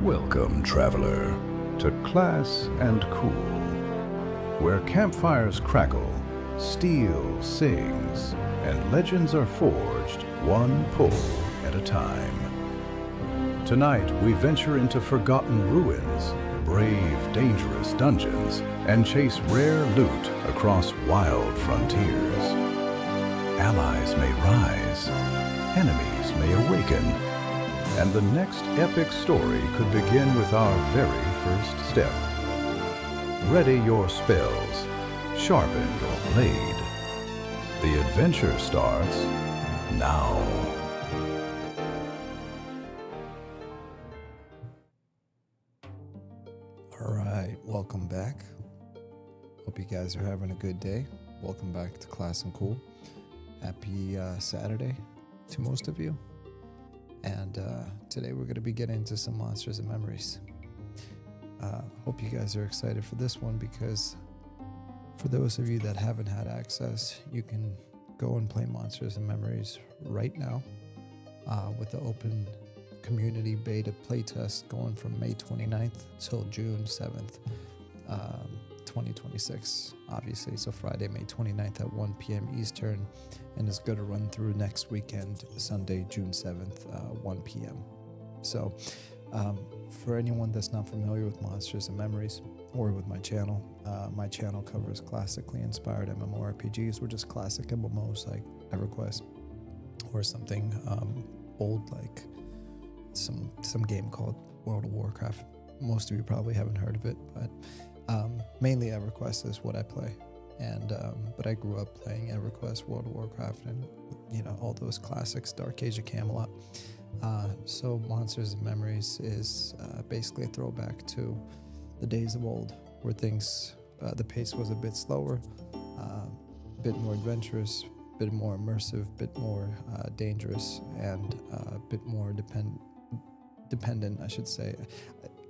Welcome, traveler, to Class&Cool, where campfires crackle, steel sings, and legends are forged one pull at a time. Tonight, we venture into forgotten ruins, brave, dangerous dungeons, and chase rare loot across wild frontiers. Allies may rise, enemies may awaken, and the next epic story could begin with our very first step. Ready your spells, sharpen your blade. The adventure starts now. All right, welcome back. Hope you guys are having a good day. Welcome back to Class&Cool. Happy Saturday to most of you. And today we're going to be getting into some monsters and memories. Hope you guys are excited for this one, because for those of you that haven't had access, you can go and play Monsters and Memories right now with the open community beta playtest going from May 29th till June 7th, 2026. Obviously, so Friday, May 29th at 1 p.m. Eastern, and it's going to run through next weekend, Sunday, June 7th, 1 p.m. So for anyone that's not familiar with Monsters and Memories or with my channel covers classically inspired MMORPGs, or just classic MMOs like EverQuest, or something old like some game called World of Warcraft. Most of you probably haven't heard of it, but mainly EverQuest is what I play. And but I grew up playing EverQuest, World of Warcraft, and all those classics, Dark Age of Camelot. So Monsters and Memories is basically a throwback to the days of old, where things, the pace was a bit slower, a bit more adventurous, a bit more immersive, a bit more dangerous, and a bit more dependent, I should say.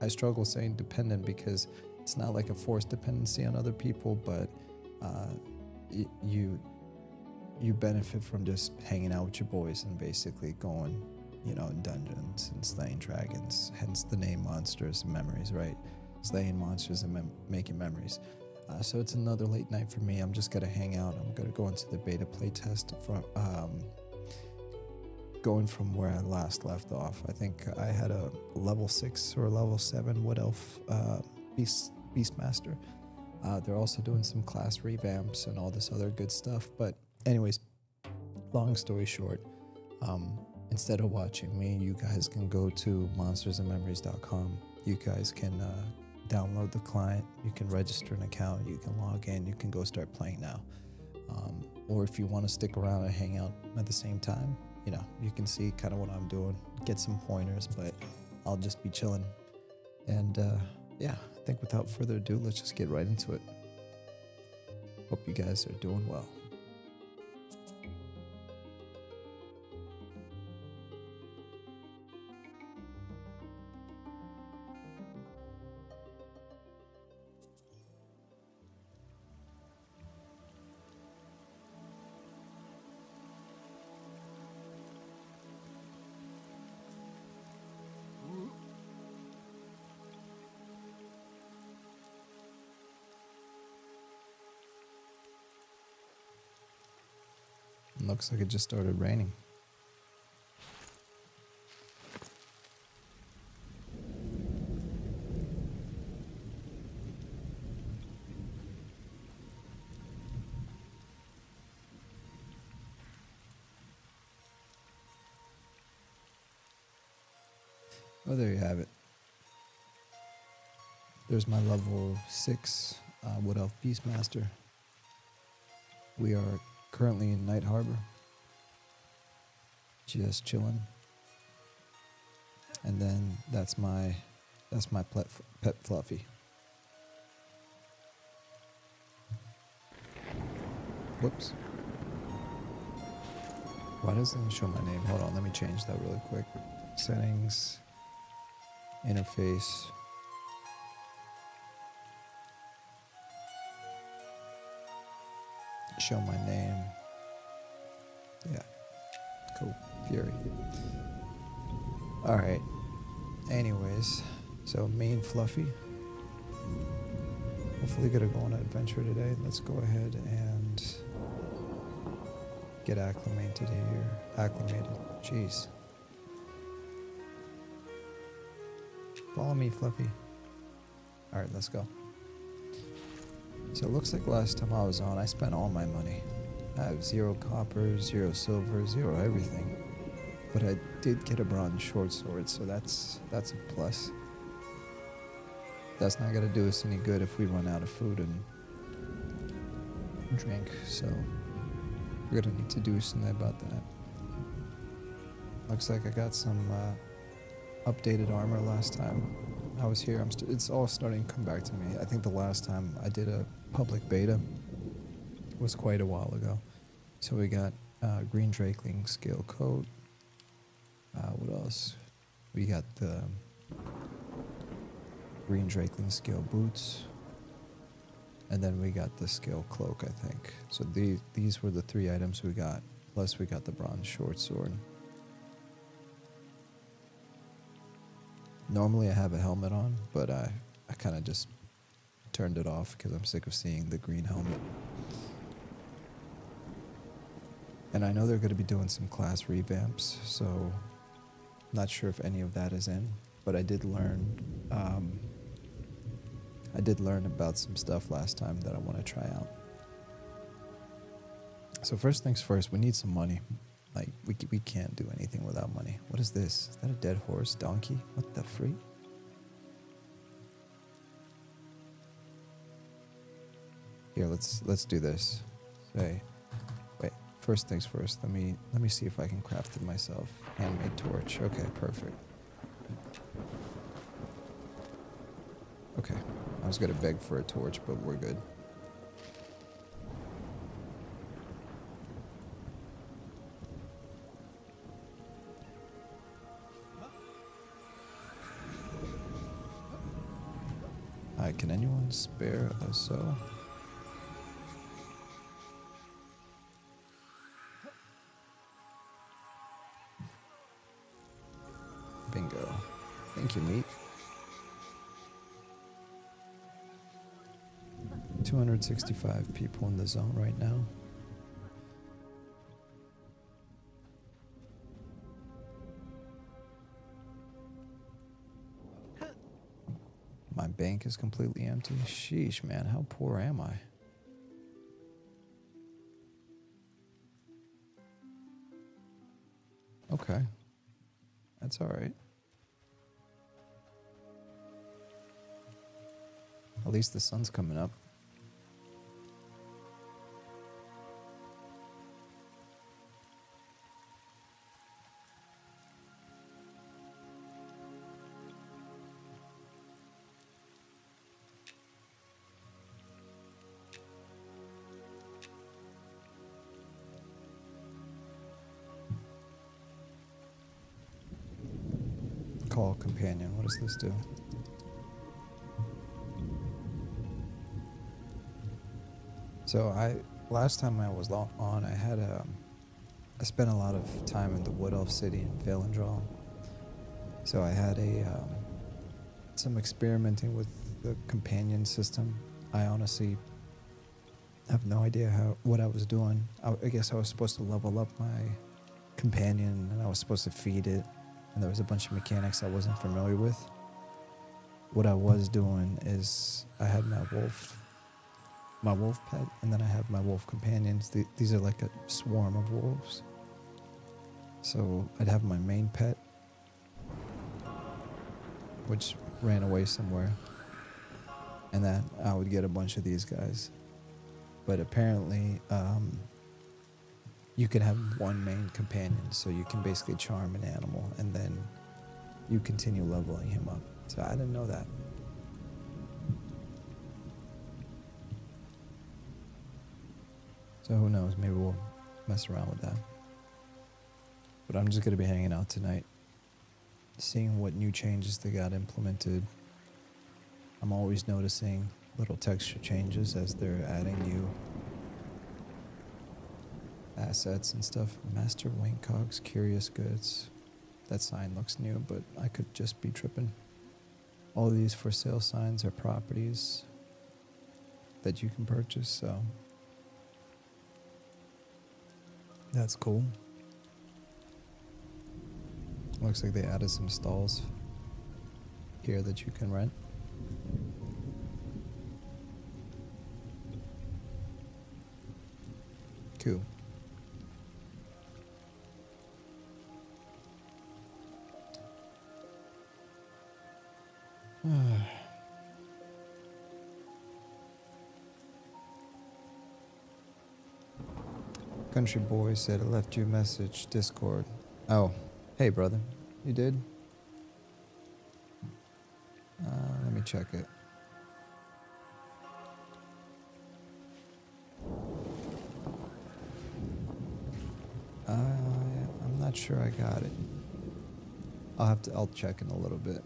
I struggle saying dependent because it's not like a forced dependency on other people, but you benefit from just hanging out with your boys and basically going, in dungeons and slaying dragons. Hence the name Monsters and Memories, right? Slaying monsters and making memories. So it's another late night for me. I'm just gonna hang out. I'm gonna go into the beta playtest from going from where I last left off. I think I had a level 6 or level 7 Wood Elf Beastmaster. They're also doing some class revamps and all this other good stuff. But anyways, long story short, instead of watching me, you guys can go to monstersandmemories.com. You guys can download the client. You can register an account. You can log in. You can go start playing now. Or if you want to stick around and hang out at the same time, you can see kind of what I'm doing, get some pointers, but I'll just be chilling. And yeah, I think without further ado, let's just get right into it. Hope you guys are doing well. Looks like it just started raining. Oh, there you have it. There's my level 6 Wood Elf Beastmaster. We are currently in Night Harbor, just chilling. And then that's my pet Fluffy. Whoops. Why doesn't it show my name? Hold on, let me change that really quick. Settings, interface. Show my name. Yeah, cool. Fury. All right. Anyways, So me and Fluffy, hopefully gonna go on an adventure today. Let's go ahead and get acclimated here. Acclimated. Jeez. Follow me, Fluffy. Alright, let's go. So it looks like last time I was on, I spent all my money. I have 0 copper, 0 silver, 0 everything. But I did get a bronze short sword, so that's a plus. That's not gonna do us any good if we run out of food and drink, so we're gonna need to do something about that. Looks like I got some updated armor last time I was here. It's all starting to come back to me. I think the last time I did a public beta was quite a while ago. So we got green drakeling scale coat. What else? We got the green drakeling scale boots. And then we got the scale cloak, I think. So these were the 3 items we got. Plus we got the bronze short sword. Normally I have a helmet on, but I kind of just turned it off because I'm sick of seeing the green helmet. And I know they're going to be doing some class revamps, so not sure if any of that is in, but I did learn about some stuff last time that I want to try out. So first things first, we need some money. Like, we can't do anything without money. What is this? Is that a dead horse? Donkey? What the freak? Here, let's do this. Say, wait. First things first. Let me see if I can craft it myself. Handmade torch. Okay, perfect. Okay, I was gonna beg for a torch, but we're good. Can anyone spare a sew? Bingo. Thank you, meat. 265 people in the zone right now. My bank is completely empty. Sheesh, man, how poor am I? Okay. That's all right. At least the sun's coming up. Call companion. What does this do? So last time I was on, I spent a lot of time in the Wood Elf City in Valendraw. So I had some experimenting with the companion system. I honestly have no idea what I was doing. I guess I was supposed to level up my companion, and I was supposed to feed it. And there was a bunch of mechanics I wasn't familiar with. What I was doing is I had my wolf pet, and then I have my wolf companions. These are like a swarm of wolves. So I'd have my main pet, which ran away somewhere, and then I would get a bunch of these guys. But apparently, you can have one main companion, so you can basically charm an animal, and then you continue leveling him up. So I didn't know that. So who knows, maybe we'll mess around with that. But I'm just going to be hanging out tonight, seeing what new changes they got implemented. I'm always noticing little texture changes as they're adding new assets and stuff. Master Winkcogs, Curious Goods. That sign looks new, but I could just be tripping. all these for sale signs are properties that you can purchase, so that's cool. Looks like they added some stalls here that you can rent. Cool. Country boy said I left you a message, Discord. Oh, hey brother, you did? Let me check it. I'm not sure I got it. I'll check in a little bit.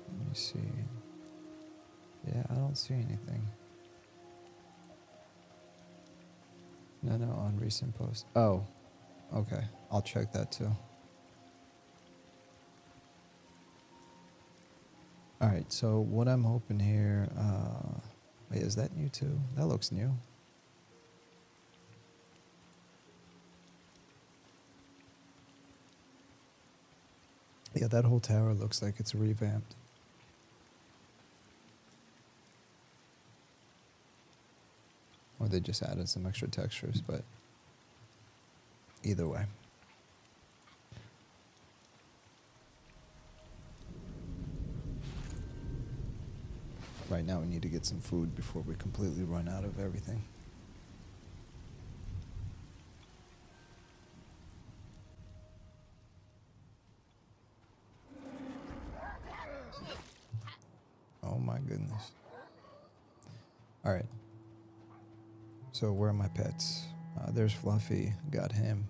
Let me see. Yeah, I don't see anything. No, on recent posts. Oh, okay. I'll check that too. Alright, so what I'm hoping here, wait, is that new too? That looks new. Yeah, that whole tower looks like it's revamped. Or they just added some extra textures, but either way. Right now we need to get some food before we completely run out of everything. Oh my goodness. All right. So where are my pets? There's Fluffy. Got him.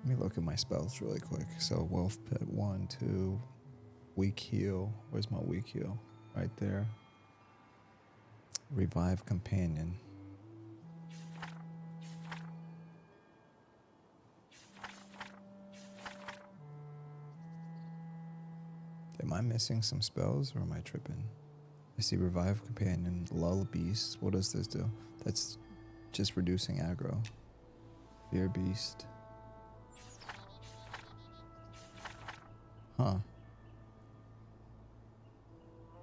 Let me look at my spells really quick. So Wolf Pet 1, 2, Weak Heal. Where's my Weak Heal? Right there. Revive Companion. Am I missing some spells or am I tripping? I see Revive Companion, Lull Beast. What does this do? That's just reducing aggro. Fear Beast. Huh.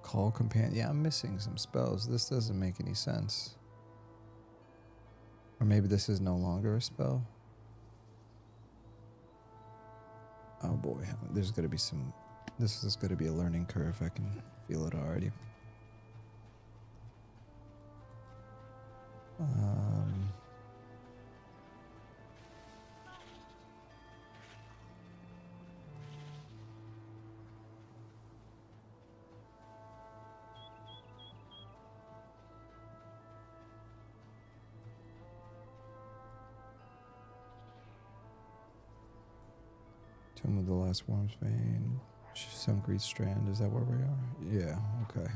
Call Companion. Yeah, I'm missing some spells. This doesn't make any sense. Or maybe this is no longer a spell. Oh boy, there's gonna be some... This is gonna be a learning curve. I can feel it already. Tomb of the Last Worm's Vein. Suncrete Strand. Is that where we are? Yeah, okay.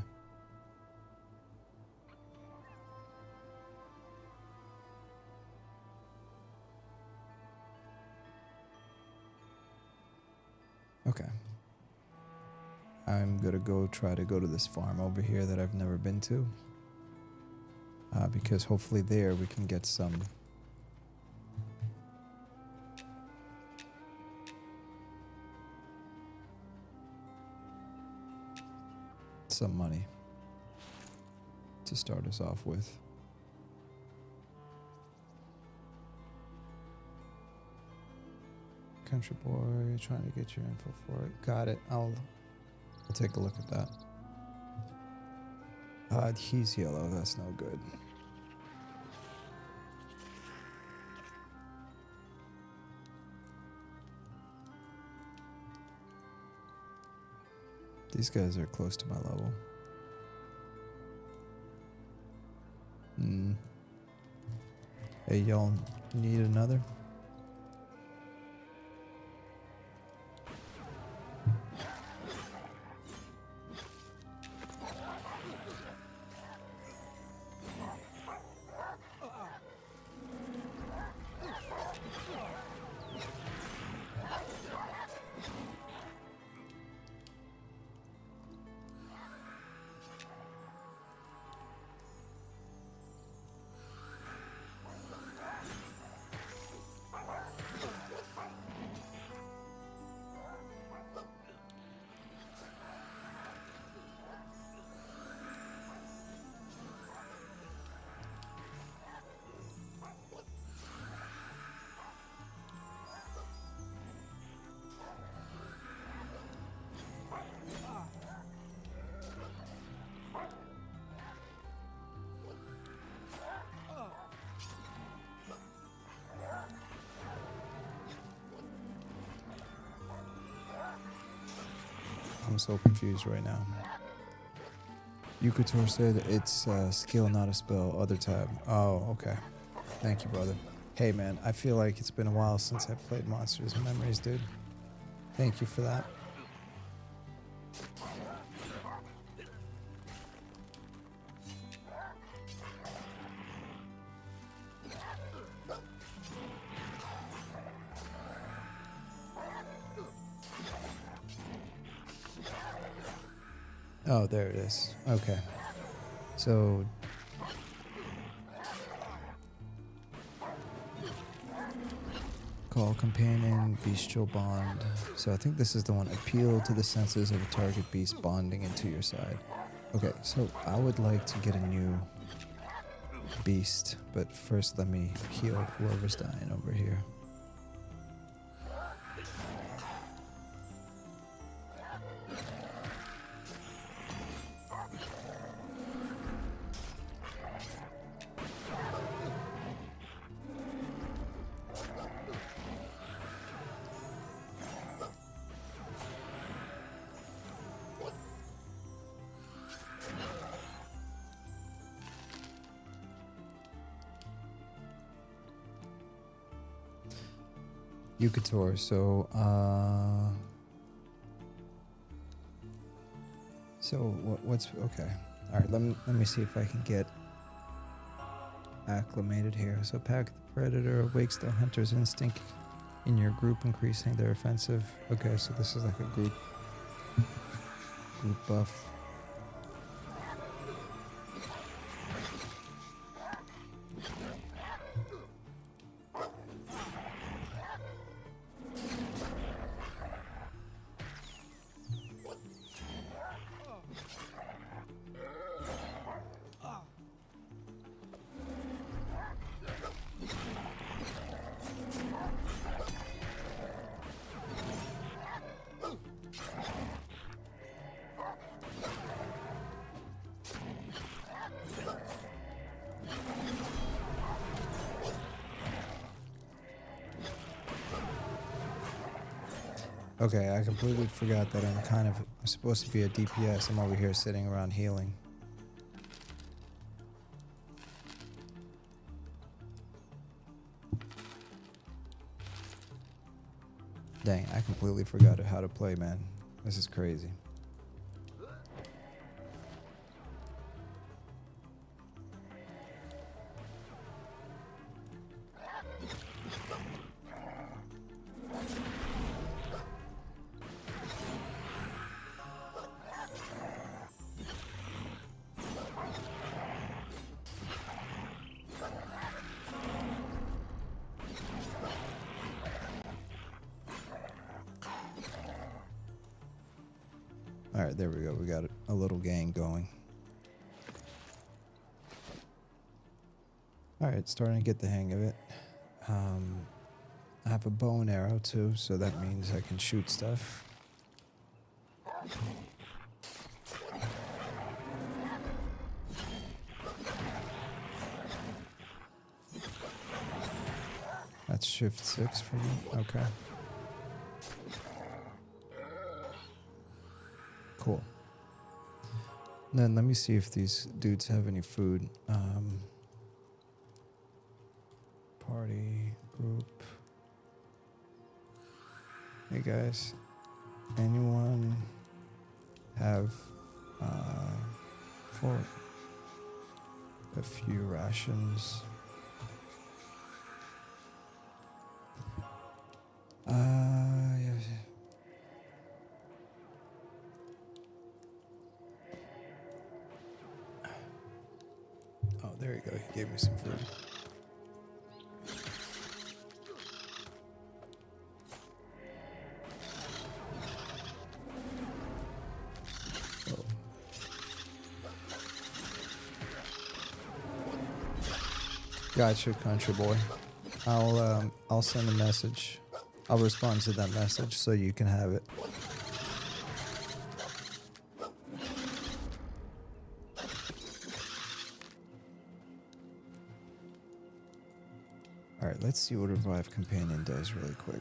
Okay. I'm gonna try to go to this farm over here that I've never been to. Because hopefully there we can get some money to start us off with. Country boy, trying to get your info for it. Got it. I'll take a look at that. He's yellow. That's no good. These guys are close to my level. Hey, y'all need another? I'm so confused right now. Yukator said it's skill, not a spell. Other tab. Oh, okay. Thank you, brother. Hey, man, I feel like it's been a while since I played Monsters and Memories, dude. Thank you for that. Oh, there it is. Okay. So call companion, bestial bond. So I think this is the one. Appeal to the senses of a target beast bonding into your side. Okay, so I would like to get a new beast, but first let me heal whoever's dying over here. Yukator, so what's okay? All right, let me see if I can get acclimated here. So pack the predator awakes the hunter's instinct in your group, increasing their offensive. Okay, so this is like a group buff. Okay, I completely forgot that I'm supposed to be a DPS. I'm over here sitting around healing. Dang, I completely forgot how to play, man. This is crazy. Alright, there we go. We got a little gang going. Alright, starting to get the hang of it. I have a bow and arrow too, so that means I can shoot stuff. That's shift 6 for me. Okay. Cool. Then let me see if these dudes have any food. Party, group. Hey guys, anyone have for a few rations? Yeah. Oh, there you go. He gave me some food. Oh. Gotcha, country boy. I'll send a message. I'll respond to that message so you can have it. Alright, let's see what Revive Companion does really quick.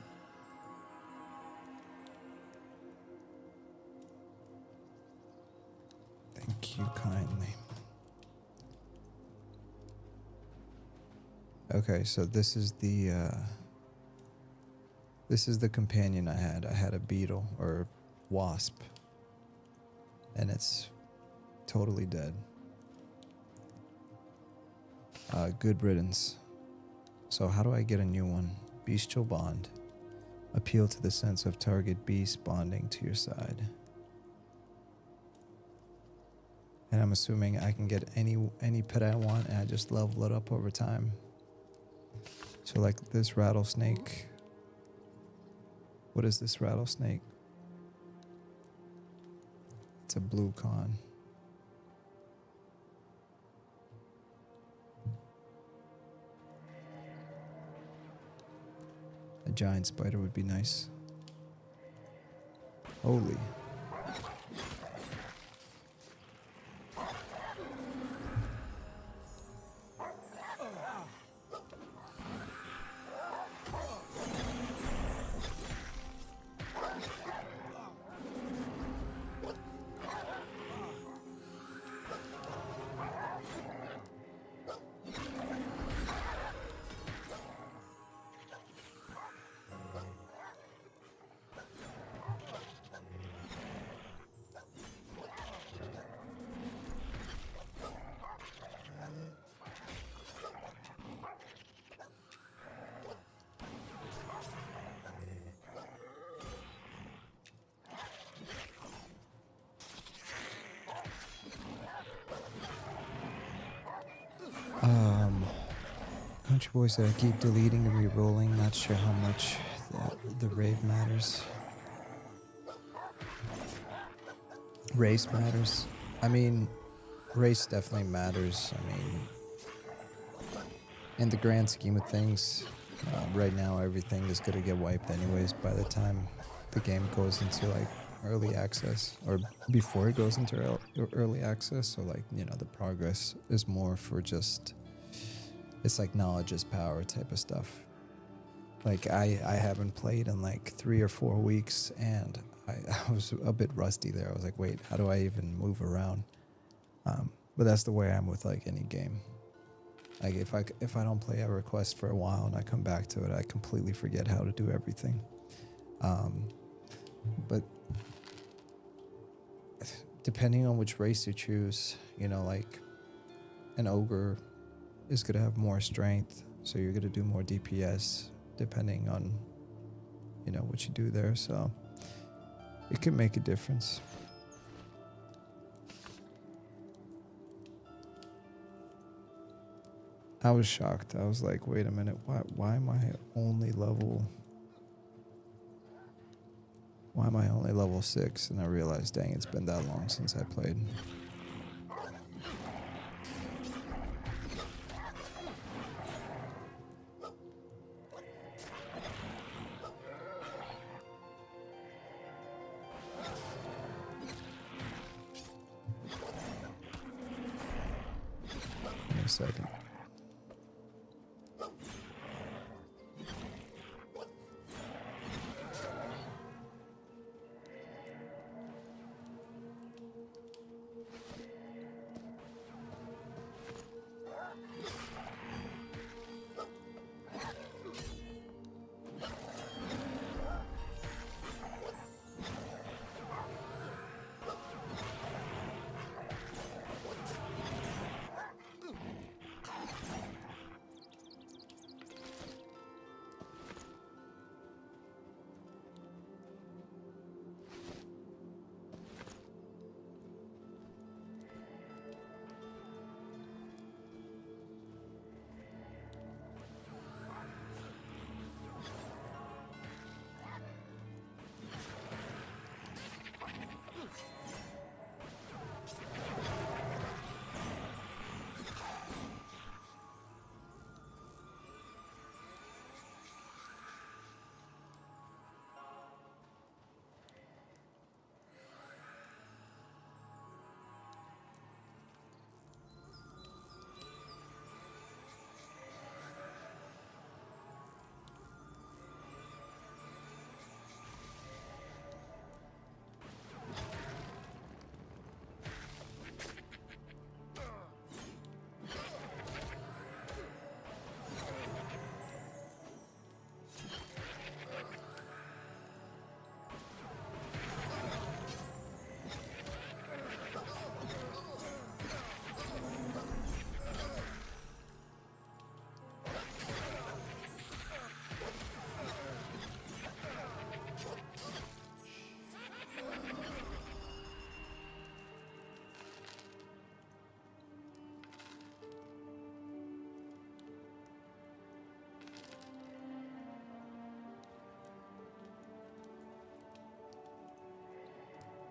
Thank you kindly. Okay, so this is the companion I had. I had a beetle or wasp, and it's totally dead. Good riddance. So how do I get a new one? Bestial bond. Appeal to the sense of target beast bonding to your side. And I'm assuming I can get any pet I want, and I just level it up over time. So like this rattlesnake. What is this rattlesnake? It's a blue con. A giant spider would be nice. Holy. Country boy said I keep deleting and re-rolling. Not sure how much the rave matters. Race matters. I mean, race definitely matters. I mean, in the grand scheme of things, right now everything is gonna get wiped anyways by the time the game goes into like early access, or before it goes into early access. So like, you know, the progress is more for just, it's like knowledge is power type of stuff. Like I haven't played in like 3 or 4 weeks, and I was a bit rusty there. I was like, wait, how do I even move around? But that's the way I'm with like any game. Like if I don't play a request for a while and I come back to it, I completely forget how to do everything. But depending on which race you choose, you know, like an ogre is going to have more strength, so you're going to do more DPS depending on, you know, what you do there. So it can make a difference. I was shocked. I was like, wait a minute, why am I only level 6? And I realized, dang, it's been that long since I played. Give me a second.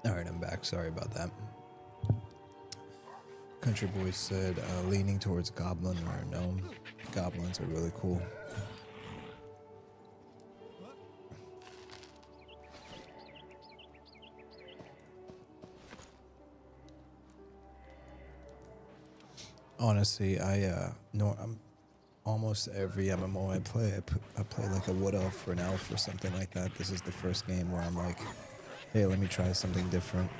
All right, I'm back. Sorry about that. Country Boy said, leaning towards Goblin or Gnome. Goblins are really cool. Honestly, I'm almost every MMO I play, I play like a wood elf or an elf or something like that. This is the first game where I'm like, hey, let me try something different.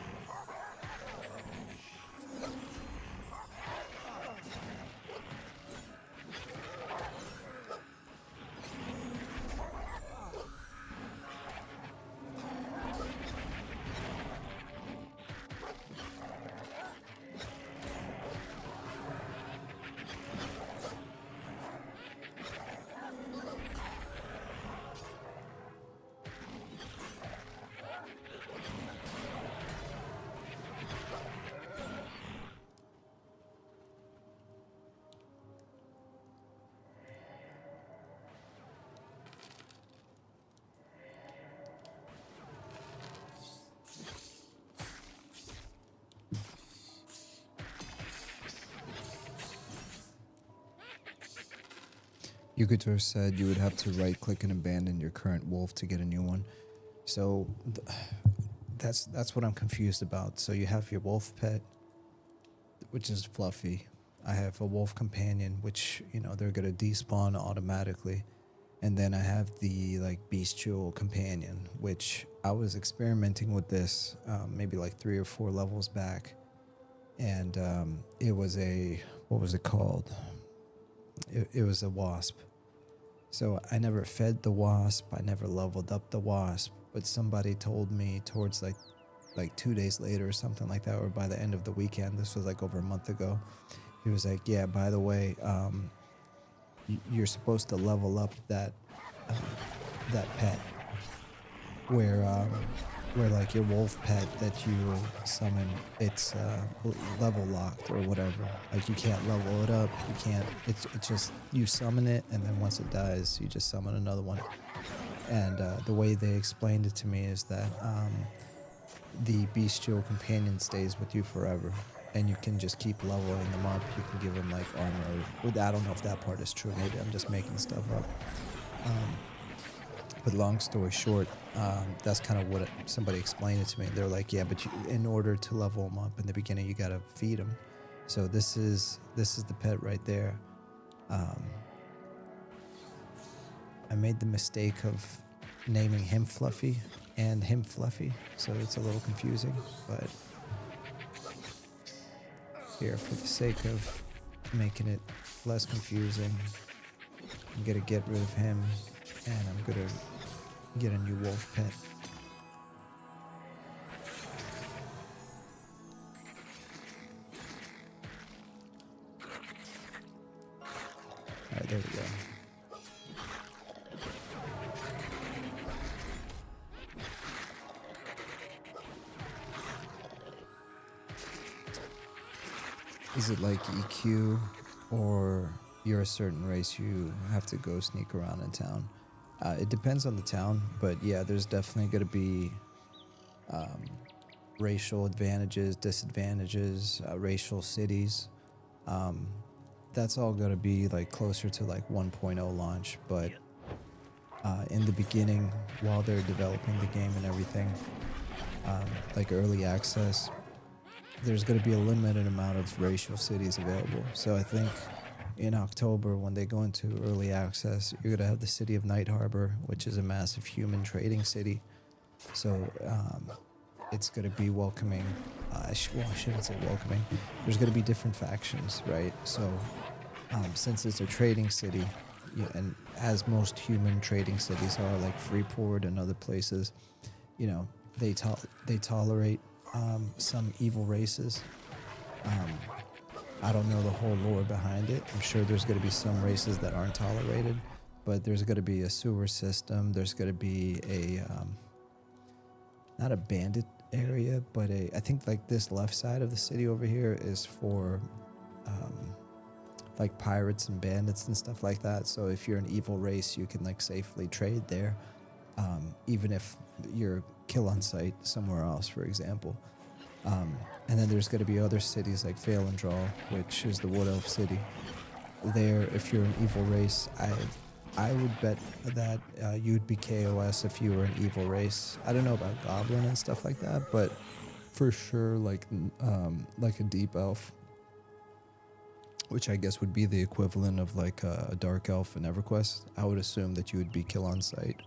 Yukator said you would have to right-click and abandon your current wolf to get a new one. So that's what I'm confused about. So you have your wolf pet, which is Fluffy. I have a wolf companion, which, you know, they're gonna despawn automatically. And then I have the like bestial companion, which I was experimenting with this maybe like 3 or 4 levels back. And it was what was it called? It was a wasp. So I never fed the wasp. I never leveled up the wasp. But somebody told me towards like 2 days later or something like that, or by the end of the weekend, this was like over a month ago, he was like, yeah, by the way, you're supposed to level up that pet where like your wolf pet that you summon, it's level locked or whatever. Like you can't level it up. You can't. It's just you summon it, and then once it dies, you just summon another one. And the way they explained it to me is that the bestial companion stays with you forever, and you can just keep leveling them up. You can give them like armor. I don't know if that part is true. Maybe I'm just making stuff up. But long story short, that's kind of what somebody explained it to me. They're like, yeah, but in order to level them up in the beginning, you gotta feed them. So this is the pet right there. I made the mistake of naming him Fluffy and him Fluffy, so it's a little confusing. But here, for the sake of making it less confusing, I'm gonna get rid of him, and I'm gonna get a new wolf pet. Alright, there we go. Is it like EQ, or you're a certain race, you have to go sneak around in town? It depends on the town, but yeah, there's definitely going to be racial advantages, disadvantages, racial cities. That's all going to be like closer to like 1.0 launch, but in the beginning, while they're developing the game and everything, like early access, there's going to be a limited amount of racial cities available. So I think in October, when they go into early access, you're going to have the city of Night Harbor, which is a massive human trading city. So it's going to be welcoming. I shouldn't say welcoming. There's going to be different factions, right? So since it's a trading city, and as most human trading cities are, like Freeport and other places, you know, they tolerate some evil races. I don't know the whole lore behind it. I'm sure there's going to be some races that aren't tolerated, but there's going to be a sewer system. There's going to be a not a bandit area, but I think like this left side of the city over here is for like pirates and bandits and stuff like that. So if you're an evil race, you can like safely trade there. even if you're kill on site somewhere else, for example. And then there's going to be other cities like Fail and Draw, which is the Wood Elf city. There, if you're an evil race, I would bet that you'd be KOS if you were an evil race. I don't know about Goblin and stuff like that, but for sure, like a Deep Elf, which I guess would be the equivalent of like a Dark Elf in EverQuest. I would assume that you would be kill on site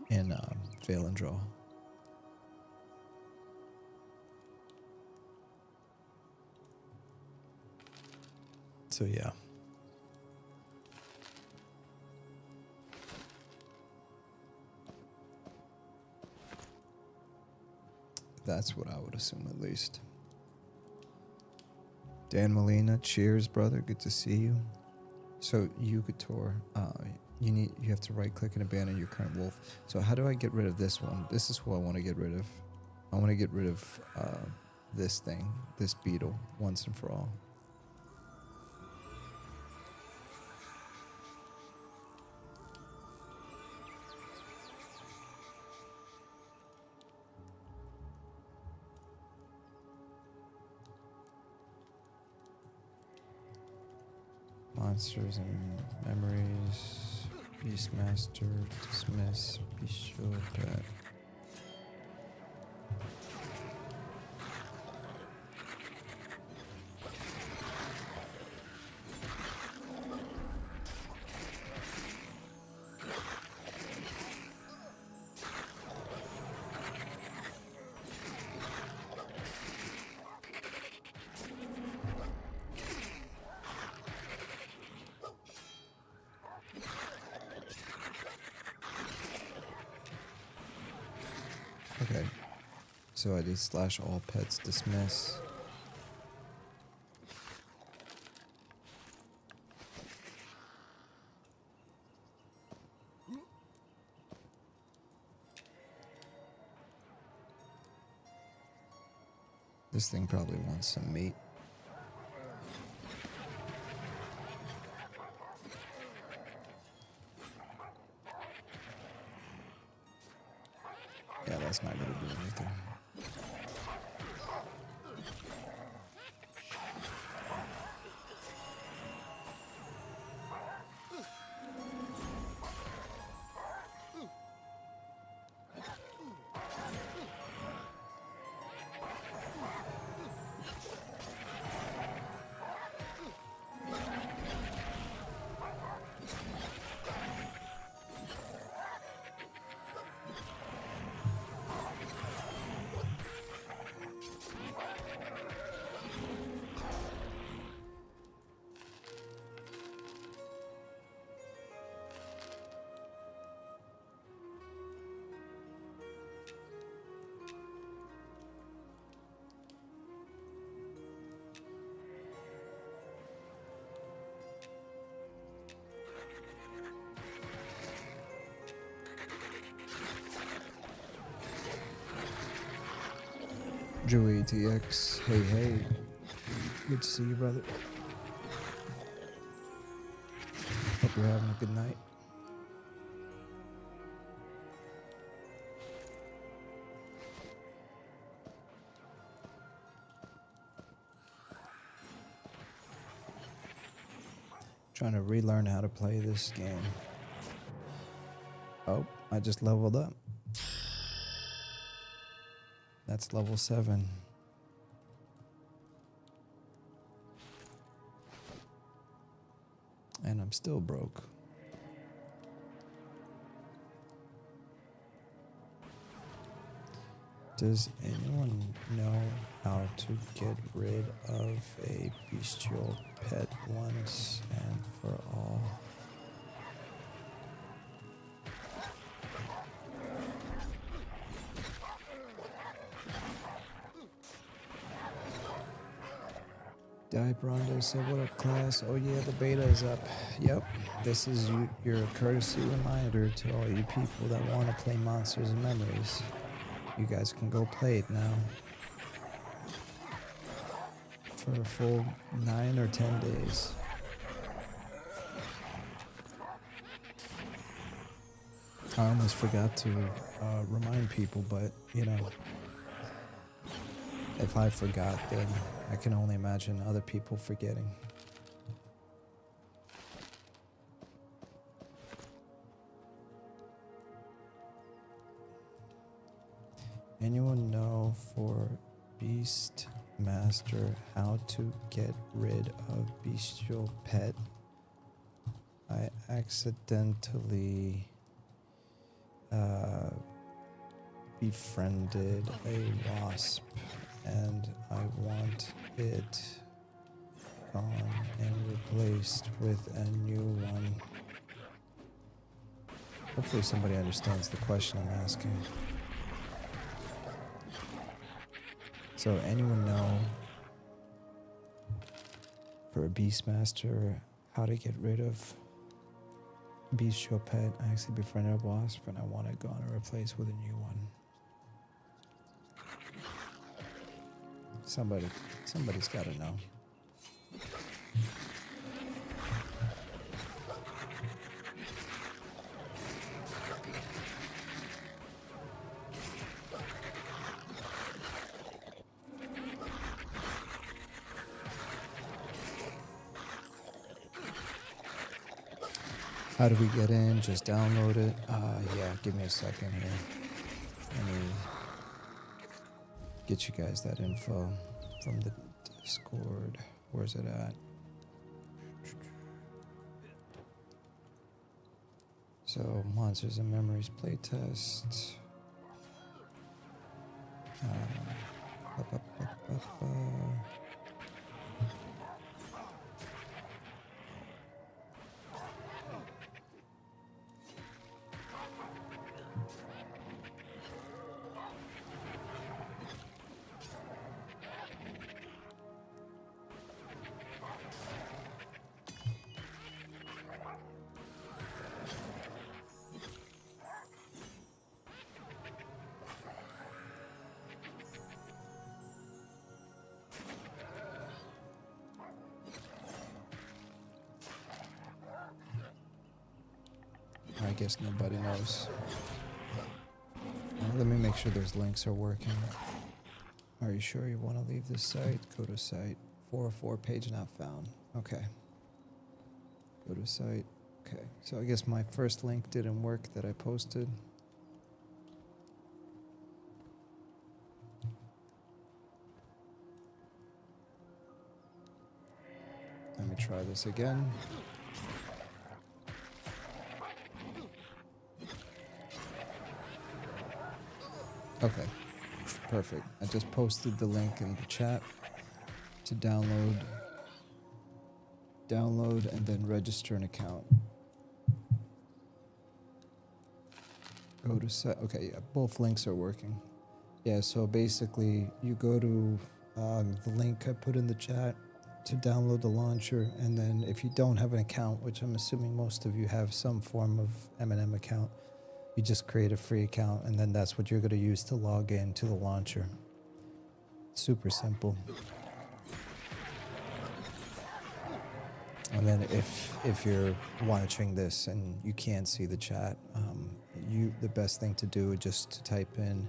in Fail and Draw. So yeah. That's what I would assume, at least. Dan Molina, cheers, brother. Good to see you. So, Yugator, you have to right-click and abandon your current wolf. So, how do I get rid of this one? This is who I want to get rid of. I want to get rid of this thing, this beetle, once and for all. Monsters and memories. Beastmaster, dismiss, bestial pet. Okay, so I did / all pets dismiss. This thing probably wants some meat. Yeah, that's not going to do anything. Joey TX, hey, good to see you, brother. Hope you're having a good night. Trying to relearn how to play this game. Oh, I just leveled up. That's level 7. And I'm still broke. Does anyone know how to get rid of a bestial pet once and for all? Dive Rondo said, what up, class? Oh yeah, the beta is up. Yep, this is your courtesy reminder to all you people that want to play Monsters and Memories. You guys can go play it now. For a full 9 or 10 days. I almost forgot to remind people, but you know, if I forgot, then I can only imagine other people forgetting. Anyone know for Beastmaster how to get rid of bestial pet? I accidentally befriended a wasp and I want it gone and replaced with a new one. Hopefully somebody understands the question I'm asking. So anyone know for a Beastmaster how to get rid of bestial pet? I actually befriended a wasp and I want it gone and replaced with a new one. Somebody's got to know. How do we get in? Just download it. Yeah, give me a second here. Let me get you guys that info from the Discord. Where's it at? So, Monsters and Memories playtest. I guess nobody knows. Let me make sure those links are working. Are you sure you want to leave this site? Go to site 404, page not found. Okay. Go to site. Okay. So I guess my first link didn't work that I posted. Let me try this again. Okay, perfect. I just posted the link in the chat to download and then register an account. Go to set. Okay, yeah, both links are working. Yeah, so basically you go to the link I put in the chat to download the launcher, and then if you don't have an account, which I'm assuming most of you have some form of M&M account, you just create a free account, and then that's what you're going to use to log in to the launcher. Super simple. And then if you're watching this and you can't see the chat, the best thing to do is just to type in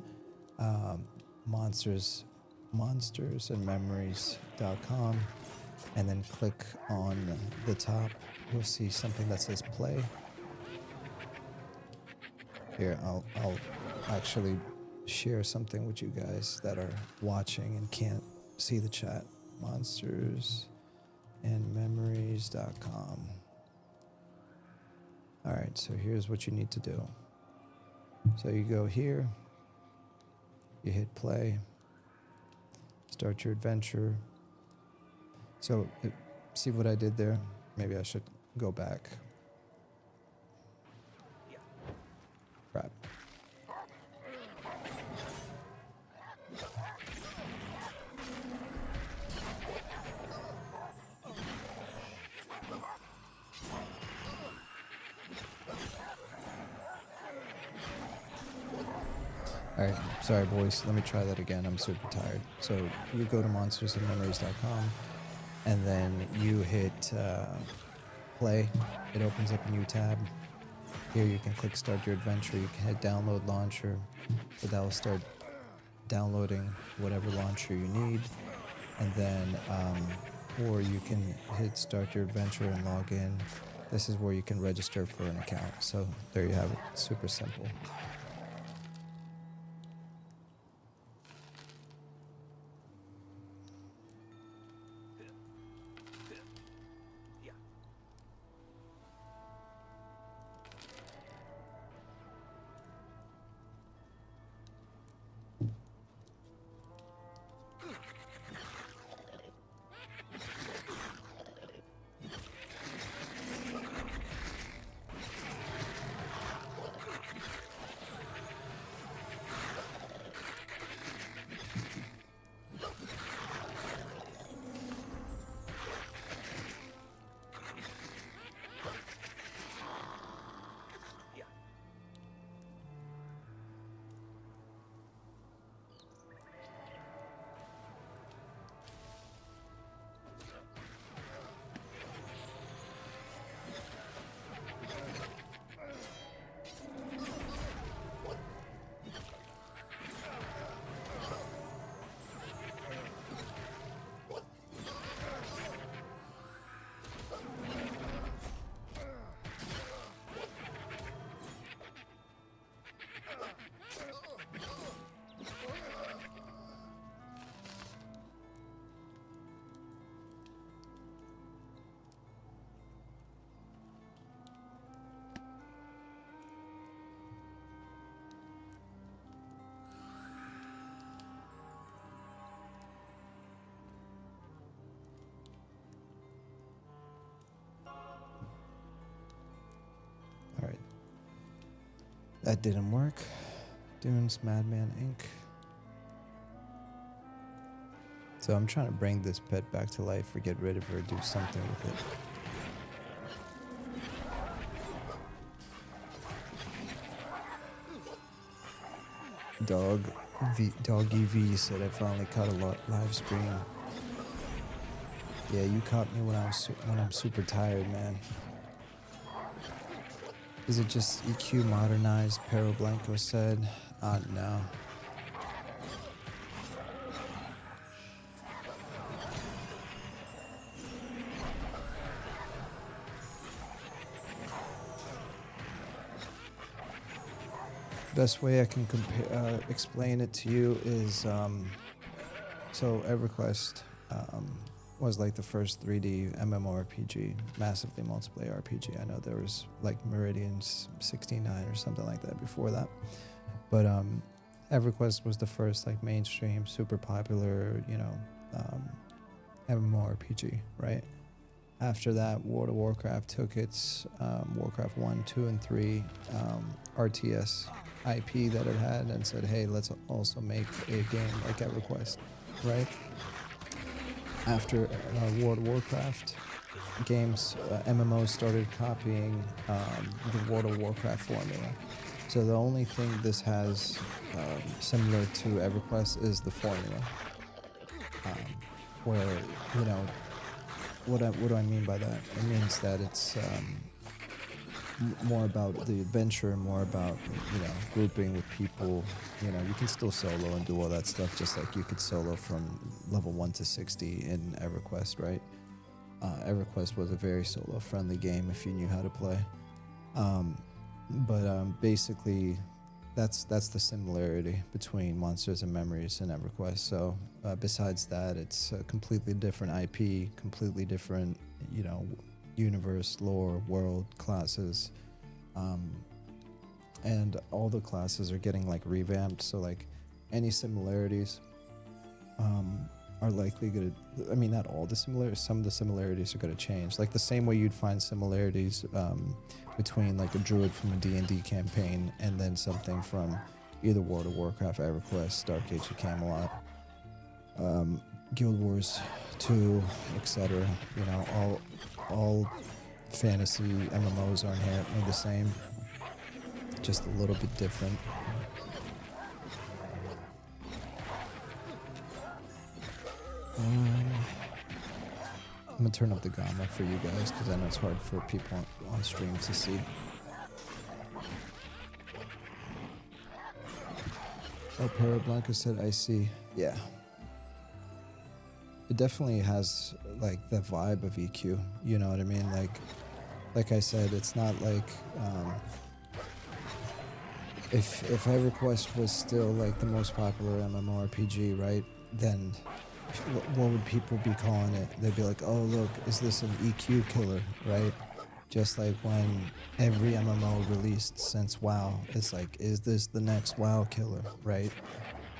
monstersandmemories.com and then click on the top. You'll see something that says play. Here, I'll actually share something with you guys that are watching and can't see the chat. Monstersandmemories.com. All right, so here's what you need to do. So you go here, you hit play, start your adventure. So see what I did there? Maybe I should go back. Crap. Alright, sorry boys, let me try that again. I'm super tired. So you go to monstersandmemories.com and then you hit play. It opens up a new tab. Here you can click start your adventure. You can hit download launcher, so that will start downloading whatever launcher you need, and then or you can hit start your adventure and log in. This is where you can register for an account. So there you have it, super simple. Alright. That didn't work. Dunes, Madman Inc. So I'm trying to bring this pet back to life or get rid of her, do something with it. Doggy V said I finally caught a live stream. Yeah, you caught me when I'm super tired, man. Is it just EQ modernized? Pero Blanco said. No. Best way I can explain it to you is so EverQuest was like the first 3D MMORPG, massively multiplayer RPG. I know there was like Meridian 69 or something like that before that, but EverQuest was the first like mainstream, super popular, MMORPG, right? After that, World of Warcraft took its Warcraft 1, 2, and 3 RTS IP that it had and said, hey, let's also make a game like EverQuest, right? After World of Warcraft games, MMOs started copying the World of Warcraft formula. So the only thing this has similar to EverQuest is the formula, where, what do I mean by that? It means that it's more about the adventure, more about, grouping with people. You can still solo and do all that stuff, just like you could solo from level 1 to 60 in EverQuest, right? EverQuest was a very solo-friendly game if you knew how to play. But basically, that's the similarity between Monsters and Memories and EverQuest. So besides that, it's a completely different IP, completely different, universe, lore, world, classes, and all the classes are getting like revamped. So like any similarities are likely going to, not all the similarities, some of the similarities are going to change. Like the same way you'd find similarities between like a druid from a D&D campaign and then something from either World of Warcraft, EverQuest, Dark Age of Camelot, Guild Wars 2, etc. All fantasy MMOs are inherently the same, just a little bit different. I'm gonna turn up the gamma for you guys because I know it's hard for people on stream to see. El Perro Blanco said, I see. Yeah. It definitely has like the vibe of EQ. You know what I mean? Like I said, it's not like if EverQuest was still like the most popular MMORPG, right? Then what would people be calling it? They'd be like, oh look, is this an EQ killer, right? Just like when every MMO released since WoW, it's like, is this the next WoW killer, right?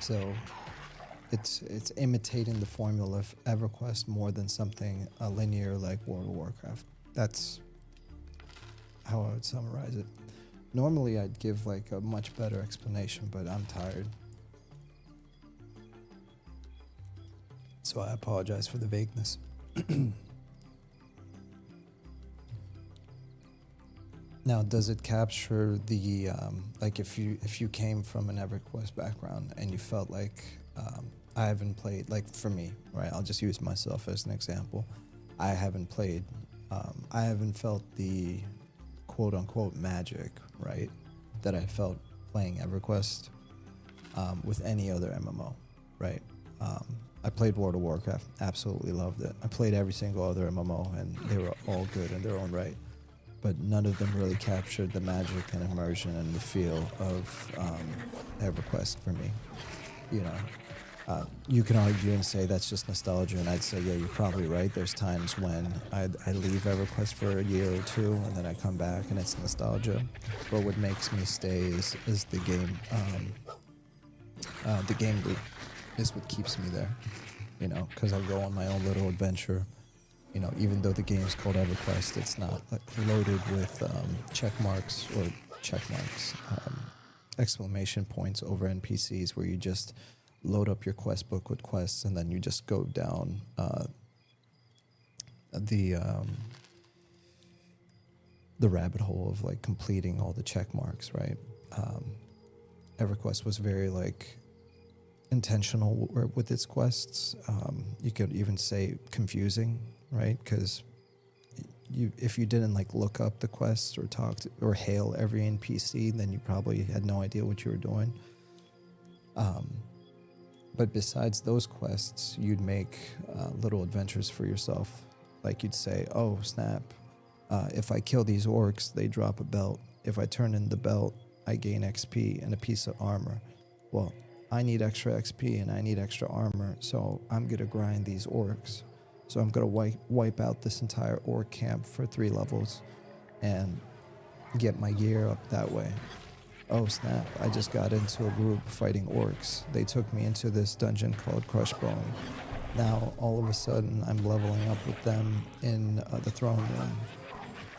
So it's imitating the formula of EverQuest more than something linear like World of Warcraft. That's how I would summarize it. Normally I'd give like a much better explanation, but I'm tired. So I apologize for the vagueness. Now, does it capture the like if you came from an EverQuest background and you felt like I haven't played, like for me, right? I'll just use myself as an example. I haven't played, I haven't felt the quote unquote magic, right, that I felt playing EverQuest with any other MMO, right? I played World of Warcraft, absolutely loved it. I played every single other MMO and they were all good in their own right. But none of them really captured the magic and immersion and the feel of EverQuest for me. You know, you can argue and say that's just nostalgia, and I'd say, yeah, you're probably right. There's times when I leave EverQuest for a year or two, and then I come back, and it's nostalgia. But what makes me stay is the game. The game loop is what keeps me there. You know, because I go on my own little adventure. You know, even though the game's called EverQuest, it's not loaded with exclamation points over NPCs where you just load up your quest book with quests and then you just go down the rabbit hole of like completing all the check marks, right? EverQuest was very like intentional with its quests. You could even say confusing, right? Because if you didn't like look up the quests or talk to, or hail every NPC, then you probably had no idea what you were doing. But besides those quests, you'd make little adventures for yourself. Like you'd say, oh snap, if I kill these orcs, they drop a belt. If I turn in the belt, I gain XP and a piece of armor. Well, I need extra XP and I need extra armor, so I'm gonna grind these orcs. So I'm gonna wipe out this entire orc camp for 3 levels and get my gear up that way. Oh snap, I just got into a group fighting orcs. They took me into this dungeon called Crushbone. Now all of a sudden I'm leveling up with them in the throne room,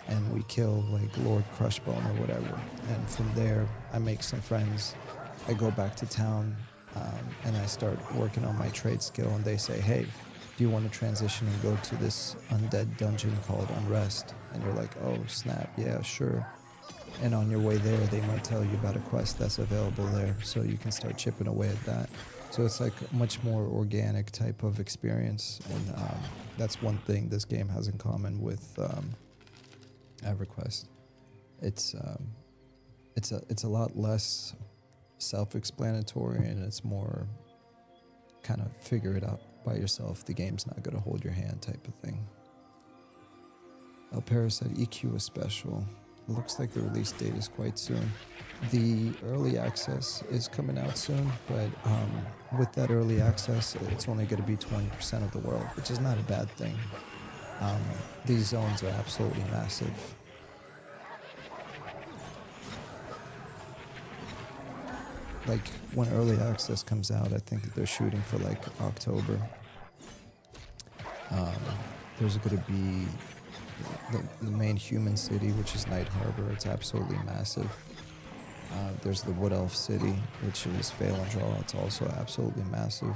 and we kill like Lord Crushbone or whatever. And from there I make some friends. I go back to town and I start working on my trade skill, and they say, hey, do you want to transition and go to this undead dungeon called Unrest? And you're like, oh snap, yeah, sure. And on your way there, they might tell you about a quest that's available there, so you can start chipping away at that. So it's like a much more organic type of experience, and that's one thing this game has in common with EverQuest. It's a lot less self-explanatory, and it's more kind of figure it out by yourself. The game's not going to hold your hand type of thing. El Paris said EQ is special. It looks like the release date is quite soon. The early access is coming out soon, but with that early access, it's only going to be 20% of the world, which is not a bad thing. These zones are absolutely massive. Like when early access comes out, I think that they're shooting for like October. There's going to be the main human city, which is Night Harbor. It's absolutely massive. There's the Wood Elf city, which is Phalandraw. It's also absolutely massive.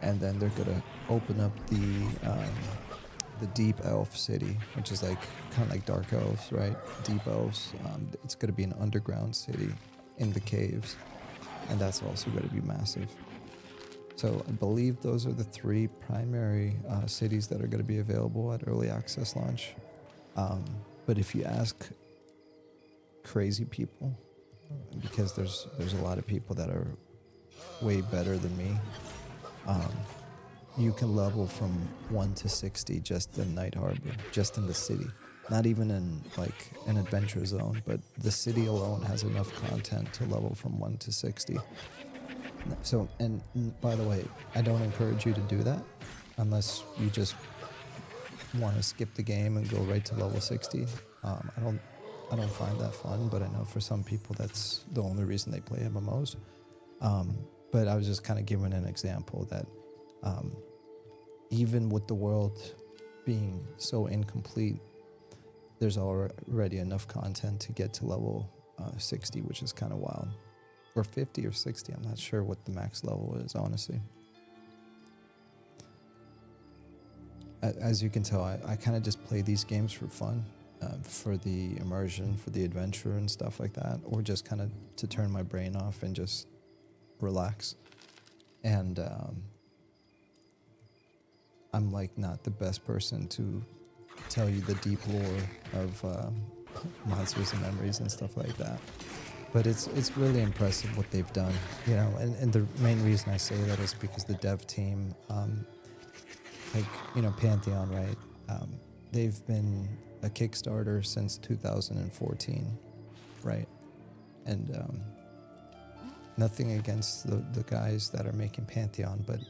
And then they're going to open up the Deep Elf city, which is like kind of like Dark Elves, right? Deep Elves. It's going to be an underground city in the caves, and that's also going to be massive. So I believe those are the 3 primary cities that are going to be available at early access launch. But if you ask crazy people, because there's a lot of people that are way better than me. You can level from 1 to 60 just in Night Harbor, just in the city. Not even in like an adventure zone, but the city alone has enough content to level from 1 to 60. So, and by the way, I don't encourage you to do that unless you just want to skip the game and go right to level 60. I don't find that fun, but I know for some people that's the only reason they play MMOs. But I was just kind of giving an example that even with the world being so incomplete, there's already enough content to get to level 60, which is kind of wild. Or 50 or 60, I'm not sure what the max level is, honestly. As you can tell, I kind of just play these games for fun, for the immersion, for the adventure and stuff like that, or just kind of to turn my brain off and just relax. And I'm like not the best person to tell you the deep lore of monsters and memories and stuff like that. But it's really impressive what they've done, you know, and the main reason I say that is because the dev team, like, you know, Pantheon, right? They've been a Kickstarter since 2014, right? And nothing against the guys that are making Pantheon, but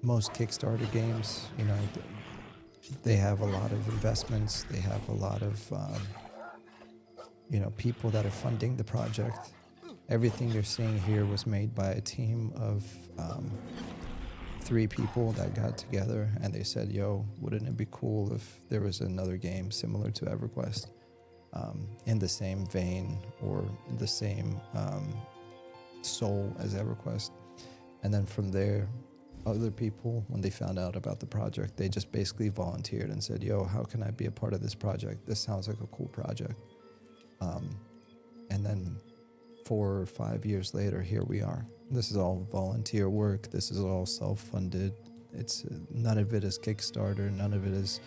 most Kickstarter games, you know, they have a lot of investments. They have a lot of, you know, people that are funding the project. Everything you're seeing here was made by a team of 3 people that got together and they said, yo, wouldn't it be cool if there was another game similar to EverQuest, in the same vein or the same soul as EverQuest? And then from there, other people, when they found out about the project, they just basically volunteered and said, yo, how can I be a part of this project? This sounds like a cool project. And then 4 or 5 years later, here we are. This is all volunteer work. This is all self-funded. It's none of it is Kickstarter. None of it is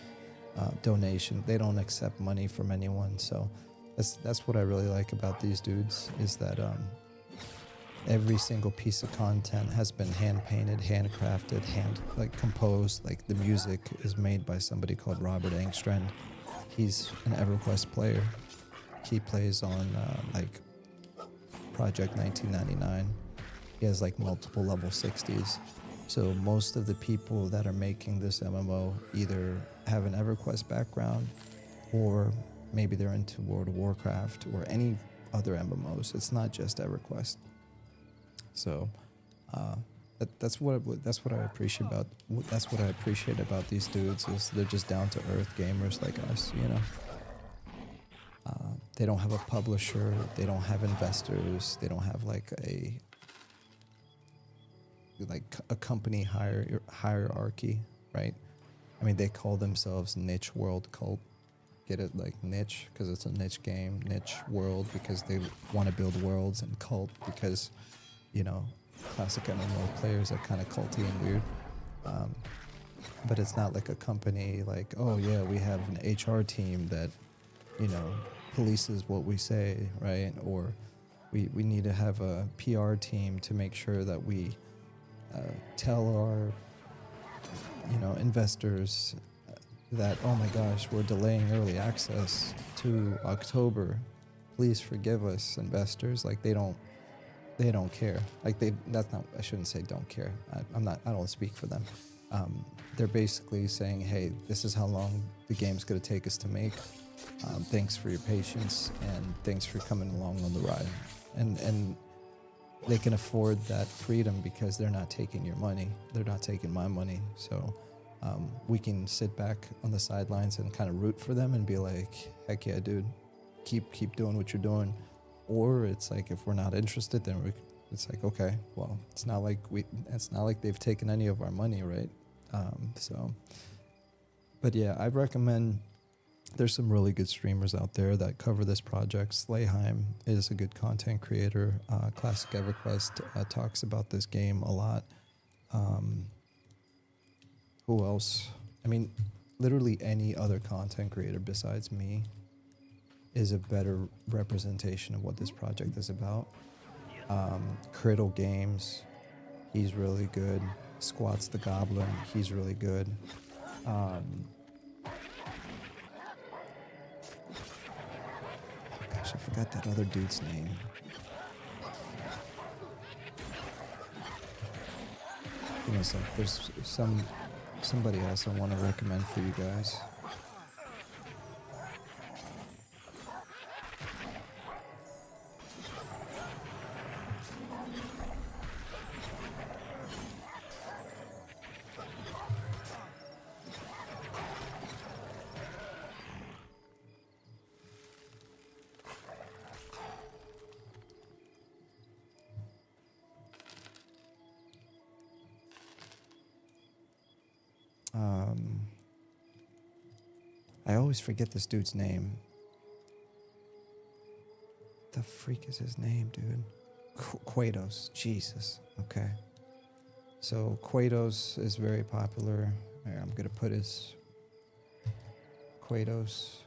donation. They don't accept money from anyone. So that's what I really like about these dudes, is that every single piece of content has been hand painted, handcrafted, composed. Like the music is made by somebody called Robert Engstrand. He's an EverQuest player. He plays on like Project 1999. He has like multiple level 60s. So most of the people that are making this MMO either have an EverQuest background, or maybe they're into World of Warcraft or any other MMOs. It's not just EverQuest. So that's what I appreciate about these dudes, is they're just down to earth gamers like us, you know. They don't have a publisher, they don't have investors, they don't have like a company hierarchy, right? I mean, they call themselves Niche World Cult. Get it? Like niche because it's a niche game, niche world because they want to build worlds, and cult because, you know, classic MMO players are kind of culty and weird. But it's not like a company like, oh yeah, we have an HR team that, you know, polices what we say, right? Or we need to have a PR team to make sure that we tell our, you know, investors that, oh my gosh, we're delaying early access to October. Please forgive us, investors. Like they don't care. Like I shouldn't say don't care. I don't speak for them. They're basically saying, hey, this is how long the game's going to take us to make. Thanks for your patience, and thanks for coming along on the ride. And they can afford that freedom because they're not taking your money. They're not taking my money. So we can sit back on the sidelines and kind of root for them and be like, heck yeah, dude, keep doing what you're doing. Or it's like, if we're not interested, then it's like, okay, well, it's not like they've taken any of our money, right? But yeah, I recommend. There's some really good streamers out there that cover this project. Slayheim is a good content creator. Classic EverQuest talks about this game a lot. Who else? I mean, literally any other content creator besides me is a better representation of what this project is about. Criddle Games, he's really good. Squats the Goblin, he's really good. Gosh, I forgot that other dude's name. Give me a sec. There's somebody else I want to recommend for you guys. I always forget this dude's name. The freak is his name, dude? Quados. Jesus. Okay. So Quados is very popular. Here, I'm gonna put his Quados.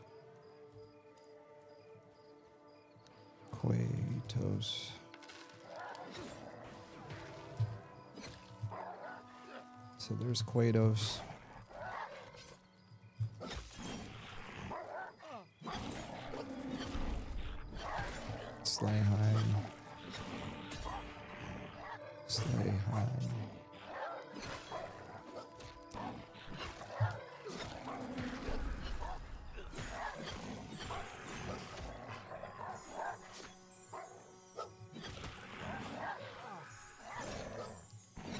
So there's Quados. Slayheim.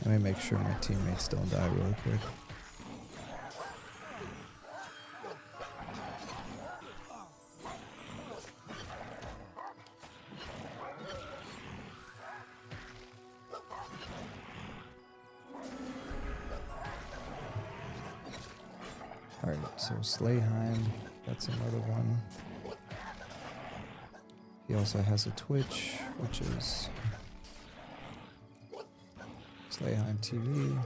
Let me make sure my teammates don't die really quick. Alright, so Slayheim, that's another one. He also has a Twitch, which is Slayheim TV.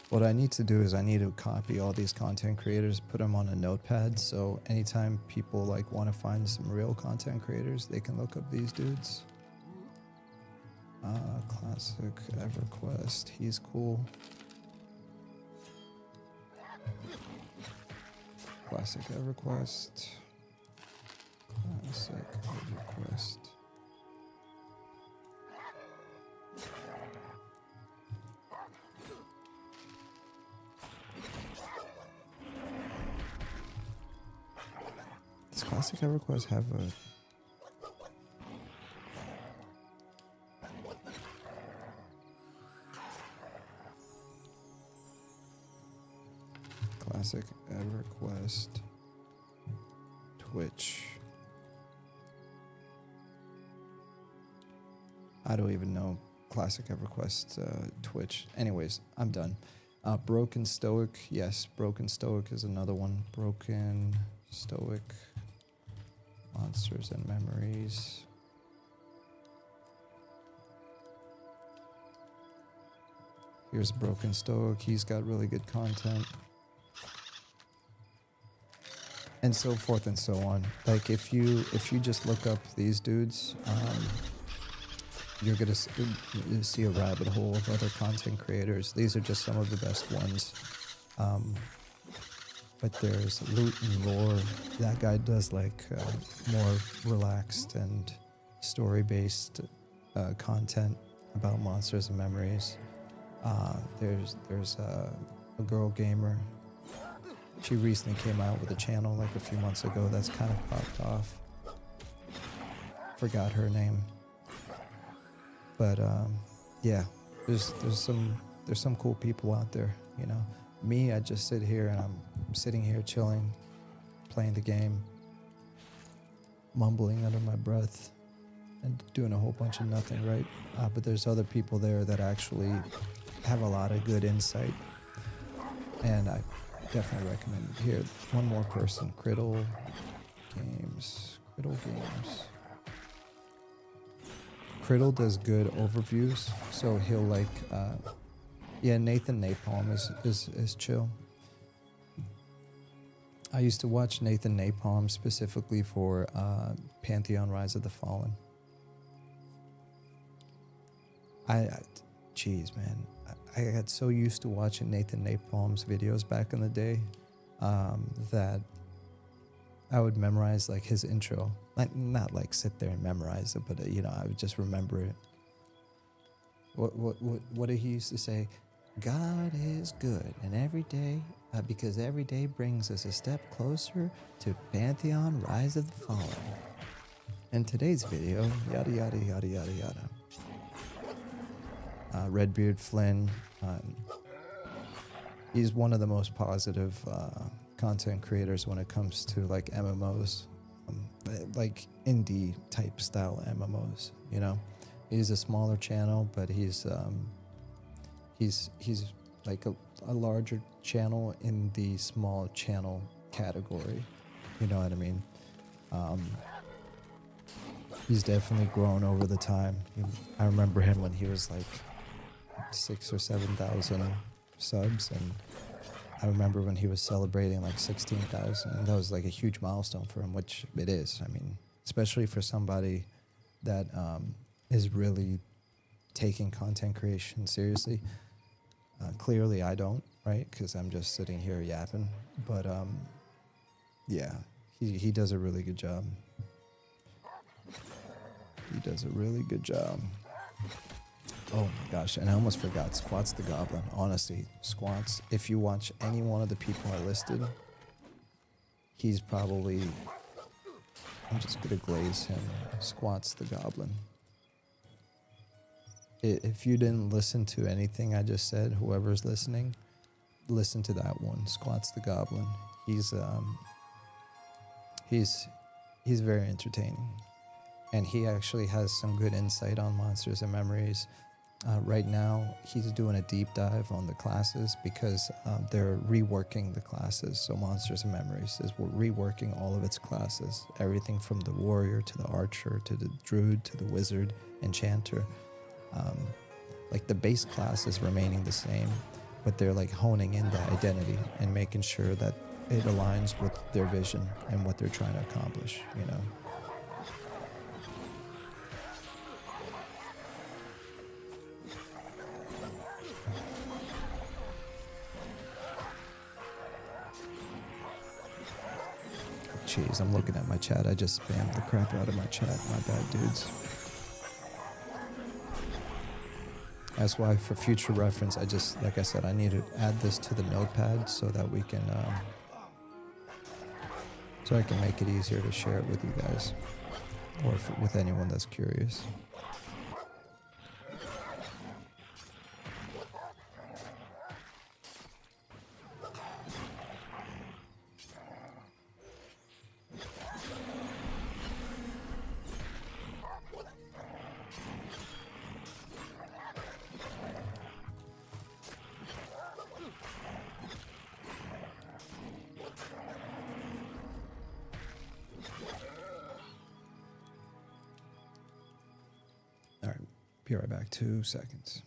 What I need to do is I need to copy all these content creators, put them on a notepad, so anytime people like want to find some real content creators, they can look up these dudes. Classic EverQuest, he's cool. Classic EverQuest. Classic EverQuest. Does Classic EverQuest have a... Classic EverQuest Twitch. I don't even know Classic EverQuest Twitch. Anyways, I'm done. Broken Stoic. Yes, Broken Stoic is another one. Broken Stoic. Monsters and Memories. Here's Broken Stoic. He's got really good content. And so forth and so on. Like if you just look up these dudes, you're gonna see a rabbit hole of other content creators. These are just some of the best ones. But there's Loot and Lore. That guy does like more relaxed and story-based content about monsters and memories. There's a girl gamer. She recently came out with a channel like a few months ago that's kind of popped off. Forgot her name. But yeah, there's some cool people out there, you know. Me, I just sit here and I'm sitting here chilling, playing the game, mumbling under my breath, and doing a whole bunch of nothing, right? But there's other people there that actually have a lot of good insight, and I definitely recommend it. Here, one more person, Criddle Games. Criddle does good overviews, so he'll like, yeah, Nathan Napalm is chill. I used to watch Nathan Napalm specifically for Pantheon Rise of the Fallen. Jeez, man, I got so used to watching Nathan Napalm's videos back in the day that I would memorize like his intro, like not like sit there and memorize it, but you know, I would just remember it. What did he used to say? God is good, and every day, because every day brings us a step closer to Pantheon Rise of the Fallen. In today's video, yada yada yada yada yada. Redbeard Flynn, he's one of the most positive content creators when it comes to like MMOs, like indie type style MMOs. You know, he's a smaller channel, but he's like a larger channel in the small channel category. You know what I mean? He's definitely grown over the time. I remember him when he was like 6,000 or 7,000 subs, and I remember when he was celebrating like 16,000, and that was like a huge milestone for him, which it is. I mean, especially for somebody that is really taking content creation seriously. Clearly I don't, right? Because I'm just sitting here yapping. But yeah, he does a really good job. He does a really good job. Oh my gosh, and I almost forgot, Squats the Goblin. Honestly, Squats, if you watch any one of the people I listed, he's probably, I'm just gonna glaze him, Squats the Goblin. If you didn't listen to anything I just said, whoever's listening, listen to that one, Squats the Goblin. He's very entertaining, and he actually has some good insight on Monsters and Memories. Right now, he's doing a deep dive on the classes because they're reworking the classes. So Monsters and Memories is reworking all of its classes, everything from the warrior to the archer to the druid to the wizard, enchanter. Like the base class is remaining the same, but they're like honing in the identity and making sure that it aligns with their vision and what they're trying to accomplish, you know. Jeez, I'm looking at my chat. I just spammed the crap out of my chat. My bad, dudes. That's why, for future reference, I just, like I said, I need to add this to the notepad so that we can, so I can make it easier to share it with you guys, or with anyone that's curious. All right, be right back. 2 seconds.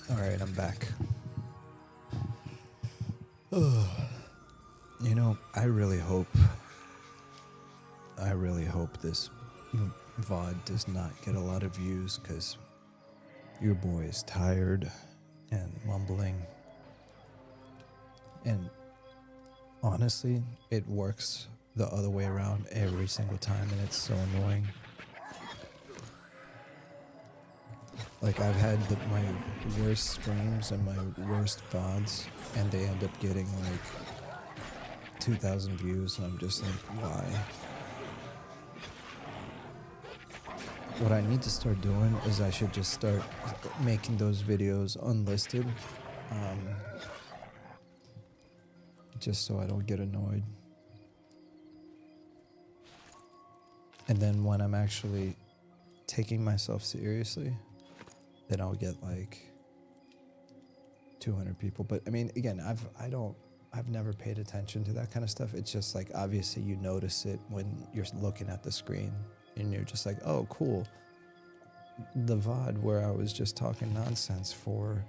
Alright, I'm back. You know, I really hope this VOD does not get a lot of views, because your boy is tired and mumbling. And honestly, it works the other way around every single time, and it's so annoying. Like, I've had my worst streams and my worst VODs, and they end up getting like 2,000 views, and I'm just like, why? What I need to start doing is I should just start making those videos unlisted, just so I don't get annoyed. And then when I'm actually taking myself seriously, then I'll get like 200 people. But I mean, again, I've never paid attention to that kind of stuff. It's just like, obviously you notice it when you're looking at the screen and you're just like, oh, cool. The VOD where I was just talking nonsense for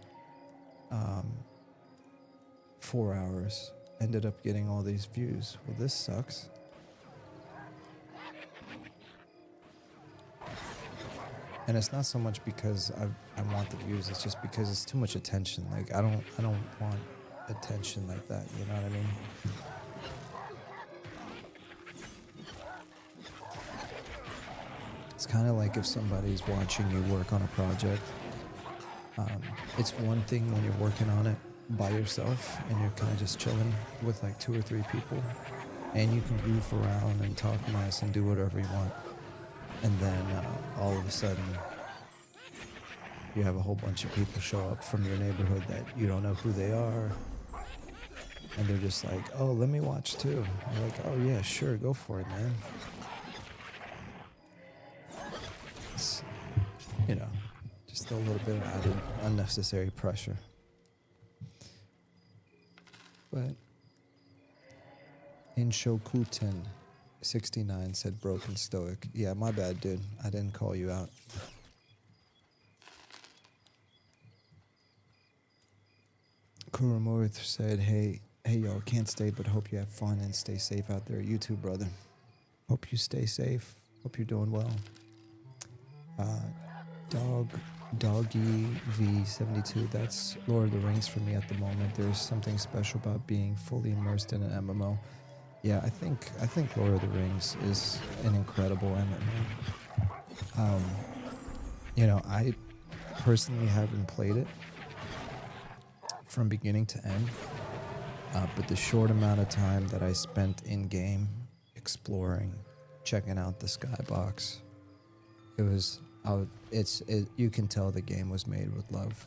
4 hours ended up getting all these views. Well, this sucks. And it's not so much because I want the views, it's just because it's too much attention. Like, I don't want attention like that, you know what I mean? It's kind of like if somebody's watching you work on a project. It's one thing when you're working on it by yourself and you're kind of just chilling with like 2 or 3 people, and you can goof around and talk nice and do whatever you want. And then all of a sudden, you have a whole bunch of people show up from your neighborhood that you don't know who they are. And they're just like, oh, let me watch too. You're like, oh yeah, sure, go for it, man. It's, you know, just a little bit of added unnecessary pressure. But in Shokuten 69 said broken stoic. Yeah, my bad, dude. I didn't call you out. Kuramurth said, hey y'all, can't stay, but hope you have fun and stay safe out there. You too, brother. Hope you stay safe. Hope you're doing well. Doggy V72, that's Lord of the Rings for me at the moment. There's something special about being fully immersed in an MMO. Yeah, I think Lord of the Rings is an incredible MMO. You know, I personally haven't played it from beginning to end, but the short amount of time that I spent in game exploring, checking out the skybox, you can tell the game was made with love.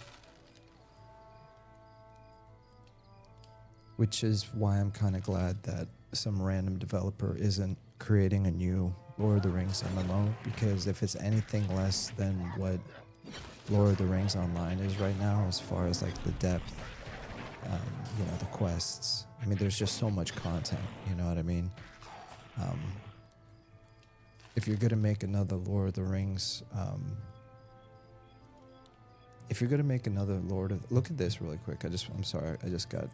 Which is why I'm kind of glad that some random developer isn't creating a new Lord of the Rings MMO, because if it's anything less than what Lord of the Rings Online is right now, as far as like the depth, you know, the quests, I mean, there's just so much content, you know what I mean? If you're gonna make another Lord of the Rings, look at this really quick. I'm sorry, I just got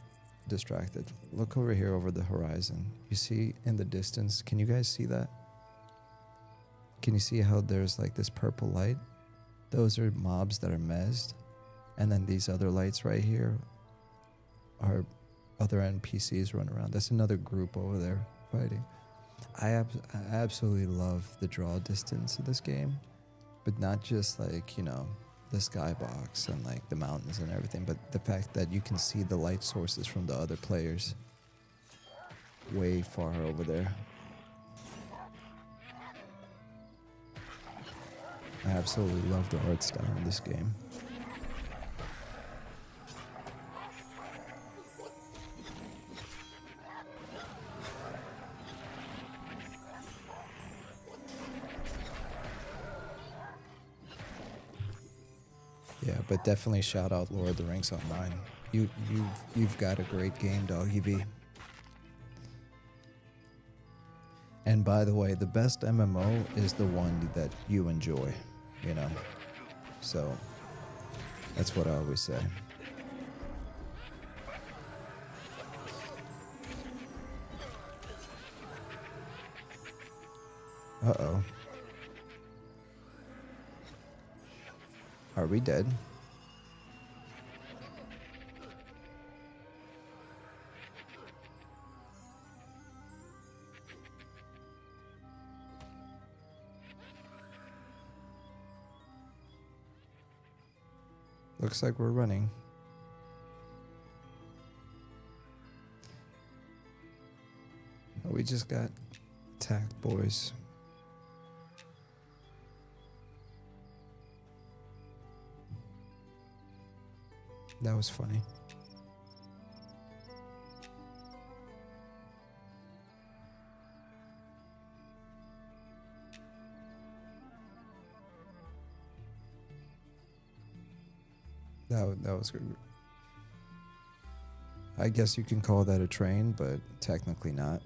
distracted. Look over here over the horizon. You see in the distance, can you guys see that? Can you see how there's like this purple light? Those are mobs that are mezzed. And then these other lights right here are other NPCs running around. That's another group over there fighting. I absolutely love the draw distance of this game, but not just like, you know, the skybox and like the mountains and everything, but the fact that you can see the light sources from the other players way far over there. I absolutely love the art style in this game. Yeah, but definitely shout out Lord of the Rings Online. You've got a great game, Doggy V. And by the way, the best MMO is the one that you enjoy, you know? So that's what I always say. Uh-oh. Are we dead? Looks like we're running. We just got attacked, boys. That was funny. That was good. I guess you can call that a train, but technically not.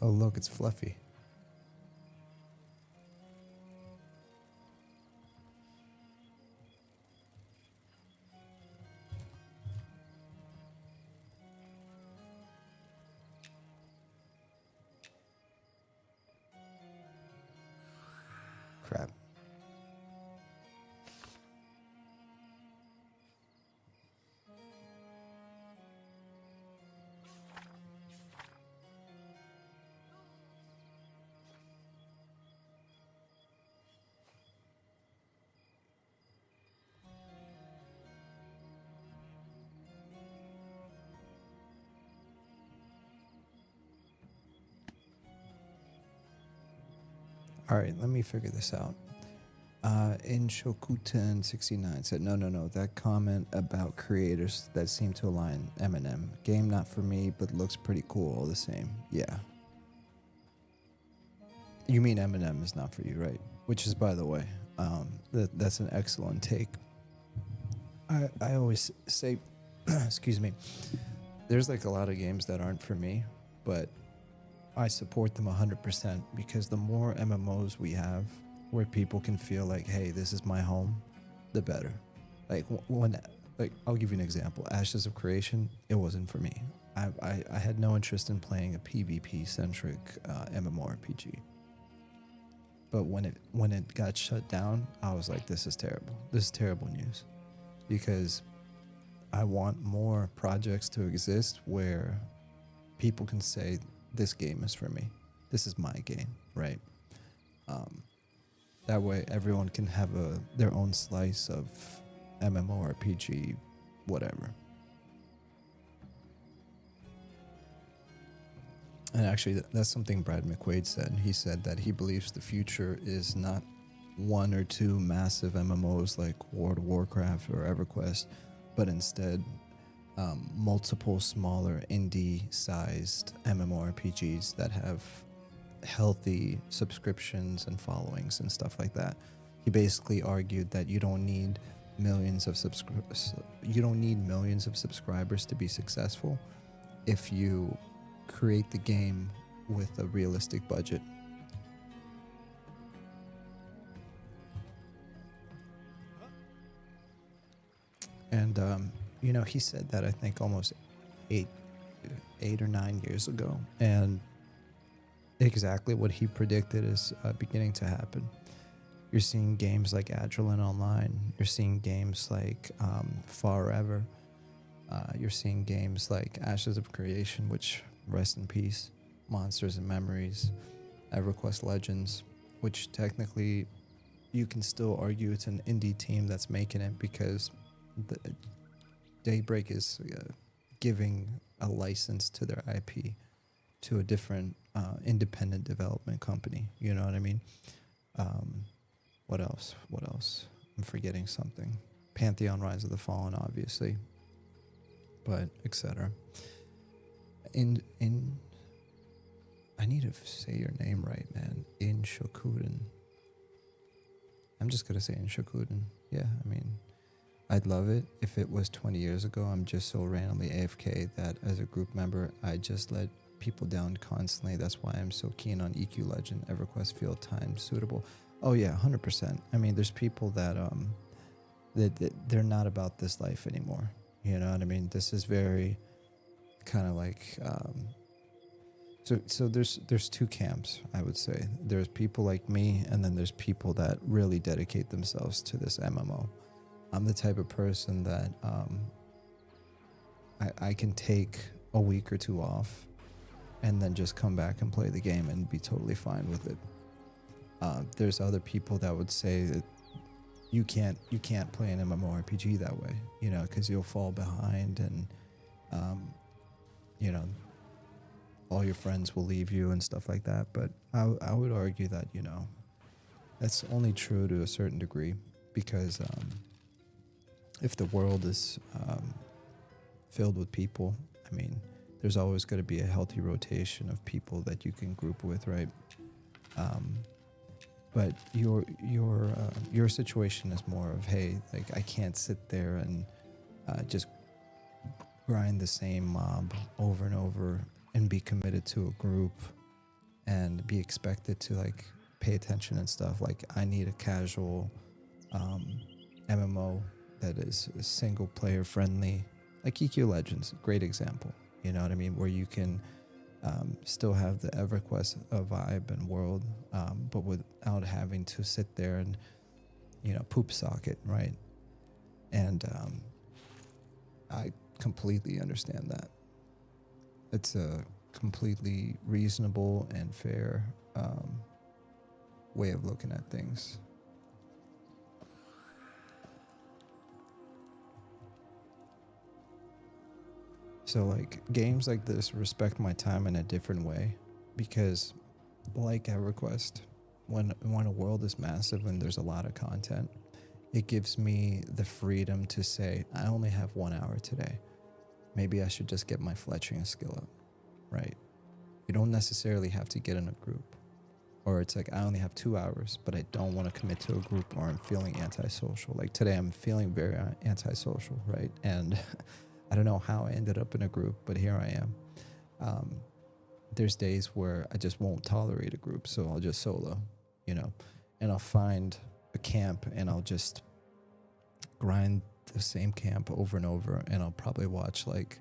Oh, look, it's Fluffy. Crap. All right, let me figure this out. In Shokuten69 said, no, that comment about creators that seem to align Eminem. Game not for me, but looks pretty cool all the same. Yeah. You mean Eminem is not for you, right? Which is, by the way, that's an excellent take. I always say, excuse me, there's like a lot of games that aren't for me, but I support them 100% because the more MMOs we have where people can feel like, hey, this is my home, the better. Like I'll give you an example. Ashes of Creation, it wasn't for me. I had no interest in playing a PvP-centric MMORPG. But when it got shut down, I was like, this is terrible. This is terrible news. Because I want more projects to exist where people can say, this game is for me. This is my game, right? That way everyone can have their own slice of MMORPG, whatever. And actually, that's something Brad McQuaid said. He said that he believes the future is not one or two massive MMOs like World of Warcraft or EverQuest, but instead multiple smaller indie-sized MMORPGs that have healthy subscriptions and followings and stuff like that. he basically argued that you don't need millions of subscribers to be successful if you create the game with a realistic budget. And he said that I think almost eight or 9 years ago, and exactly what he predicted is beginning to happen. You're seeing games like Agilent Online. You're seeing games like Forever. You're seeing games like Ashes of Creation, which, rest in peace, Monsters and Memories, EverQuest Legends, which technically you can still argue it's an indie team that's making it, because Daybreak is giving a license to their IP to a different independent development company. You know what I mean? What else? I'm forgetting something. Pantheon Rise of the Fallen, obviously, but etc. In I need to say your name right, man. In Shokuden. I'm just gonna say In Shokuden. Yeah, I mean, I'd love it if it was 20 years ago. I'm just so randomly AFK that as a group member, I just let people down constantly. That's why I'm so keen on EQ Legend, EverQuest Field Time Suitable. Oh yeah, 100%. I mean, there's people that they're not about this life anymore. You know what I mean? This is very kind of like so there's two camps, I would say. There's people like me, and then there's people that really dedicate themselves to this MMO. I'm the type of person that I can take a week or two off and then just come back and play the game and be totally fine with it. There's other people that would say that you can't play an MMORPG that way, because you'll fall behind, and all your friends will leave you and stuff like that. But I would argue that that's only true to a certain degree, because if the world is filled with people, I mean, there's always going to be a healthy rotation of people that you can group with, right? But your situation is more of, hey, like, I can't sit there and just grind the same mob over and over and be committed to a group and be expected to like pay attention and stuff. Like, I need a casual MMO that is single player friendly, like EQ Legends, great example. You know what I mean? Where you can still have the EverQuest vibe and world, but without having to sit there and, poop socket, right? And I completely understand that. It's a completely reasonable and fair way of looking at things. So like games like this respect my time in a different way, because like EverQuest, when a world is massive and there's a lot of content, it gives me the freedom to say, I only have 1 hour today. Maybe I should just get my fletching skill up, right? You don't necessarily have to get in a group. Or it's like, I only have 2 hours, but I don't want to commit to a group, or I'm feeling antisocial. Like today I'm feeling very antisocial, right? And I don't know how I ended up in a group, but here I am. There's days where I just won't tolerate a group, so I'll just solo, and I'll find a camp and I'll just grind the same camp over and over, and I'll probably watch like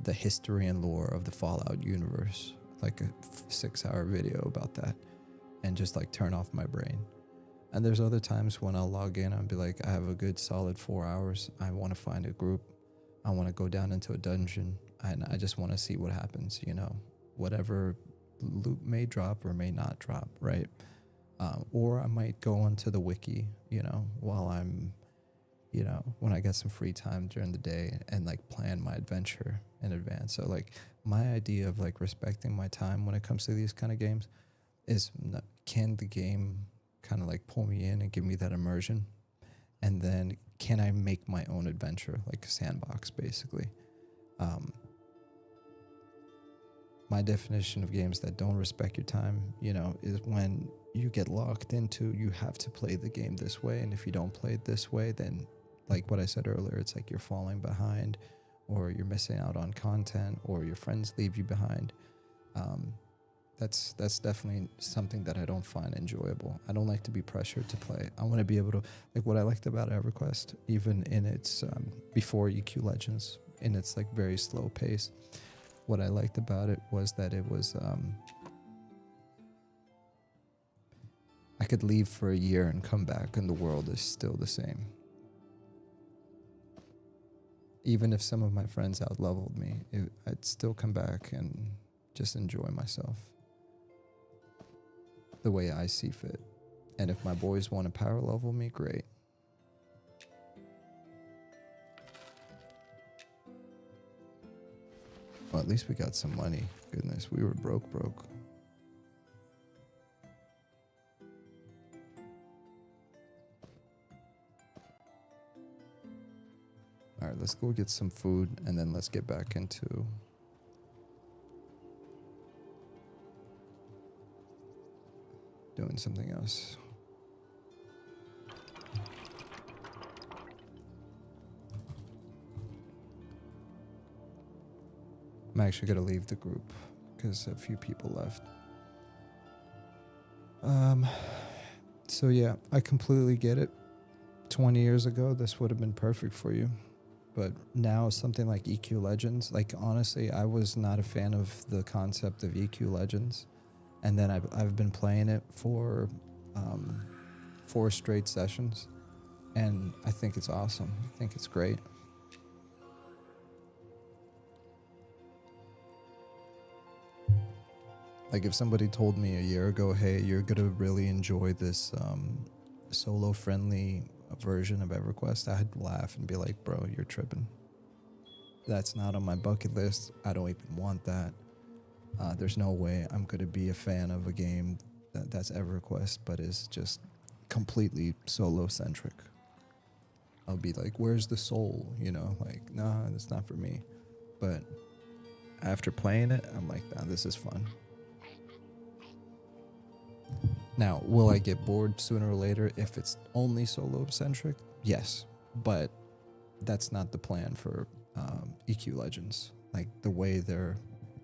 the history and lore of the Fallout universe, like a 6-hour video about that, and just like turn off my brain. And there's other times when I'll log in and be like, I have a good solid 4 hours. I want to find a group. I want to go down into a dungeon, and I just want to see what happens, whatever loot may drop or may not drop, right? Or I might go onto the wiki, while I'm, when I get some free time during the day, and like plan my adventure in advance. So like my idea of like respecting my time when it comes to these kind of games is, can the game kind of like pull me in and give me that immersion, and then can I make my own adventure, like a sandbox basically. My definition of games that don't respect your time, is when you get locked into, you have to play the game this way, and if you don't play it this way, then like what I said earlier, it's like you're falling behind, or you're missing out on content, or your friends leave you behind. That's definitely something that I don't find enjoyable. I don't like to be pressured to play. I want to be able to, like what I liked about EverQuest, even in its before EQ Legends, in its like very slow pace, what I liked about it was that it was I could leave for a year and come back and the world is still the same. Even if some of my friends out-leveled me, I'd still come back and just enjoy myself the way I see fit. And if my boys want to power level me, great. Well, at least we got some money. Goodness, we were broke. All right, let's go get some food and then let's get back into doing something else. I'm actually gonna leave the group because a few people left. So yeah, I completely get it. 20 years ago, this would have been perfect for you. But now something like EQ Legends, like honestly, I was not a fan of the concept of EQ Legends. And then I've been playing it for 4 straight sessions. And I think it's awesome. I think it's great. Like if somebody told me a year ago, hey, you're going to really enjoy this solo-friendly version of EverQuest, I'd laugh and be like, bro, you're tripping. That's not on my bucket list. I don't even want that. There's no way I'm going to be a fan of a game that's EverQuest, but is just completely solo-centric. I'll be like, where's the soul? You know, like, nah, that's not for me. But after playing it, I'm like, nah, this is fun. Now, will I get bored sooner or later if it's only solo-centric? Yes, but that's not the plan for EQ Legends. Like the way they're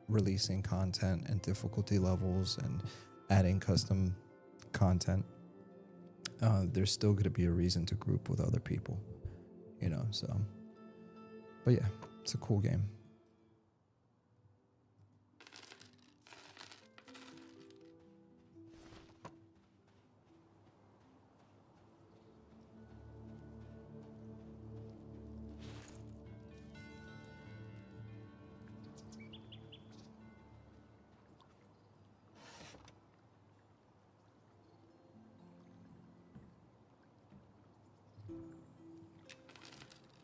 releasing content and difficulty levels and adding custom content, there's still going to be a reason to group with other people, you know, so. But yeah, it's a cool game.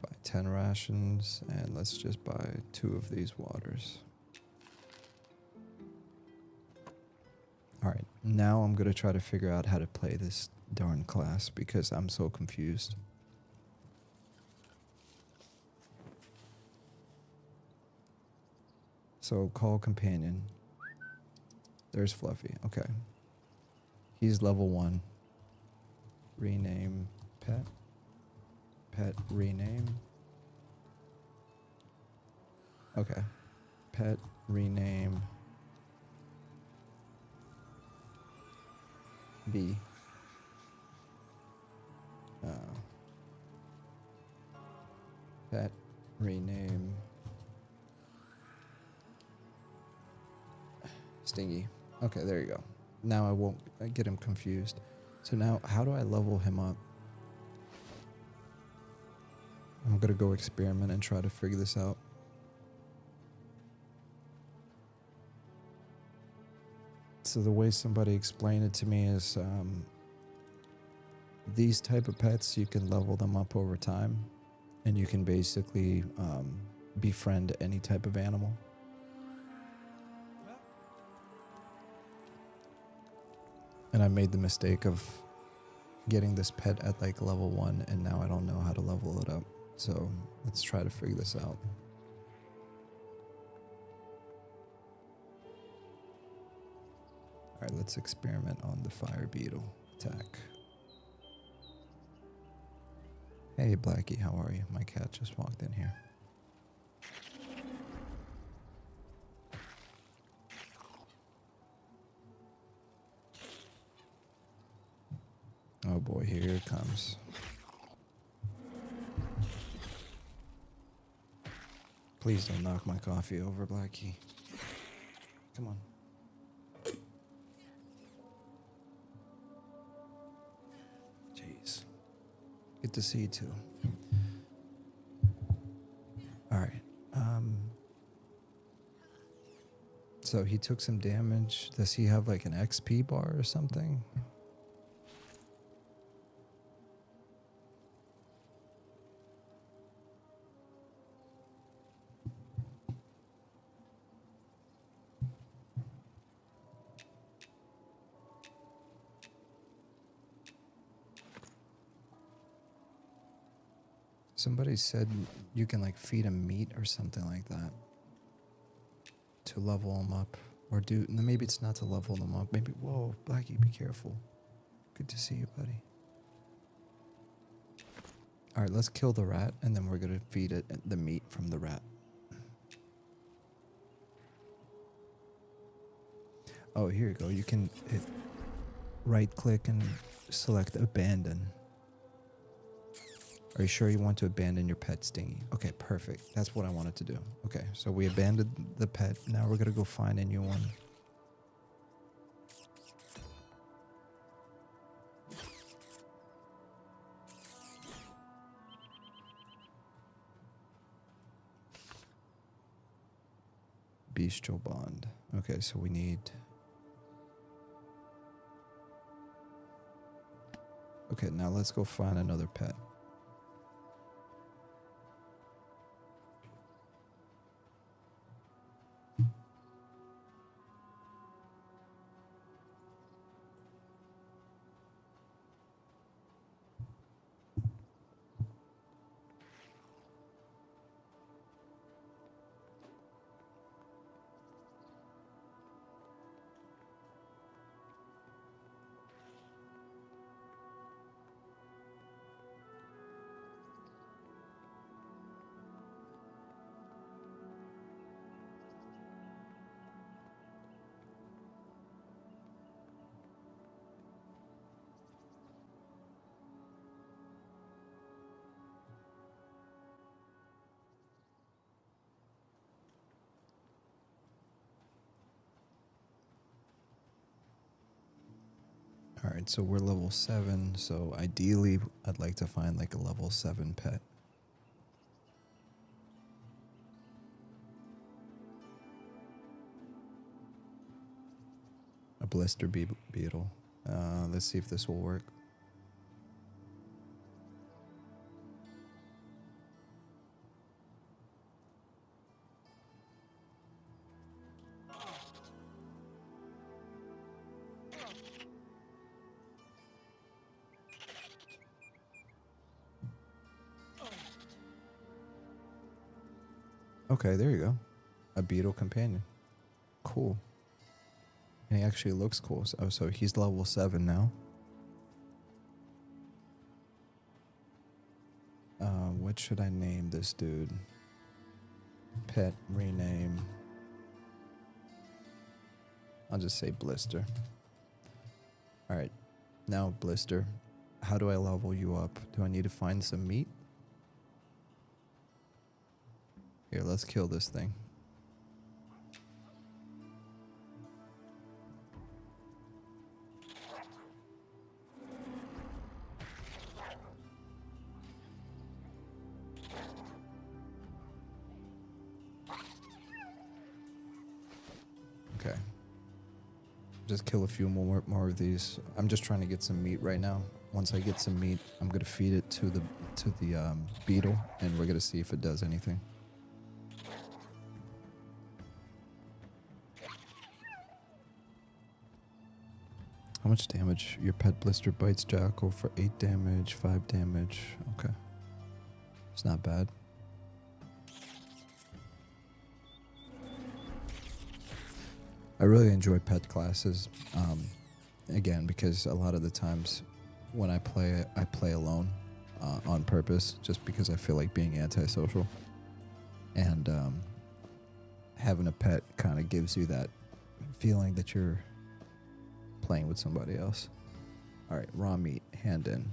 Buy 10 rations, and let's just buy 2 of these waters. Alright, now I'm going to try to figure out how to play this darn class because I'm so confused. So, call companion. There's Fluffy. Okay. He's level 1. Rename pet. Pet rename. Okay. Pet rename B. Pet rename Stingy. Okay, there you go. Now I won't get him confused. So now, how do I level him up? I'm gonna go experiment and try to figure this out. So the way somebody explained it to me is these type of pets, you can level them up over time, and you can basically befriend any type of animal. And I made the mistake of getting this pet at like level 1, and now I don't know how to level it up. So let's try to figure this out. Alright, let's experiment on the fire beetle attack. Hey Blackie, how are you? My cat just walked in here. Oh boy, here it comes. Please don't knock my coffee over, Blackie. Come on. Jeez. Good to see you too. Alright. So he took some damage. Does he have like an XP bar or something? Somebody said you can like feed him meat or something like that to level him up, or do maybe it's not to level them up. Maybe whoa, Blackie, be careful. Good to see you, buddy. All right, let's kill the rat, and then we're gonna feed it the meat from the rat. Oh, here you go. You can right-click and select abandon. Are you sure you want to abandon your pet, Stingy? Okay, perfect. That's what I wanted to do. Okay, so we abandoned the pet. Now we're gonna go find a new one. Bestial bond. Okay, so we need... Okay, now let's go find another pet. Alright, so we're level 7, so ideally I'd like to find like a level 7 pet. A blister beetle. Let's see if this will work. Okay, there you go. A beetle companion. Cool. And he actually looks cool. So he's level 7 now. What should I name this dude? Pet rename. I'll just say Blister. Alright. Now, Blister, how do I level you up? Do I need to find some meat? Here, let's kill this thing. Okay. Just kill a few more of these. I'm just trying to get some meat right now. Once I get some meat, I'm gonna feed it to the beetle, and we're gonna see if it does anything. How much damage? Your pet blister bites Jackal for 8 damage, 5 damage. Okay. It's not bad. I really enjoy pet classes. Again, because a lot of the times when I play alone on purpose, just because I feel like being antisocial. And having a pet kind of gives you that feeling that you're playing with somebody else. All right, raw meat, hand in.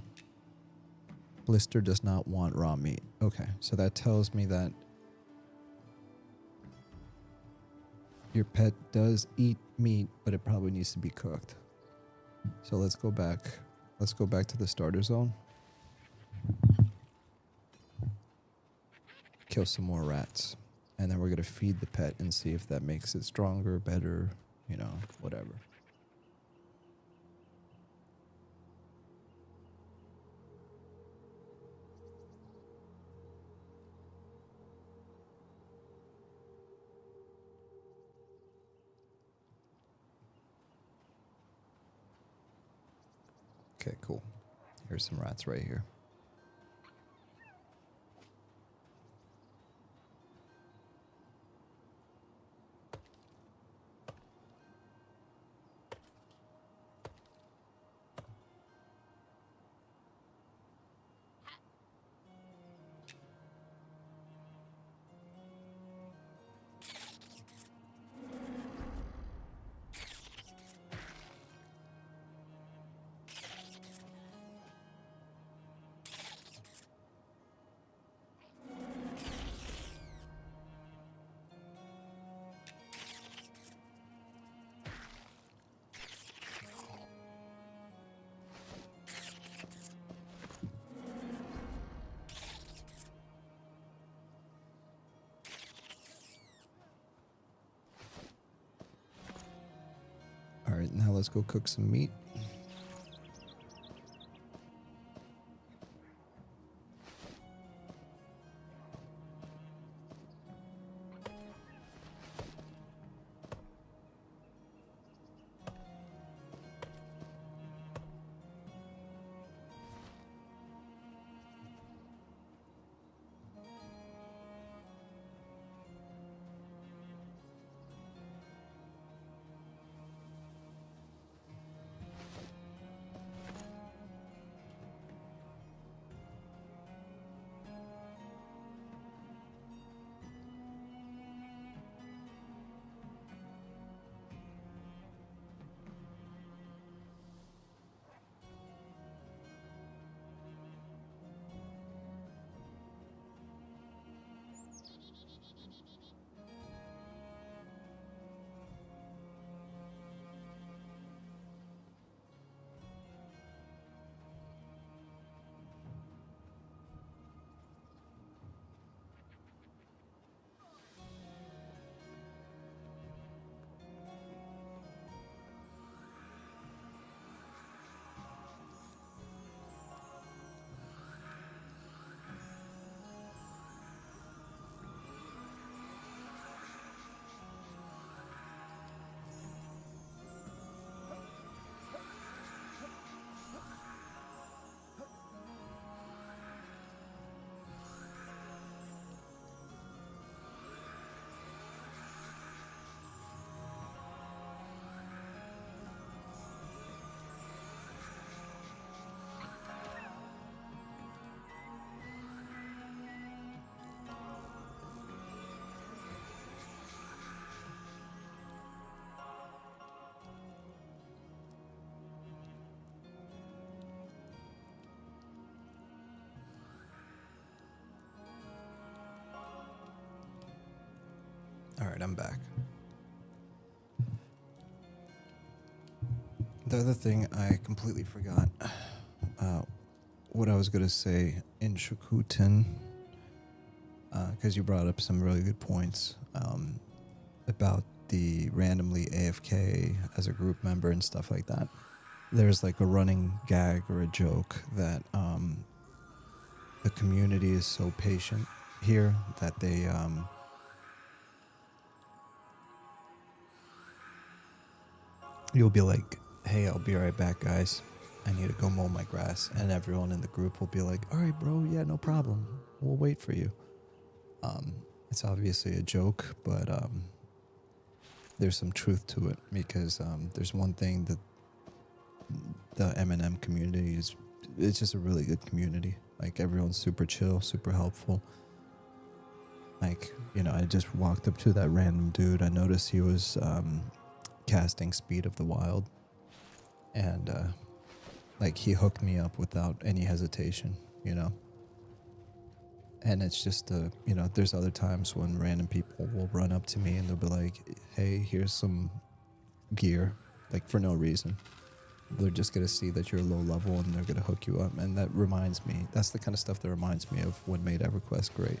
Blister does not want raw meat. Okay, so that tells me that your pet does eat meat, but it probably needs to be cooked. So let's go back. Let's go back to the starter zone. Kill some more rats. And then we're going to feed the pet and see if that makes it stronger, better, you know, whatever. Okay, cool. Here's some rats right here. All right, now let's go cook some meat. All right, I'm back. The other thing I completely forgot what I was going to say in Shakuten, because you brought up some really good points about the randomly AFK as a group member and stuff like that. There's like a running gag or a joke that the community is so patient here that they you'll be like, hey, I'll be right back, guys. I need to go mow my grass. And everyone in the group will be like, all right, bro, yeah, no problem. We'll wait for you. It's obviously a joke, but there's some truth to it, because there's one thing that the M&M community is, it's just a really good community. Like, everyone's super chill, super helpful. Like, you know, I just walked up to that random dude. I noticed he was casting Speed of the Wild, and like, he hooked me up without any hesitation, you know. And it's just you know, there's other times when random people will run up to me and they'll be like, hey, here's some gear, like, for no reason. They're just going to see that you're low level and they're going to hook you up. And that reminds me, that's the kind of stuff that reminds me of what made EverQuest great.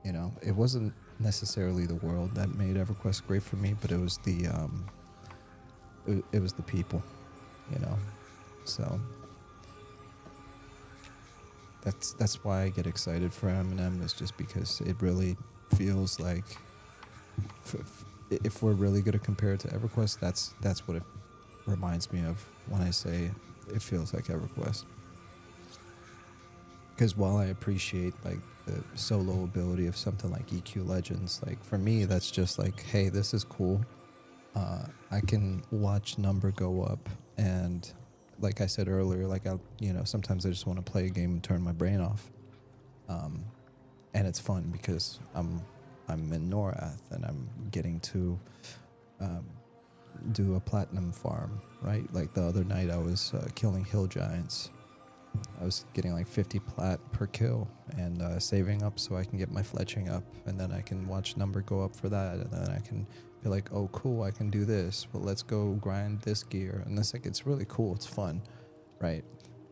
You know, it wasn't necessarily the world that made EverQuest great for me, but it was the it was the people, you know. So that's why I get excited for M&M, is just because it really feels like, if we're really going to compare it to EverQuest, that's what it reminds me of when I say it feels like EverQuest. Because while I appreciate, like, the solo ability of something like EQ Legends, like, for me, that's just like, hey, this is cool. I can watch number go up, and like I said earlier, like, you know, sometimes I just want to play a game and turn my brain off. And it's fun because I'm in Norath and I'm getting to do a platinum farm, right? Like, the other night I was killing hill giants. I was getting like 50 plat per kill, and saving up so I can get my fletching up, and then I can watch number go up for that, and then I can be like, oh cool, I can do this, well, let's go grind this gear. And it's like, it's really cool, it's fun, right?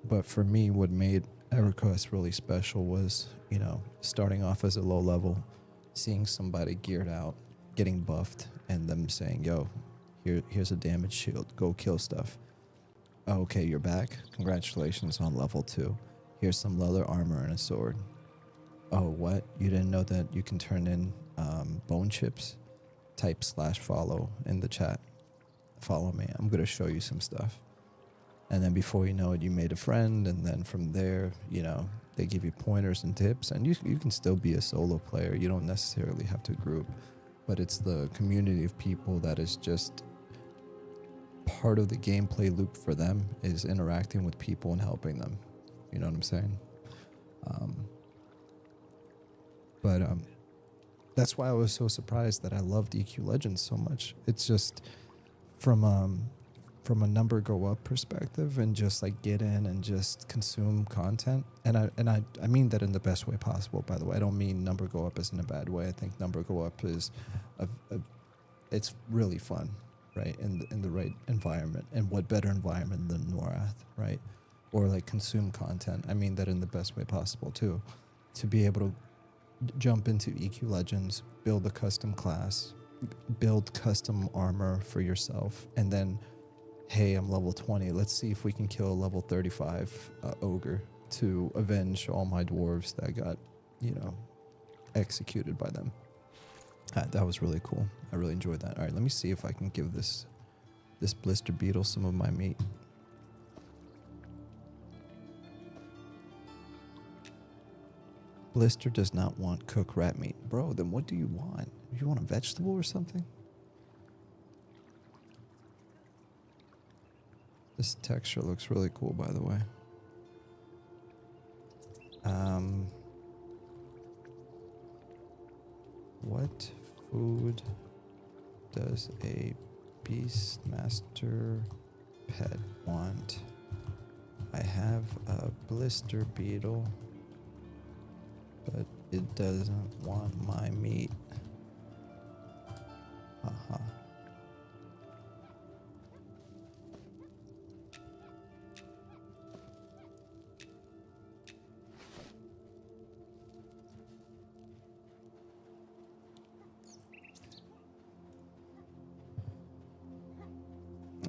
But for me, what made EverQuest really special was, you know, starting off as a low level, seeing somebody geared out, getting buffed, and them saying, yo, here's a damage shield, go kill stuff. Oh, okay, you're back. Congratulations on level 2. Here's some leather armor and a sword. Oh, what? You didn't know that you can turn in bone chips? Type /follow in the chat. Follow me. I'm going to show you some stuff. And then before you know it, you made a friend. And then from there, you know, they give you pointers and tips. And you can still be a solo player. You don't necessarily have to group. But it's the community of people that is just part of the gameplay loop for them, is interacting with people and helping them. You know what I'm saying? But that's why I was so surprised that I loved EQ Legends so much. It's just from a number go up perspective, and just like get in and just consume content. And I mean that in the best way possible, by the way. I don't mean number go up as in a bad way. I think number go up is it's really fun. Right, in the right environment. And what better environment than Norath, right? Or like consume content. I mean that in the best way possible too. To be able to jump into EQ Legends, build a custom class, build custom armor for yourself, and then, hey, I'm level 20. Let's see if we can kill a level 35 ogre to avenge all my dwarves that got, you know, executed by them. That was really cool. I really enjoyed that. All right, let me see if I can give this blister beetle some of my meat. Blister does not want cooked rat meat. Bro, then what do you want? You want a vegetable or something? This texture looks really cool, by the way. What food does a Beastmaster pet want? I have a blister beetle, but it doesn't want my meat. Haha.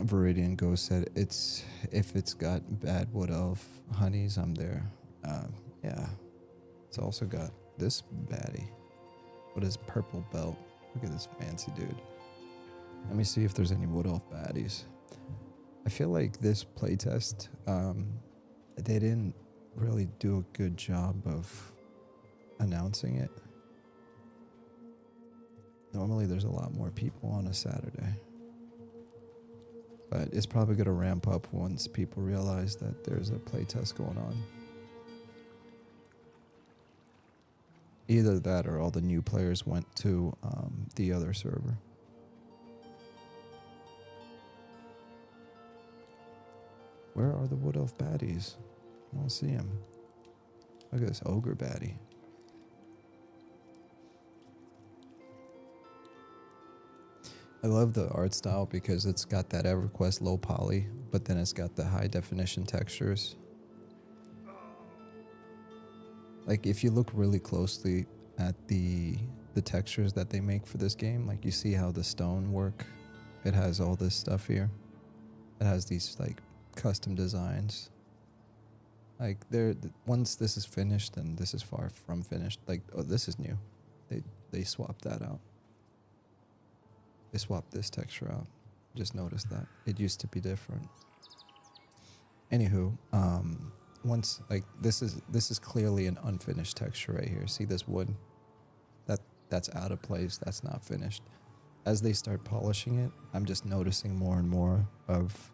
Viridian Ghost said, if it's got bad wood elf honeys, I'm there. Yeah. It's also got this baddie. What is purple belt? Look at this fancy dude. Let me see if there's any wood elf baddies. I feel like this playtest, they didn't really do a good job of announcing it. Normally there's a lot more people on a Saturday. But it's probably going to ramp up once people realize that there's a playtest going on. Either that or all the new players went to the other server. Where are the Wood Elf baddies? I don't see him. Look at this ogre baddie. I love the art style because it's got that EverQuest low poly, but then it's got the high definition textures. Like if you look really closely at the textures that they make for this game, like you see how the stone work, it has all this stuff here. It has these like custom designs. Like once this is finished, and this is far from finished. Like, oh, this is new. They swapped that out. They swapped this texture out. Just noticed that. It used to be different. Anywho, once like this is clearly an unfinished texture right here. See this wood? That's out of place. That's not finished. As they start polishing it, I'm just noticing more and more of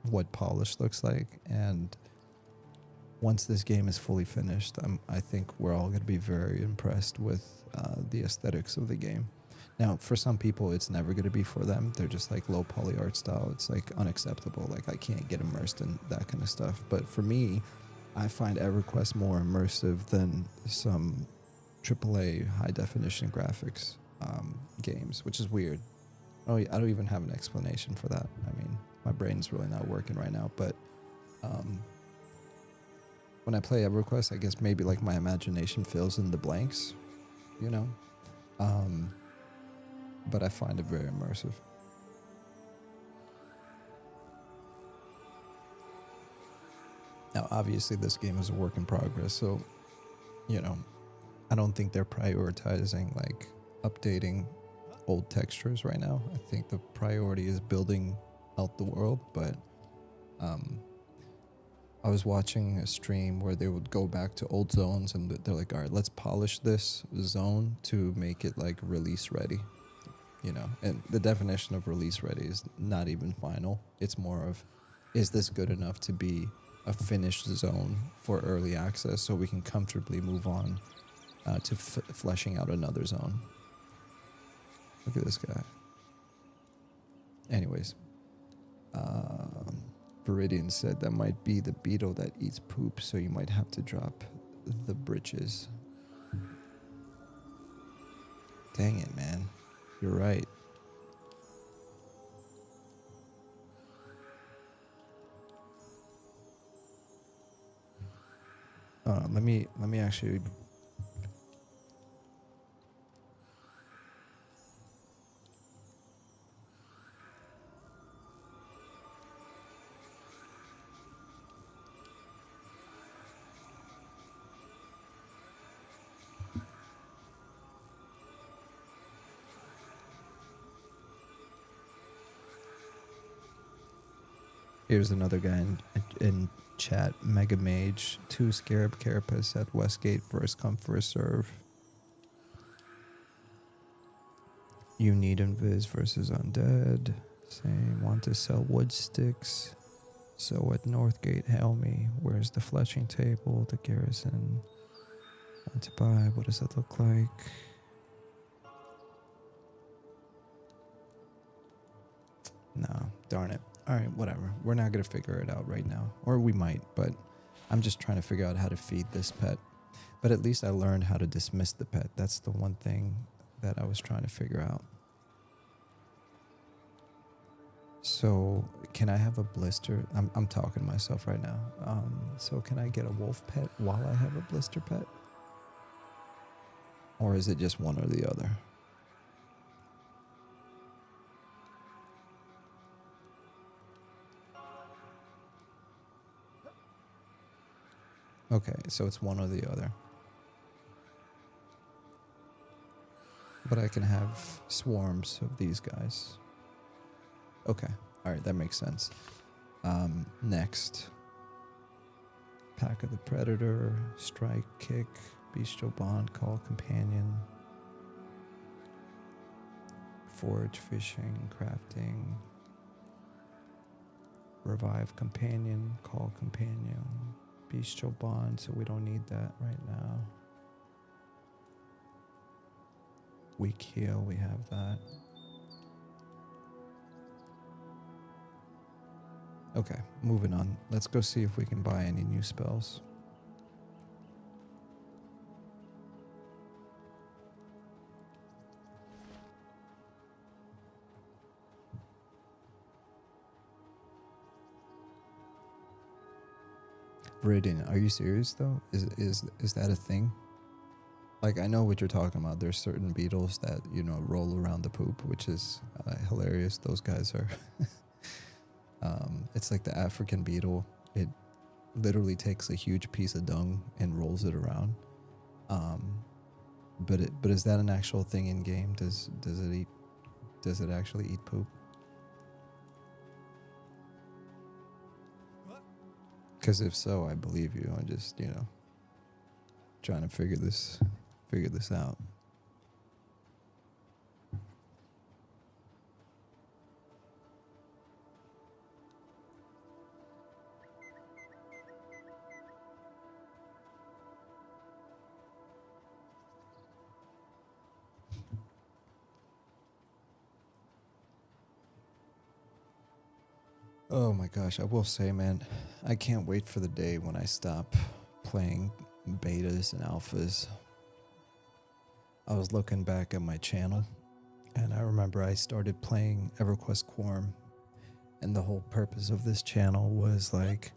what polish looks like. And once this game is fully finished, I think we're all going to be very impressed with the aesthetics of the game. Now, for some people, it's never going to be for them. They're just like low poly art style. It's like unacceptable. Like I can't get immersed in that kind of stuff. But for me, I find EverQuest more immersive than some AAA high definition graphics games, which is weird. Oh, I don't even have an explanation for that. I mean, my brain's really not working right now. But when I play EverQuest, I guess maybe like my imagination fills in the blanks, you know. But I find it very immersive. Now, obviously, this game is a work in progress, so, you know, I don't think they're prioritizing, like, updating old textures right now. I think the priority is building out the world, but I was watching a stream where they would go back to old zones, and they're like, all right, let's polish this zone to make it, like, release ready. You know, and the definition of release ready is not even final. It's more of, is this good enough to be a finished zone for early access so we can comfortably move on to fleshing out another zone. Look at this guy. Anyways, Viridian said that might be the beetle that eats poop, so you might have to drop the britches. Dang it, man. You're right. Let me actually. Here's another guy in chat. Mega Mage, 2 Scarab Carapace at Westgate, first come, first serve. You need Invis versus Undead. Same, want to sell wood sticks. So at Northgate, hail me. Where's the fletching table? The garrison. Want to buy, what does that look like? No, darn it. All right, whatever. We're not going to figure it out right now. Or we might, but I'm just trying to figure out how to feed this pet. But at least I learned how to dismiss the pet. That's the one thing that I was trying to figure out. So, can I have a blister? I'm talking to myself right now. So can I get a wolf pet while I have a blister pet? Or is it just one or the other? Okay, so it's one or the other. But I can have swarms of these guys. Okay, alright, that makes sense. Next. Pack of the Predator, Strike, Kick, Bestial Bond, Call Companion. Forge, fishing, crafting, revive companion, call companion, bestial bond, so we don't need that right now. Weak heal, we have that. Okay, moving on. Let's go see if we can buy any new spells. Viridian, are you serious though? Is that a thing? Like, I know what you're talking about. There's certain beetles that, you know, roll around the poop, which is hilarious. Those guys are it's like the African beetle. It literally takes a huge piece of dung and rolls it around. But is that an actual thing in game? Does it actually eat poop? Because if so, I believe you. I'm just, you know, trying to figure this out. Oh my gosh, I will say, man, I can't wait for the day when I stop playing betas and alphas. I was looking back at my channel, and I remember I started playing EverQuest Quorum, and the whole purpose of this channel was like,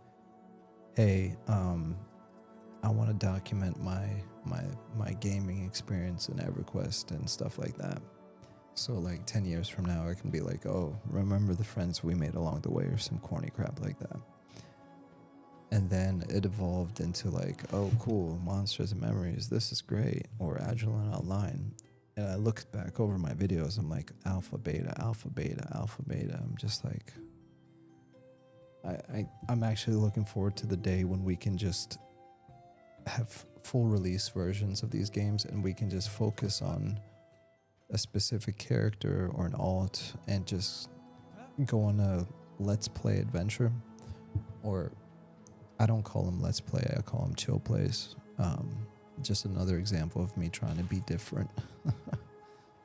hey, I want to document my gaming experience in EverQuest and stuff like that. So like 10 years from now, I can be like, oh, remember the friends we made along the way, or some corny crap like that. And then it evolved into like, oh, cool, Monsters and Memories, this is great, or Agilent Online. And I looked back over my videos, I'm like, alpha, beta, alpha, beta, alpha, beta. I'm just like, I'm actually looking forward to the day when we can just have full release versions of these games, and we can just focus on a specific character or an alt and just go on a let's play adventure. Or I don't call them let's play, I call them chill plays. Just another example of me trying to be different.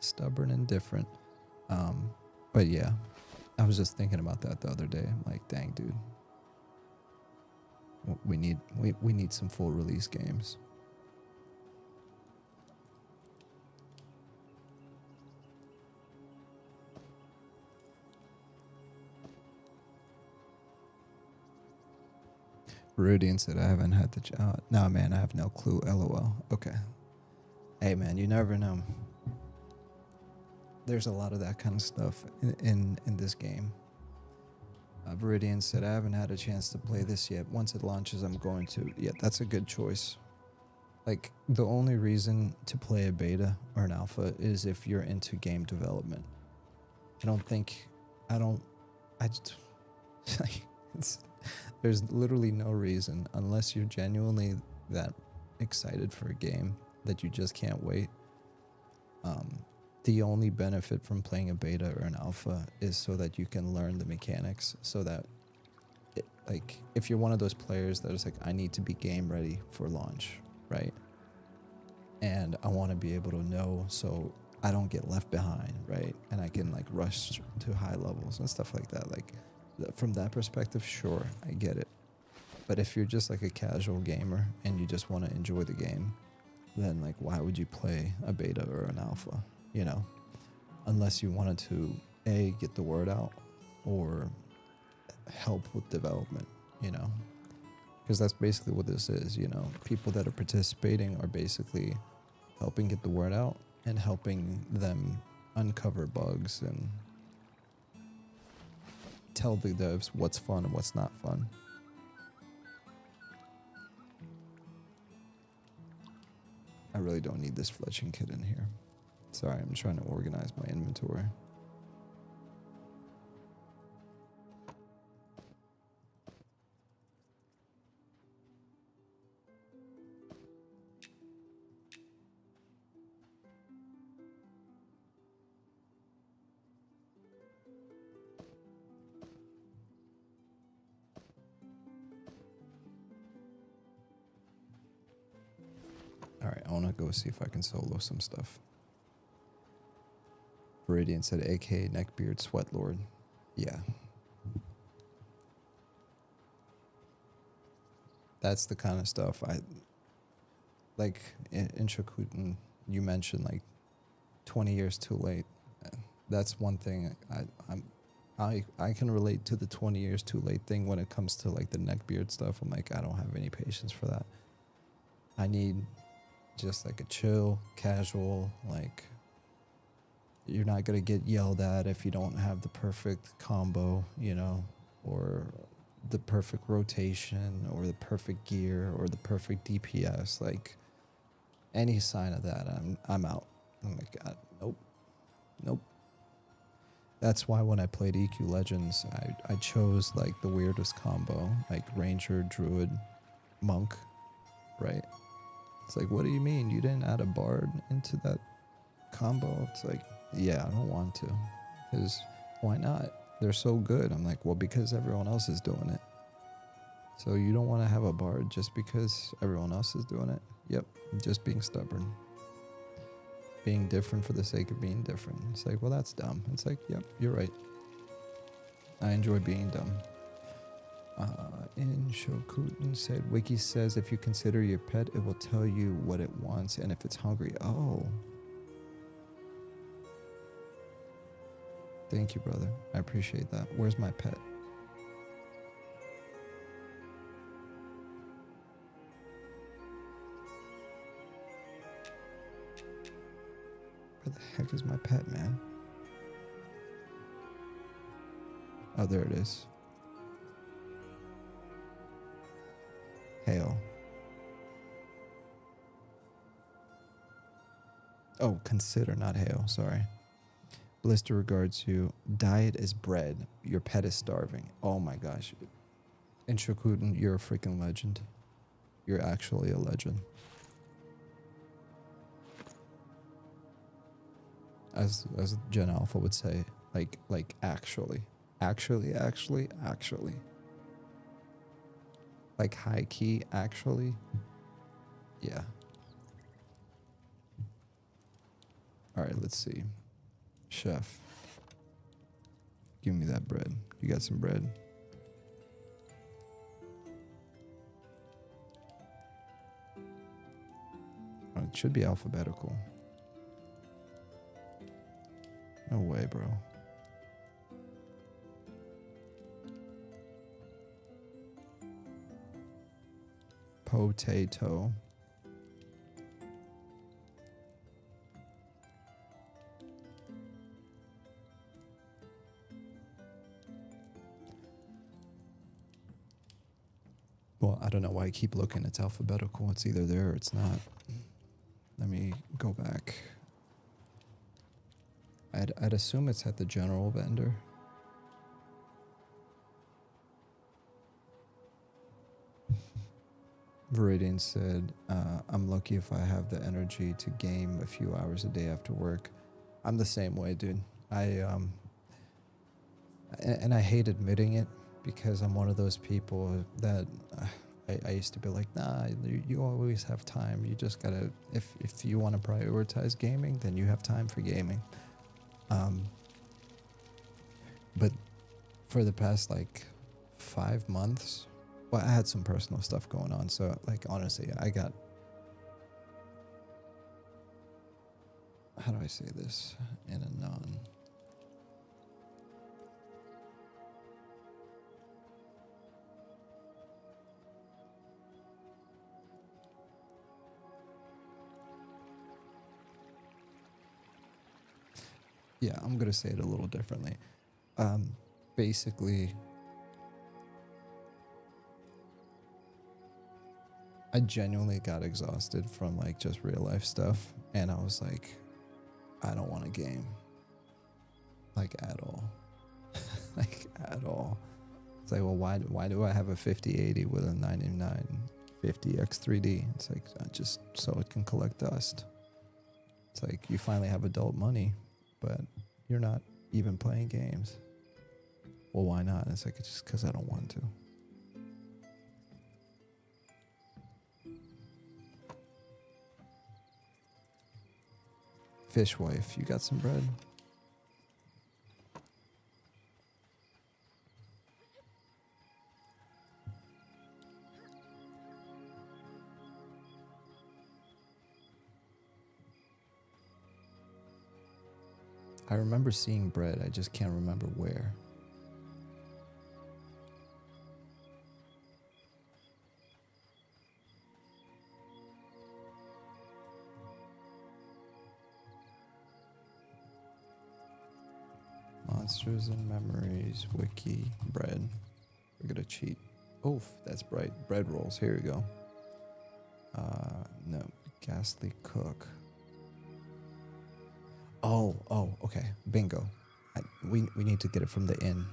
Stubborn and different. But yeah, I was just thinking about that the other day. I'm like, dang, dude, we need some full release games. Rudian said, I haven't had the no, man, I have no clue. LOL. Okay. Hey, man, you never know. There's a lot of that kind of stuff in this game. Viridian said, I haven't had a chance to play this yet. Once it launches, I'm going to. Yeah, that's a good choice. Like, the only reason to play a beta or an alpha is if you're into game development. There's literally no reason, unless you're genuinely that excited for a game that you just can't wait. The only benefit from playing a beta or an alpha is so that you can learn the mechanics, so that like, if you're one of those players that is like, I need to be game ready for launch, right? And I want to be able to know so I don't get left behind, right? And I can like rush to high levels and stuff like that. Like, from that perspective, sure, I get it. But if you're just like a casual gamer and you just want to enjoy the game, then like, why would you play a beta or an alpha, you know? Unless you wanted to A, get the word out, or help with development, you know? Because that's basically what this is, you know? People that are participating are basically helping get the word out and helping them uncover bugs and tell the devs what's fun and what's not fun. I really don't need this fletching kit in here. Sorry, I'm trying to organize my inventory. All right, I want to go see if I can solo some stuff. Viridian said, aka Neckbeard Sweatlord. Yeah. That's the kind of stuff I like. In Shokuten, you mentioned like 20 years too late. That's one thing I can relate to, the 20 years too late thing when it comes to like the neckbeard stuff. I'm like, I don't have any patience for that. I need just like a chill, casual, like, you're not going to get yelled at if you don't have the perfect combo, you know, or the perfect rotation or the perfect gear or the perfect DPS. Like, any sign of that, I'm out. Oh my god, nope. That's why when I played EQ Legends, I chose like the weirdest combo, like Ranger, Druid, Monk, right? It's like, what do you mean you didn't add a Bard into that combo? It's like, yeah, I don't want to, because why not? They're so good. I'm like, well, because everyone else is doing it. So you don't want to have a Bard just because everyone else is doing it? Yep, just being stubborn. Being different for the sake of being different. It's like, well, that's dumb. It's like, yep, you're right. I enjoy being dumb. In Shokuten said, Wiki says if you consider your pet, it will tell you what it wants and if it's hungry. Oh. Thank you, brother. I appreciate that. Where's my pet? Where the heck is my pet, man? Oh, there it is. Hail. Oh, consider, not hail. Sorry. Blister regards you. Diet is bread. Your pet is starving. Oh my gosh. In Shokuten, you're a freaking legend. You're actually a legend. As Gen Alpha would say, like actually. Actually. Like high key, actually. Yeah. Alright, let's see. Chef. Give me that bread. You got some bread? Oh, it should be alphabetical. No way, bro. Potato. Well, I don't know why I keep looking. It's alphabetical. It's either there or it's not. Let me go back. I'd assume it's at the general vendor. Viridian said, I'm lucky if I have the energy to game a few hours a day after work. I'm the same way, dude. And I hate admitting it because I'm one of those people that I used to be like, nah, you always have time. You just gotta, if you want to prioritize gaming, then you have time for gaming. But for the past like 5 months, well, I had some personal stuff going on. So like, honestly, I got, how do I say this in a non? Yeah, I'm going to say it a little differently. Basically, I genuinely got exhausted from like just real life stuff. And I was like, I don't want to game. Like at all. Like at all. It's like, well, why do I have a 5080 with a 9950 X3D? It's like, just so it can collect dust. It's like, you finally have adult money, but you're not even playing games. Well, why not? It's like, it's just because I don't want to. Fishwife, you got some bread? I remember seeing bread, I just can't remember where. Monsters and memories, wiki, bread. We're gonna cheat. Oof, that's bright. Bread rolls, here we go. No, ghastly cook. Oh, okay, bingo. We need to get it from the inn.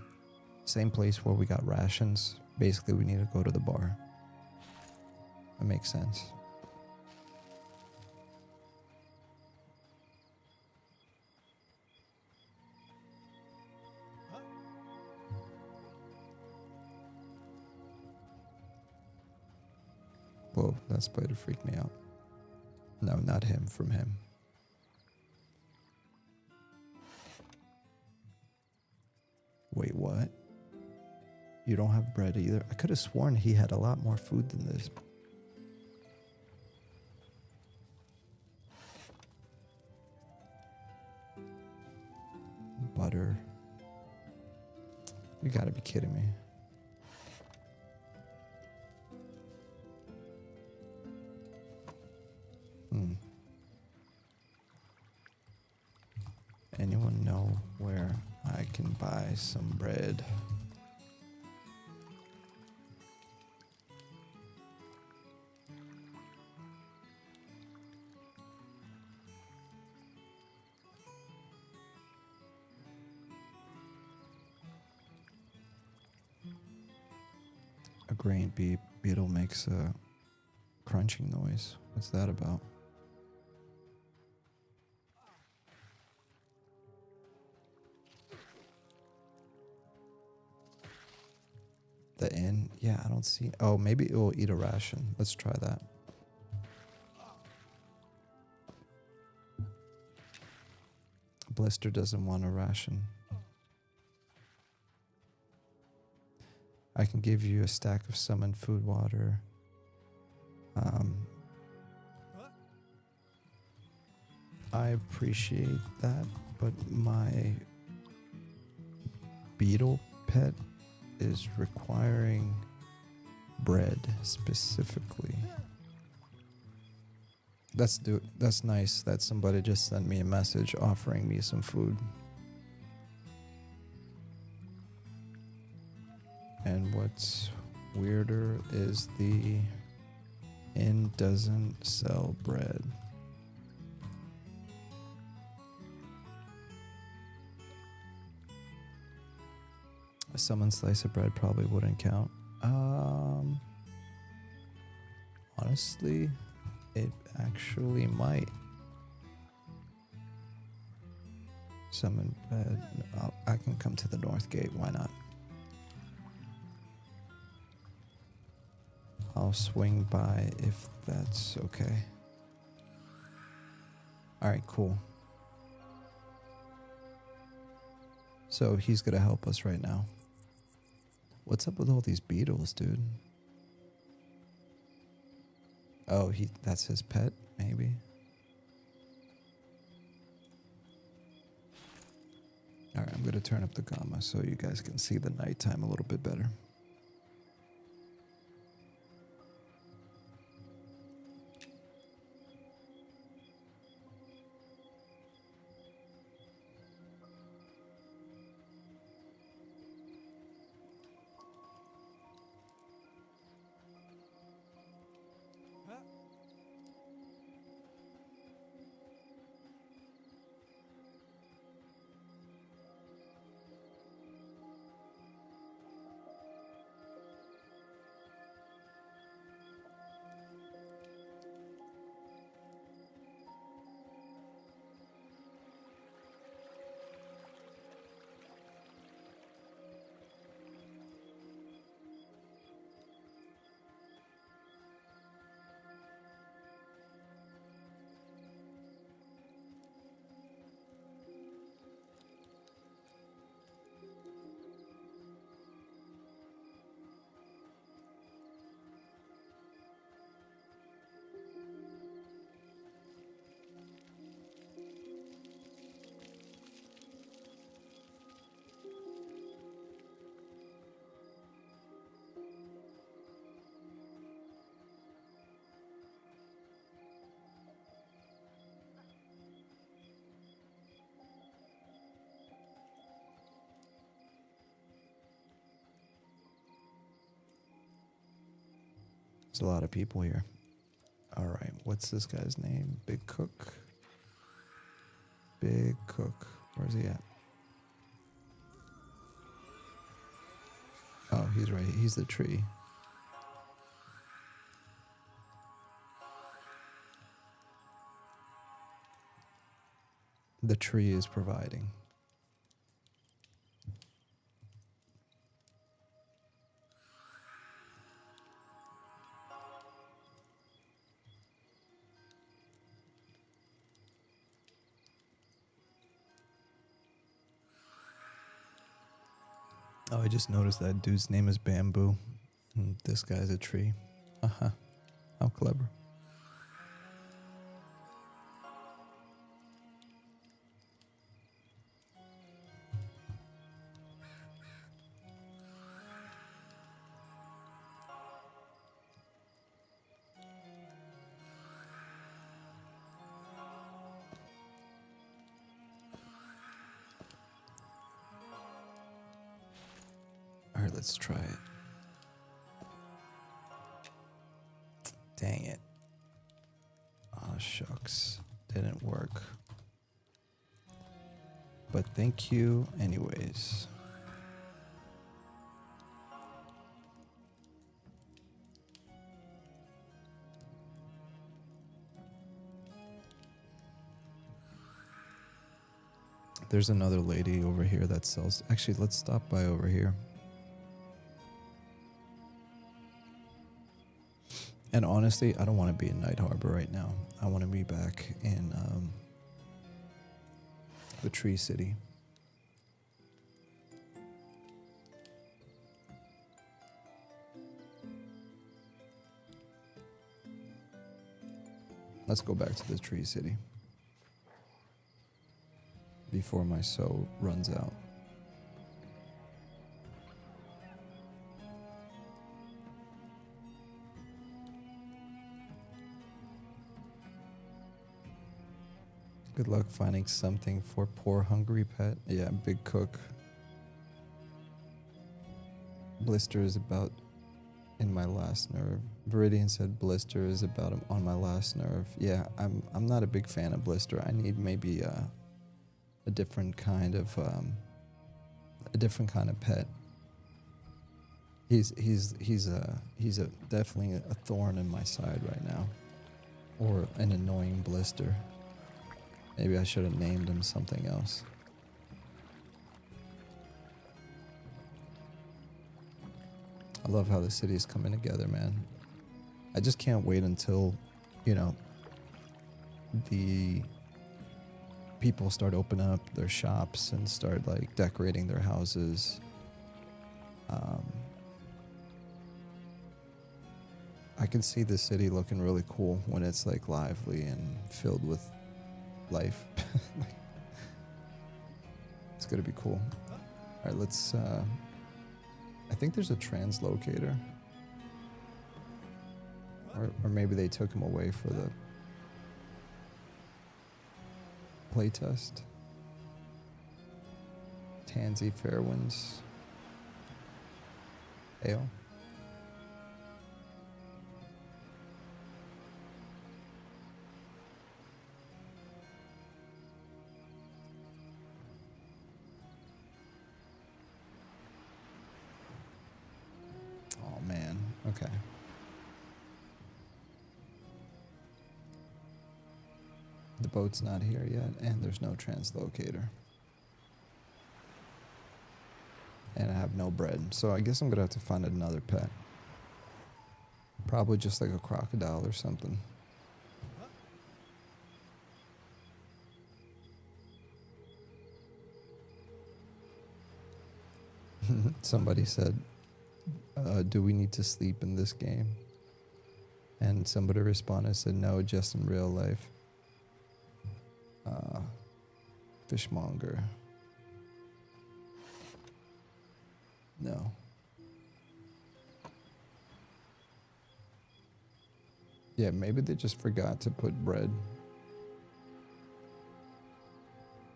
Same place where we got rations. Basically, we need to go to the bar. That makes sense. Whoa, that spider freaked me out. No, not him, from him. Wait, what? You don't have bread either? I could have sworn he had a lot more food than this. Butter. You gotta be kidding me. Anyone know where I can buy some bread? A grain beetle makes a crunching noise. What's that about? The inn? Yeah, I don't see. Oh, maybe it will eat a ration. Let's try that. Blister doesn't want a ration. I can give you a stack of summoned food water. I appreciate that, but my beetle pet is requiring bread specifically. That's nice that somebody just sent me a message offering me some food. And what's weirder is the inn doesn't sell bread. A summoned slice of bread probably wouldn't count. Honestly, it actually might. Summon bread. I can come to the north gate. Why not? I'll swing by if that's okay. Alright, cool. So he's gonna help us right now. What's up with all these beetles, dude? Oh, that's his pet, maybe? Alright, I'm gonna turn up the gamma so you guys can see the nighttime a little bit better. There's a lot of people here. All right, what's this guy's name? Big Cook. Big Cook. Where's he at? Oh, he's right. He's the tree. The tree is providing. Oh, I just noticed that dude's name is Bamboo. And this guy's a tree. Uh-huh. How clever. All right, let's try it. Dang it. Oh, shucks. Didn't work. But thank you anyways. There's another lady over here that sells... Actually, let's stop by over here. And honestly, I don't want to be in Night Harbor right now. I want to be back in the Tree City. Let's go back to the Tree City before my soul runs out. Good luck finding something for poor hungry pet. Yeah, Big Cook. Blister is about in my last nerve. Viridian said Blister is about on my last nerve. Yeah, I'm not a big fan of Blister. I need maybe a different kind of pet. He's definitely a thorn in my side right now, or an annoying Blister. Maybe I should have named him something else. I love how the city's coming together, man. I just can't wait until, you know, the people start opening up their shops and start like decorating their houses. I can see the city looking really cool when it's like lively and filled with life. It's gonna be cool. All right, let's I think there's a translocator, or maybe they took him away for the playtest. Tansy Fairwinds Ale. Oh man, okay. The boat's not here yet, and there's no translocator. And I have no bread, so I guess I'm gonna have to find another pet. Probably just like a crocodile or something. Somebody said, do we need to sleep in this game? And somebody responded and said, no, just in real life. Fishmonger. No. Yeah, maybe they just forgot to put bread.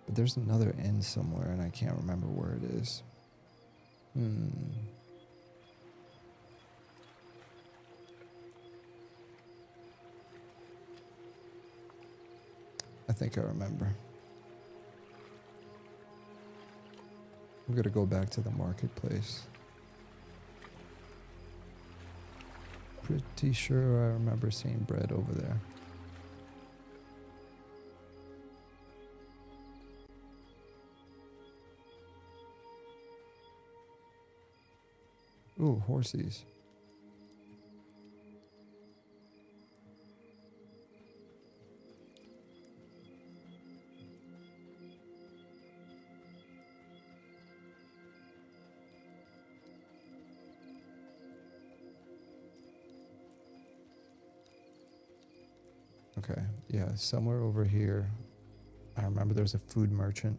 But there's another inn somewhere, and I can't remember where it is. I think I remember. I'm gonna go back to the marketplace. Pretty sure I remember seeing bread over there. Ooh, horsies. Okay, yeah, somewhere over here, I remember there's a food merchant.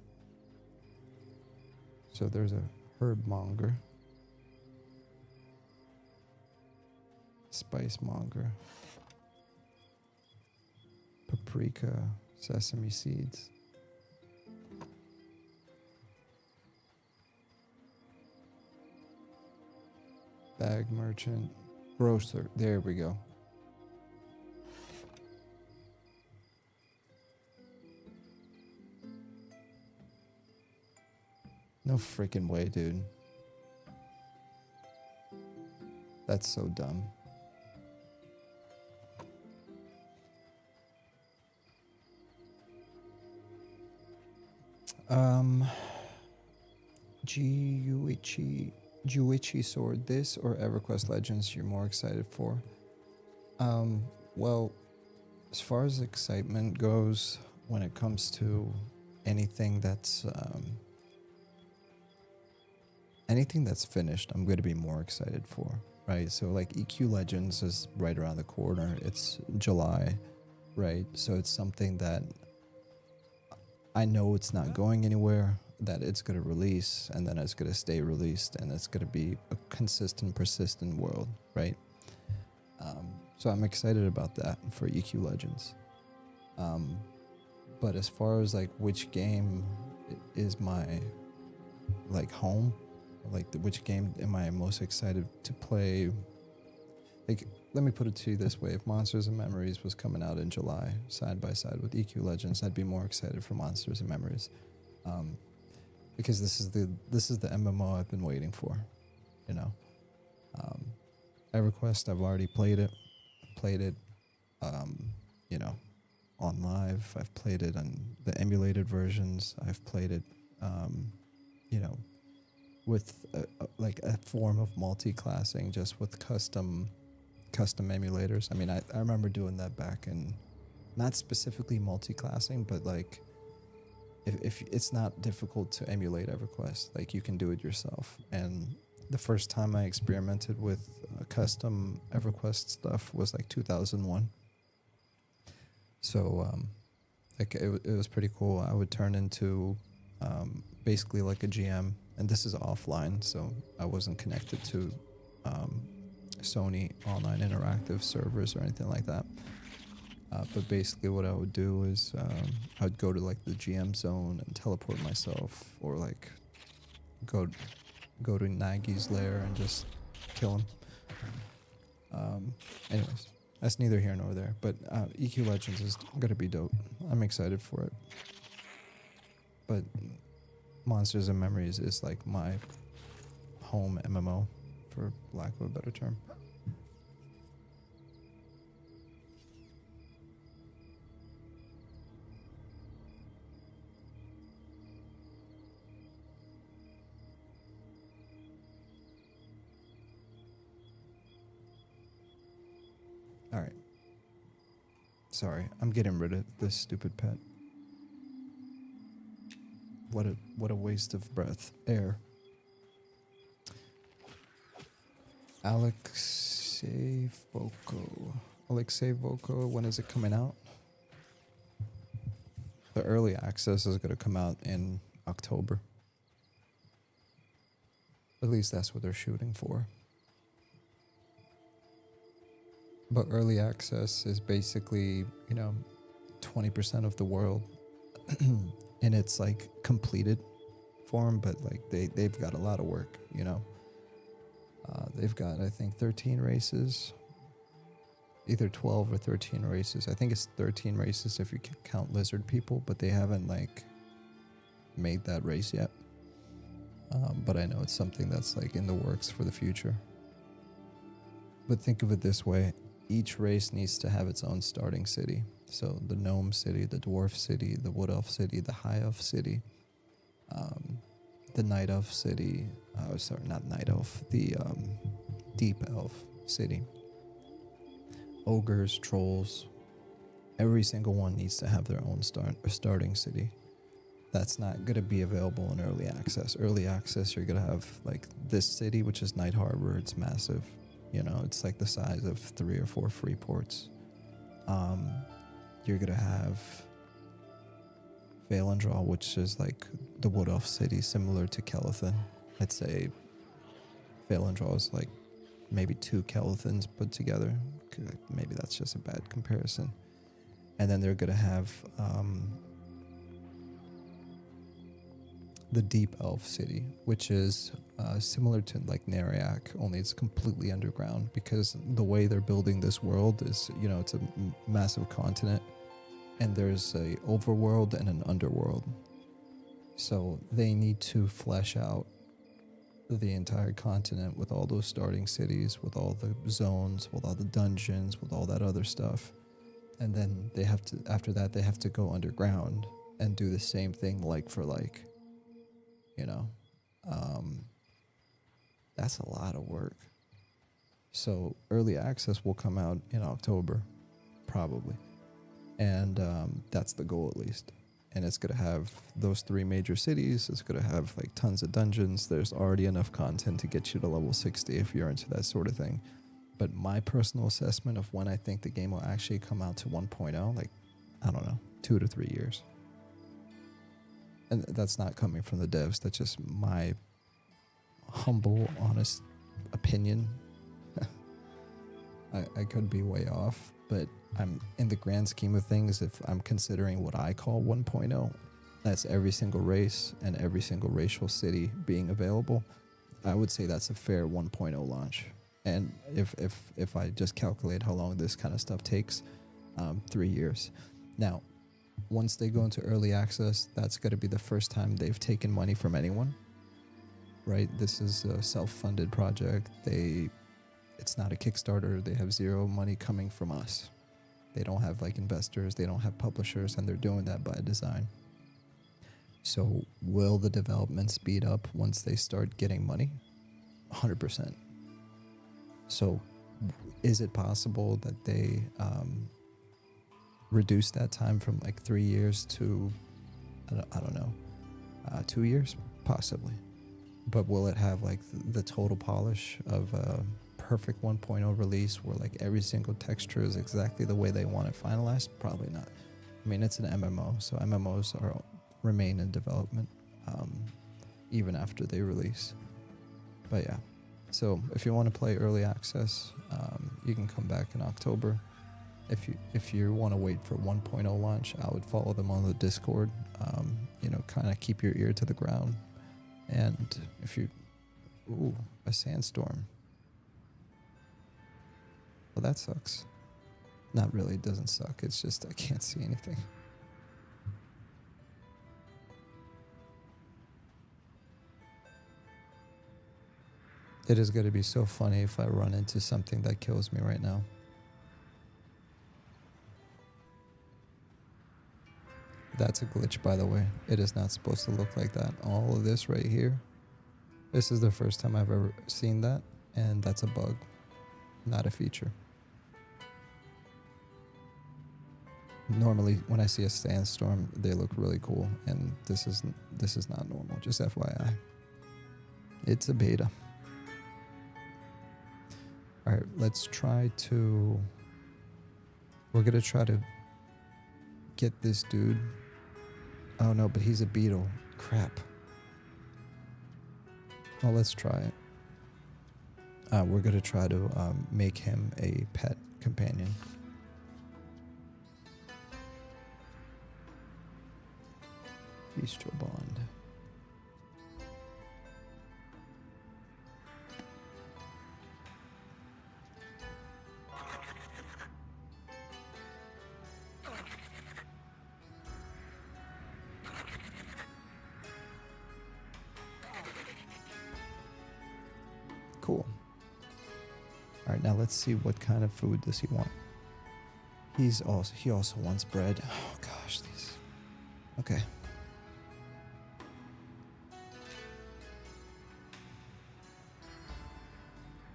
So there's a herb monger, spice monger, paprika, sesame seeds. Bag merchant, grocer, there we go. No freaking way, dude. That's so dumb. Juichi sword, this or EverQuest Legends you're more excited for? Well, as far as excitement goes, when it comes to anything that's finished, I'm going to be more excited for, right? So like EQ Legends is right around the corner. It's July, right? So it's something that I know it's not going anywhere, that it's going to release, and then it's going to stay released, and it's going to be a consistent, persistent world, right? So I'm excited about that for EQ Legends. But as far as like which game is my like home, like which game am I most excited to play? Like, let me put it to you this way: if Monsters and Memories was coming out in July, side by side with EQ Legends, I'd be more excited for Monsters and Memories, because this is the MMO I've been waiting for, you know. EverQuest, I've already played it, you know, on live. I've played it on the emulated versions. I've played it, you know, with like a form of multi-classing, just with custom emulators. I mean, I remember doing that back in, not specifically multi-classing, but like if it's not difficult to emulate EverQuest, like you can do it yourself. And the first time I experimented with custom EverQuest stuff was like 2001. So like it was pretty cool. I would turn into basically like a GM, and this is offline, so I wasn't connected to Sony online interactive servers or anything like that. But basically what I would do is I would go to like the GM zone and teleport myself, or like go to Nagi's lair and just kill him. Anyways, that's neither here nor there. But EQ Legends is gonna be dope. I'm excited for it. But Monsters and Memories is like my home MMO, for lack of a better term. All right. Sorry, I'm getting rid of this stupid pet. What a waste of breath. Air. Alexei Voko, when is it coming out? The early access is going to come out in October. At least that's what they're shooting for. But early access is basically, you know, 20% of the world in its like completed form, but like they've got a lot of work, you know. They've got, I think, 13 races either 12 or 13 races. I think it's 13 races if you count lizard people, but they haven't like made that race yet. But I know it's something that's like in the works for the future. But think of it this way. Each race needs to have its own starting city. So the gnome city, the dwarf city, the wood elf city, the high elf city, the night elf city, not night elf, the deep elf city. Ogres, trolls, every single one needs to have their own starting city. That's not going to be available in early access. Early access, you're going to have like this city, which is Night Harbor. It's massive. You know, it's like the size of 3 or 4 free ports. You're going to have Valendraw, which is like the Wood Elf city, similar to Kelethin. I'd say Valendraw is like maybe 2 Kelethins put together. Maybe that's just a bad comparison. And then they're going to have the Deep Elf city, which is similar to like Nariak, only it's completely underground, because the way they're building this world is, you know, it's a massive continent, and there's a overworld and an underworld. So they need to flesh out the entire continent with all those starting cities, with all the zones, with all the dungeons, with all that other stuff. And then they have to, after that, they have to go underground and do the same thing like for like. You know, that's a lot of work. So early access will come out in October, probably. And that's the goal, at least. And it's going to have those 3 major cities. It's going to have like tons of dungeons. There's already enough content to get you to level 60 if you're into that sort of thing. But my personal assessment of when I think the game will actually come out to 1.0, like, I don't know, 2 to 3 years. And that's not coming from the devs. That's just my humble, honest opinion. I could be way off, but I'm in the grand scheme of things, if I'm considering what I call 1.0, that's every single race and every single racial city being available. I would say that's a fair 1.0 launch. And if I just calculate how long this kind of stuff takes, 3 years. Now, once they go into early access, that's going to be the first time they've taken money from anyone, right? This is a self-funded project. It's not a Kickstarter. They have 0 money coming from us. They don't have like investors. They don't have publishers, and they're doing that by design. So will the development speed up once they start getting money? 100%. So is it possible that they reduce that time from like 3 years to, I don't know, 2 years? Possibly. But will it have like the total polish of a perfect 1.0 release where like every single texture is exactly the way they want it finalized? Probably not. I mean, it's an MMO, so MMOs remain in development even after they release. But yeah, so if you want to play early access, you can come back in October. If you want to wait for 1.0 launch, I would follow them on the Discord. You know, kind of keep your ear to the ground. And if you, a sandstorm. Well, that sucks. Not really, it doesn't suck. It's just I can't see anything. It is going to be so funny if I run into something that kills me right now. That's a glitch, by the way. It is not supposed to look like that. All of this right here, this is the first time I've ever seen that, and that's a bug, not a feature. Normally, when I see a sandstorm, they look really cool, and this is not normal, just FYI. It's a beta. All right, let's try to... We're going to try to get this dude... Oh no, but he's a beetle. Crap. Well, let's try it. We're going to try to make him a pet companion. Bistro Bond. All right, now let's see what kind of food does he want. He also wants bread. Oh gosh, these. Okay.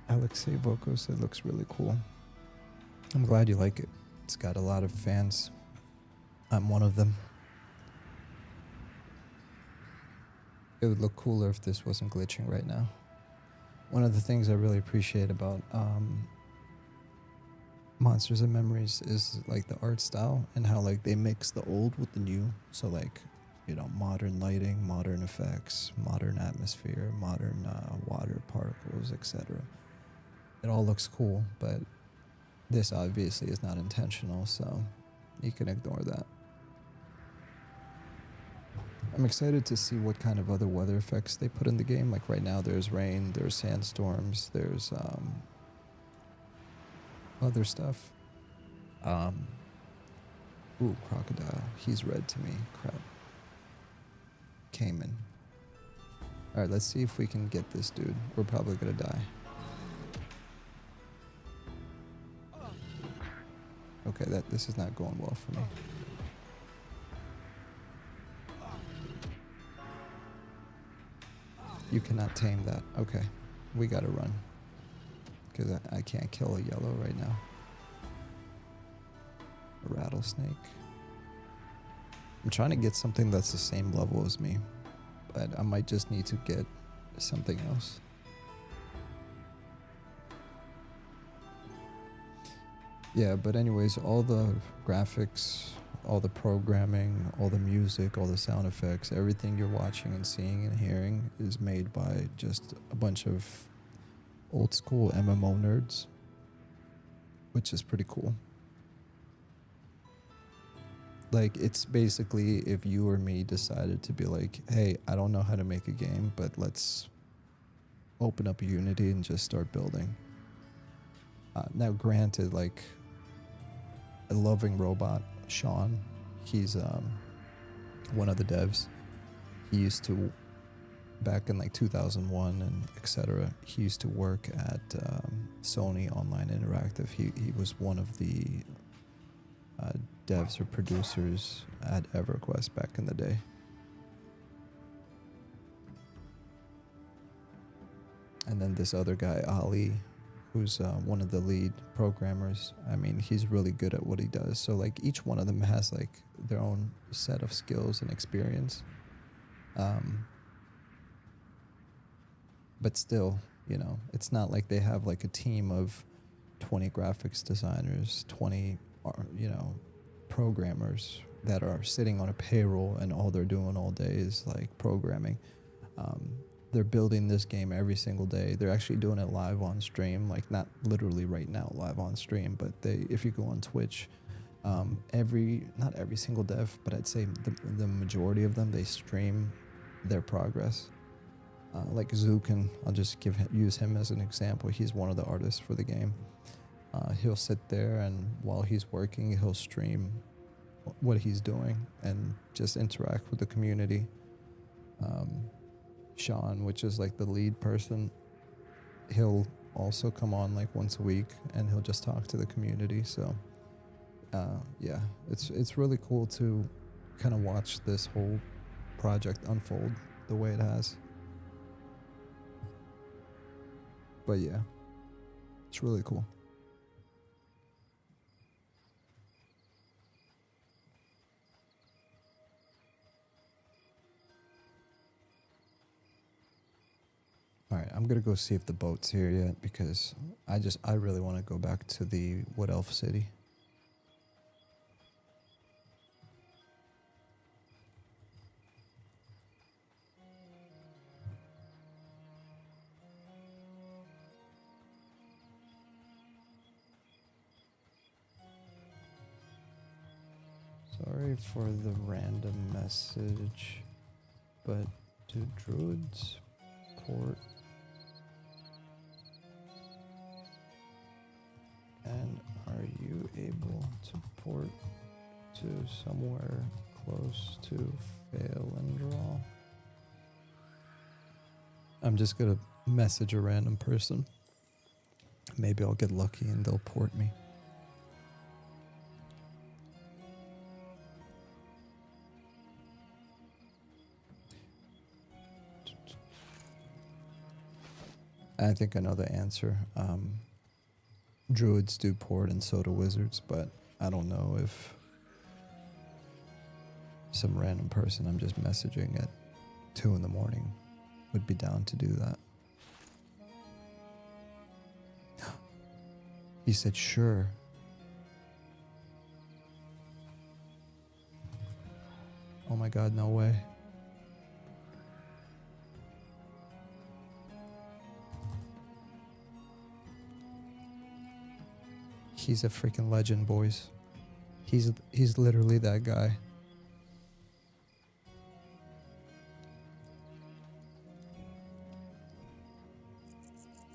Alexei Vokos, it looks really cool. I'm glad you like it. It's got a lot of fans. I'm one of them. It would look cooler if this wasn't glitching right now. One of the things I really appreciate about Monsters and Memories is like the art style and how like they mix the old with the new. So like, you know, modern lighting, modern effects, modern atmosphere, modern water particles, etc. It all looks cool, but this obviously is not intentional, so you can ignore that. I'm excited to see what kind of other weather effects they put in the game. Like right now there's rain, there's sandstorms, there's other stuff. Ooh, crocodile. He's red to me. Crap. Cayman. Alright, let's see if we can get this dude. We're probably gonna die. Okay, this is not going well for me. You cannot tame that. Okay, we gotta run. Because I can't kill a yellow right now. A rattlesnake. I'm trying to get something that's the same level as me. But I might just need to get something else. Yeah, but anyways, all the graphics, all the programming, all the music, all the sound effects, everything you're watching and seeing and hearing is made by just a bunch of old school MMO nerds, which is pretty cool. Like, it's basically if you or me decided to be like, hey, I don't know how to make a game, but let's open up Unity and just start building. Now, granted, like, a loving robot, Sean, he's one of the devs. He used to, back in like 2001 and etc., he used to work at Sony Online Interactive. He was one of the devs or producers at EverQuest back in the day. And then this other guy, Ali, who's one of the lead programmers. I mean, he's really good at what he does. So like each one of them has like their own set of skills and experience. But still, you know, it's not like they have like a team of 20 graphics designers, 20, you know, programmers that are sitting on a payroll and all they're doing all day is like programming. They're building this game every single day. They're actually doing it live on stream, like not literally right now live on stream, but if you go on Twitch, not every single dev, but I'd say the majority of them, they stream their progress. Like Zukin, I'll just use him as an example. He's one of the artists for the game. He'll sit there and while he's working, he'll stream what he's doing and just interact with the community. Sean, which is like the lead person, he'll also come on like once a week and he'll just talk to the community. So yeah, it's really cool to kind of watch this whole project unfold the way it has. But yeah, it's really cool. All right, I'm gonna go see if the boat's here yet because I really want to go back to the Wood Elf City. Sorry for the random message, but do druids port? And are you able to port to somewhere close to fail and draw? I'm just gonna message a random person. Maybe I'll get lucky and they'll port me. I think I know the answer. Druids do port and so do wizards, but I don't know if some random person I'm just messaging at 2 in the morning would be down to do that. He said, sure. Oh my God, no way. He's a freaking legend, boys. He's literally that guy.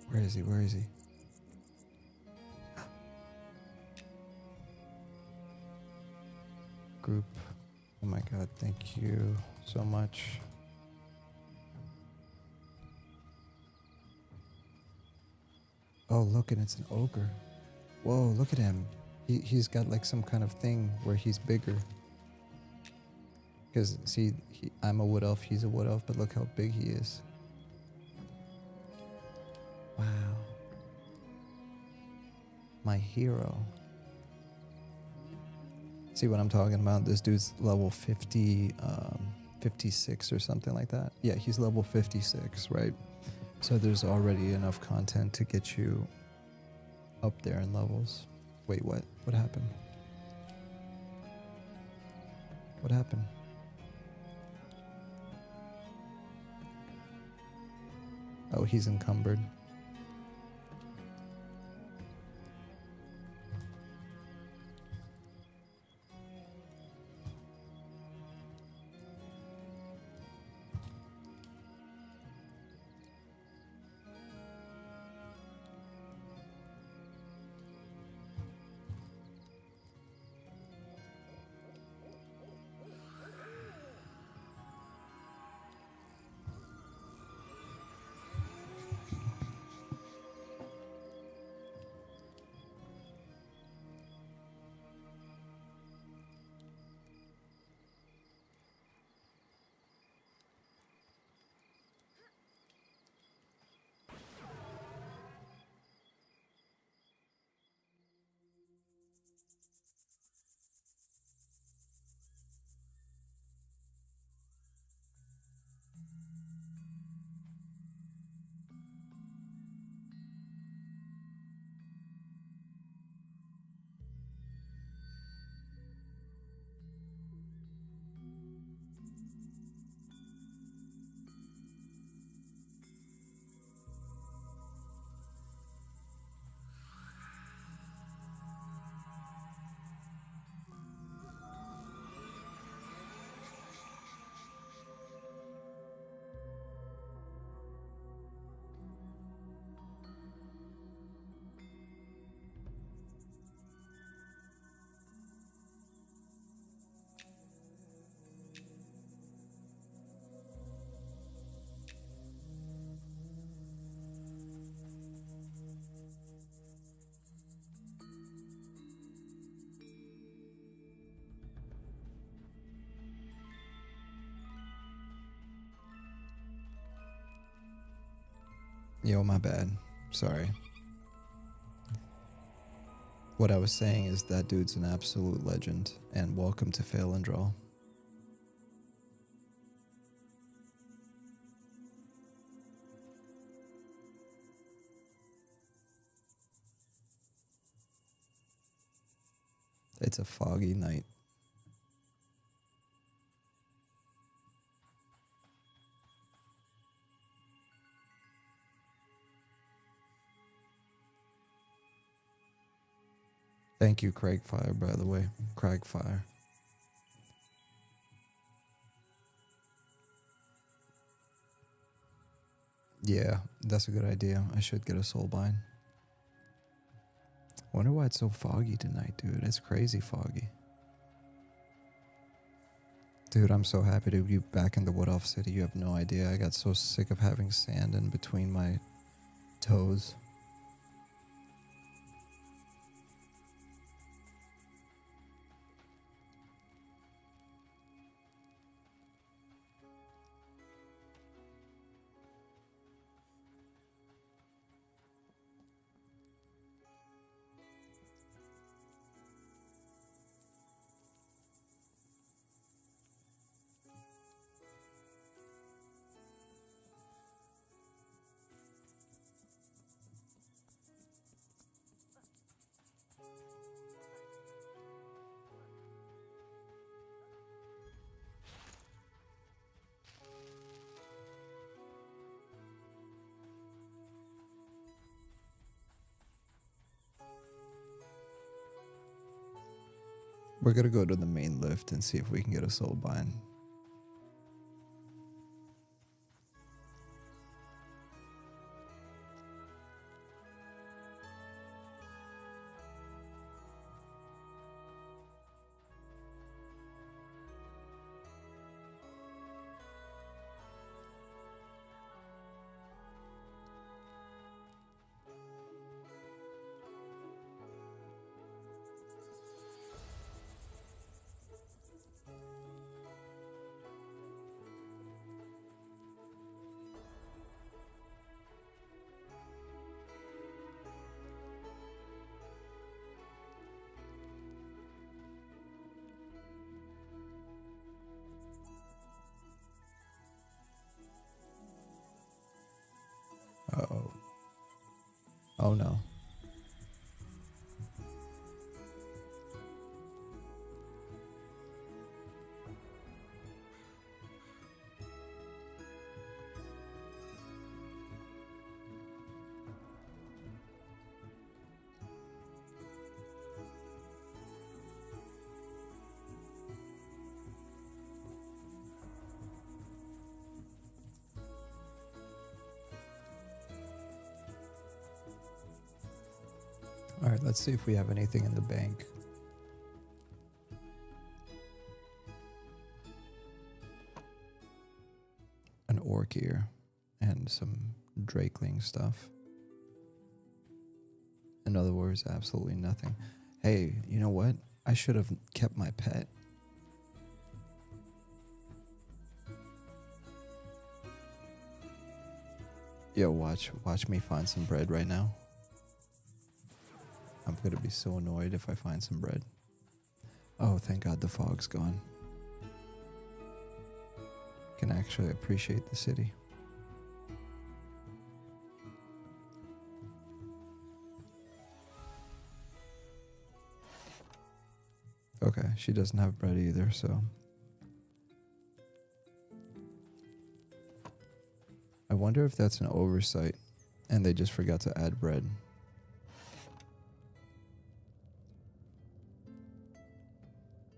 Where is he? Where is he? Group. Oh my God, thank you so much. Oh, look, and it's an ogre. Whoa, look at him. He's got like some kind of thing where he's bigger. Because, see, I'm a wood elf, he's a wood elf, but look how big he is. Wow. My hero. See what I'm talking about? This dude's level 50, 56 or something like that. Yeah, he's level 56, right? So there's already enough content to get you up there in levels. Wait, what? What happened? What happened? Oh, he's encumbered. Yo, my bad. Sorry. What I was saying is that dude's an absolute legend, and welcome to Fail and Draw. It's a foggy night. Thank you, Craigfire, by the way. Craigfire. Yeah, that's a good idea. I should get a soulbind. Wonder why it's so foggy tonight, dude. It's crazy foggy. Dude, I'm so happy to be back in the Wood Elf City. You have no idea. I got so sick of having sand in between my toes. We're gonna go to the main lift and see if we can get a soul bind. Uh-oh. Oh no. All right, let's see if we have anything in the bank. An orc ear and some Drakeling stuff. In other words, absolutely nothing. Hey, you know what? I should have kept my pet. Yo, watch me find some bread right now. I'm gonna be so annoyed if I find some bread. Oh, thank God the fog's gone. Can actually appreciate the city. Okay, she doesn't have bread either, so. I wonder if that's an oversight and they just forgot to add bread.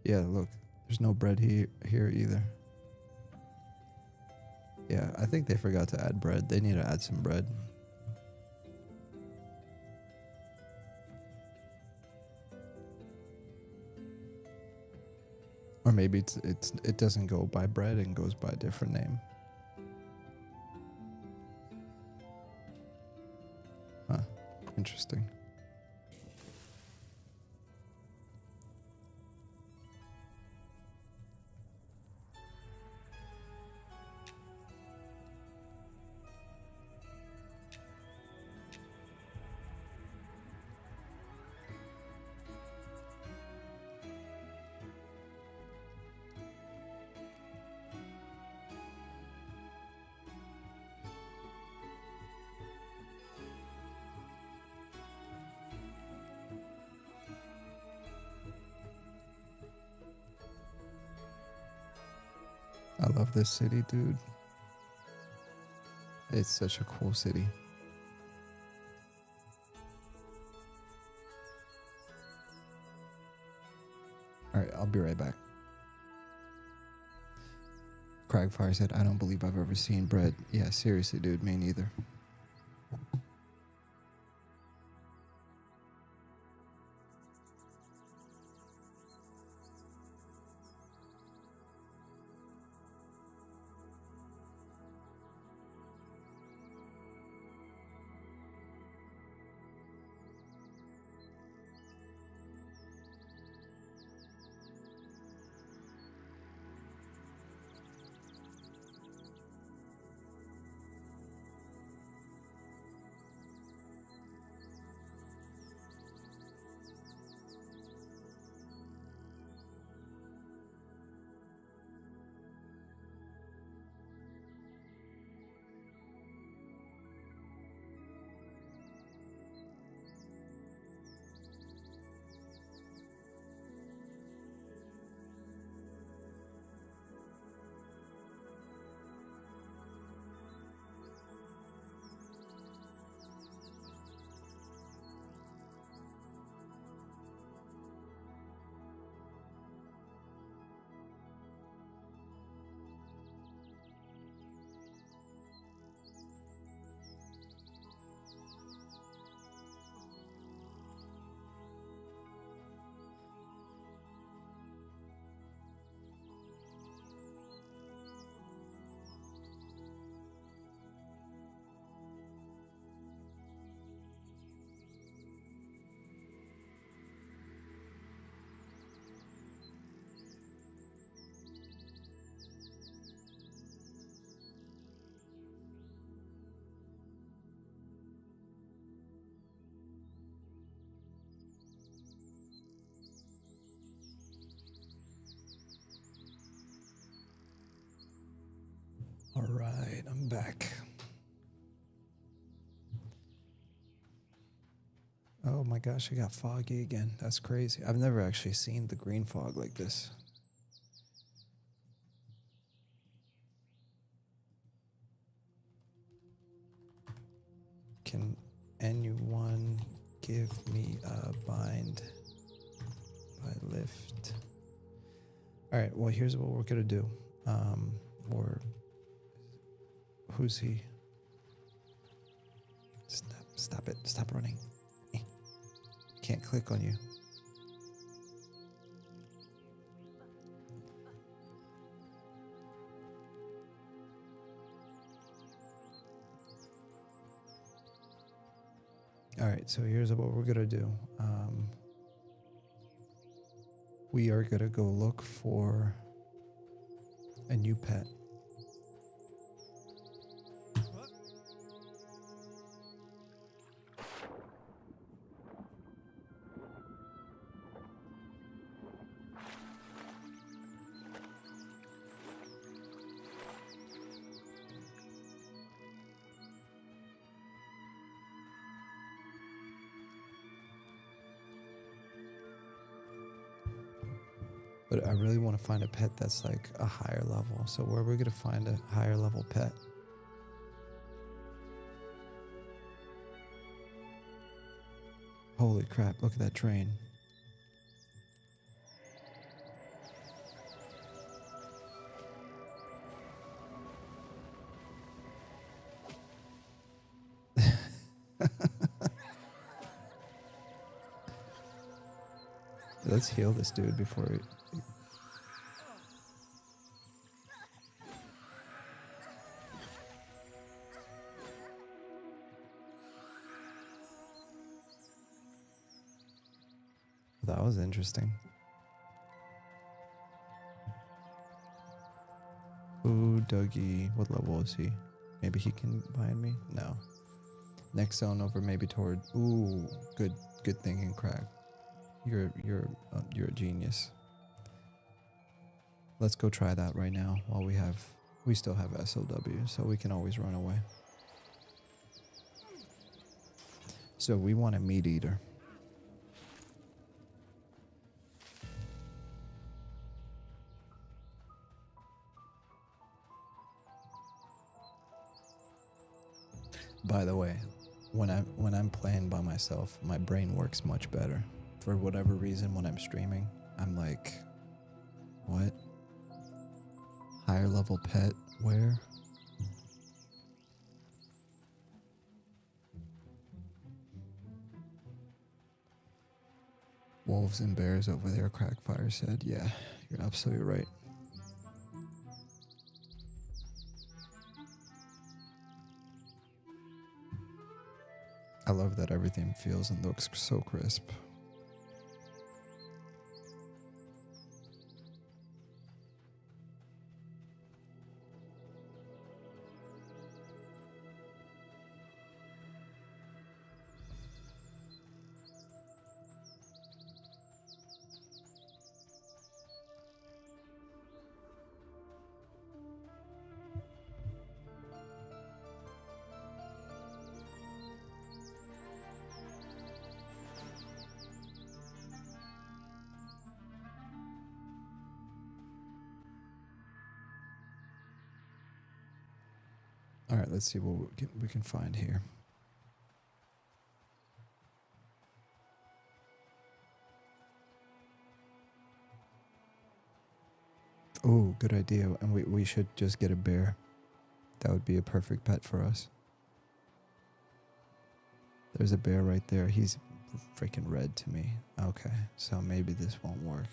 Yeah, look, there's no bread here either. Yeah, I think they forgot to add bread. They need to add some bread. Or maybe it doesn't go by bread and goes by a different name. Huh, interesting. I love this city, dude. It's such a cool city. Alright, I'll be right back. Cragfire said, I don't believe I've ever seen bread. Yeah, seriously, dude, me neither. All right, I'm back. Oh my gosh, I got foggy again. That's crazy. I've never actually seen the green fog like this. Can anyone give me a bind by lift? All right, well, here's what we're going to do. Or who's he? Stop it. Stop running. Can't click on you. All right, so here's what we're going to do. We are going to go look for a new pet. But I really want to find a pet that's like a higher level. So where are we going to find a higher level pet? Holy crap, look at that train. Let's heal this dude before he... That was interesting. Ooh, Dougie. What level is he? Maybe he can bind me? No. Next zone over, maybe toward... Ooh, good thinking, Crack. You're a genius. Let's go try that right now while we still have SOW, so we can always run away. So we want a meat eater. By the way, when I'm playing by myself, my brain works much better. For whatever reason, when I'm streaming, I'm like, what? Higher level pet? Where? Wolves and bears over there, Crackfire said. Yeah, you're absolutely right. I love that everything feels and looks so crisp. All right, let's see what we can find here. Oh, good idea. And we should just get a bear. That would be a perfect pet for us. There's a bear right there. He's freaking red to me. Okay, so maybe this won't work.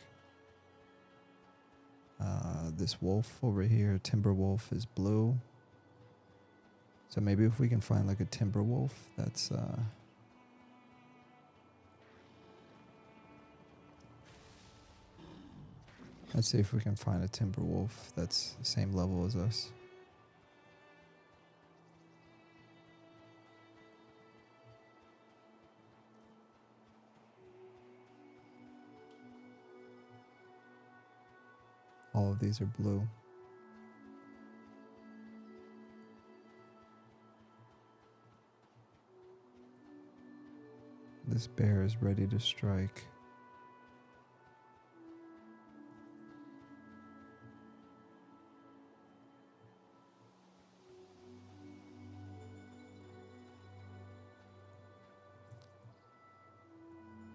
This wolf over here, timber wolf, is blue. So maybe if we can find like a timber wolf, that's let's see if we can find a timber wolf that's the same level as us. All of these are blue. This bear is ready to strike.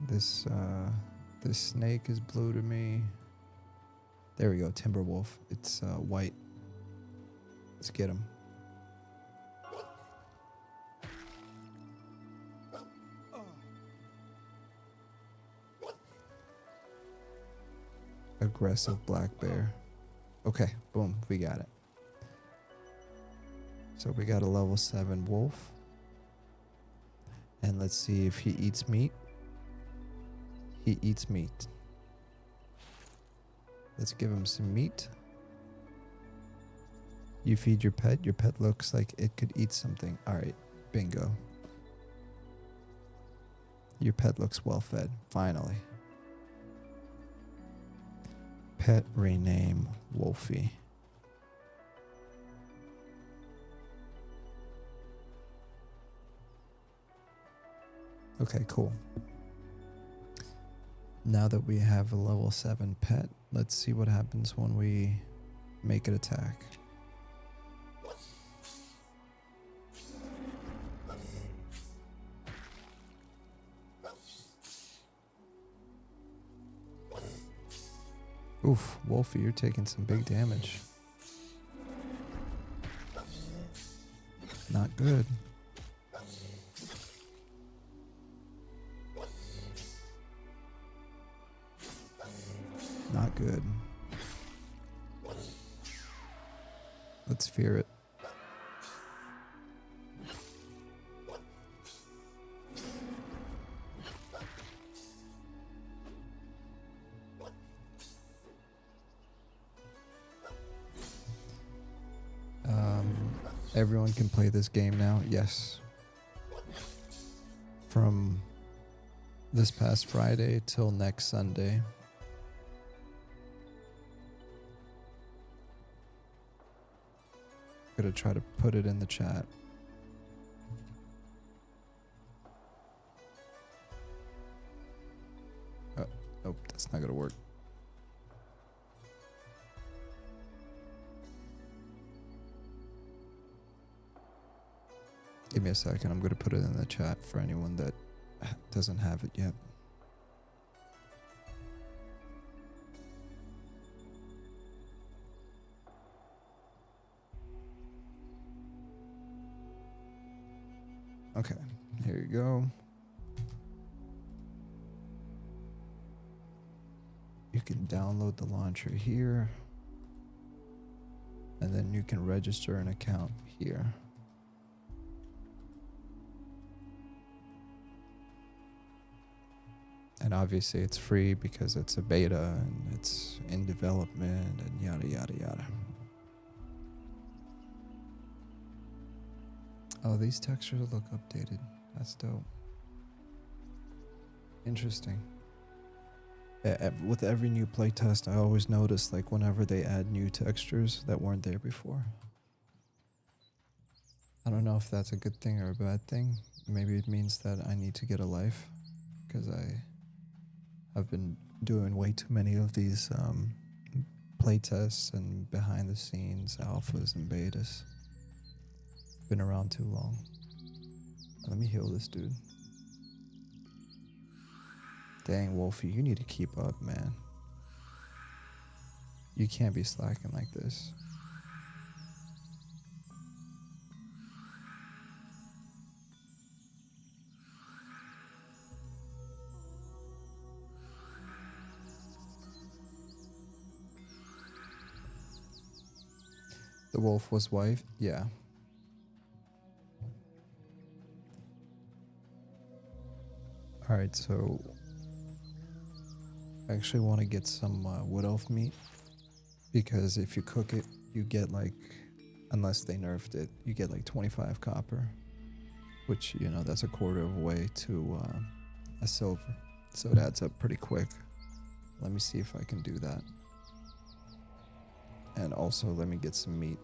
This snake is blue to me. There we go, timber wolf. It's white. Let's get him. Aggressive black bear. Okay, boom, we got it. So we got a level 7 wolf. And let's see if he eats meat. He eats meat. Let's give him some meat. You feed your pet. Your pet looks like it could eat something. All right, bingo. Your pet looks well fed, finally. Pet rename Wolfie. Okay, cool. Now that we have a level 7 pet, let's see what happens when we make it attack. Oof, Wolfie, you're taking some big damage. Not good. Not good. Let's fear it. Everyone can play this game now. Yes. From this past Friday till next Sunday. I'm gonna try to put it in the chat. Oh, nope, that's not gonna work. Give me a second. I'm going to put it in the chat for anyone that doesn't have it yet. Okay, here you go. You can download the launcher here, and then you can register an account here. And obviously it's free because it's a beta and it's in development and yada yada yada. Oh, these textures look updated. That's dope. Interesting. With every new playtest, I always notice like whenever they add new textures that weren't there before. I don't know if that's a good thing or a bad thing. Maybe it means that I need to get a life because I've been doing way too many of these playtests and behind the scenes alphas and betas. Been around too long. Let me heal this dude. Dang, Wolfie, you need to keep up, man. You can't be slacking like this. The wolf was wife? Yeah. Alright, so I actually want to get some wood elf meat because if you cook it, you get like, unless they nerfed it, you get like 25 copper, which, you know, that's a quarter of a way to a silver. So it adds up pretty quick. Let me see if I can do that. And also, let me get some meat.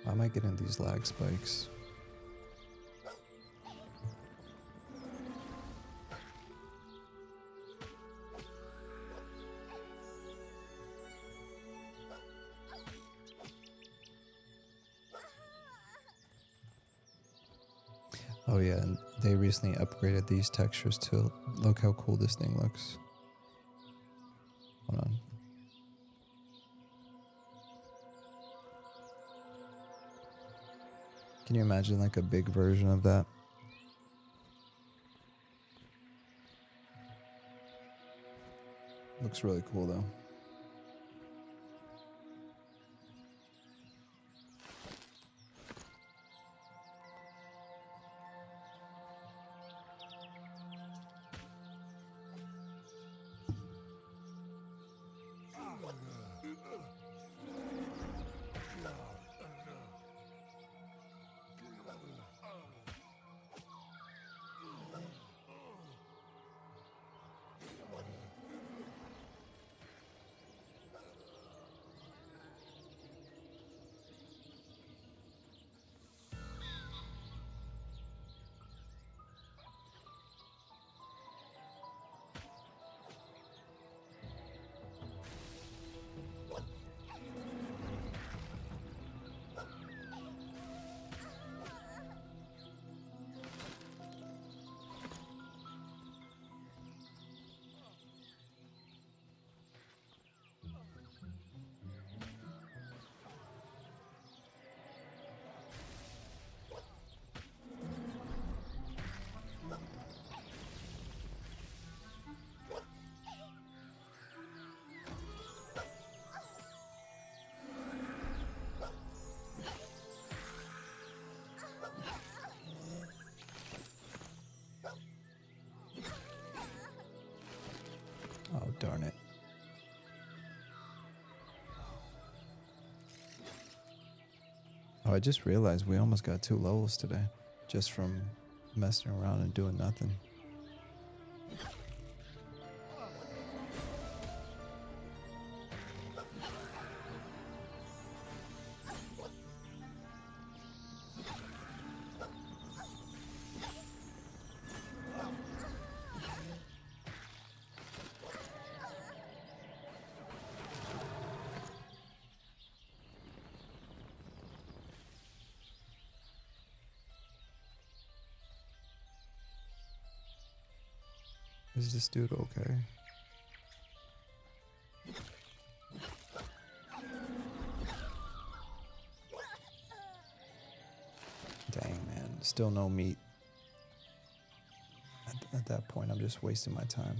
Why am I getting these lag spikes? Oh yeah, and they recently upgraded these textures to look how cool this thing looks. Hold on. Can you imagine like a big version of that? Looks really cool though. Oh, darn it. Oh, I just realized we almost got 2 levels today. Just from messing around and doing nothing. Is this dude okay? Dang, man. Still no meat. At that point, I'm just wasting my time.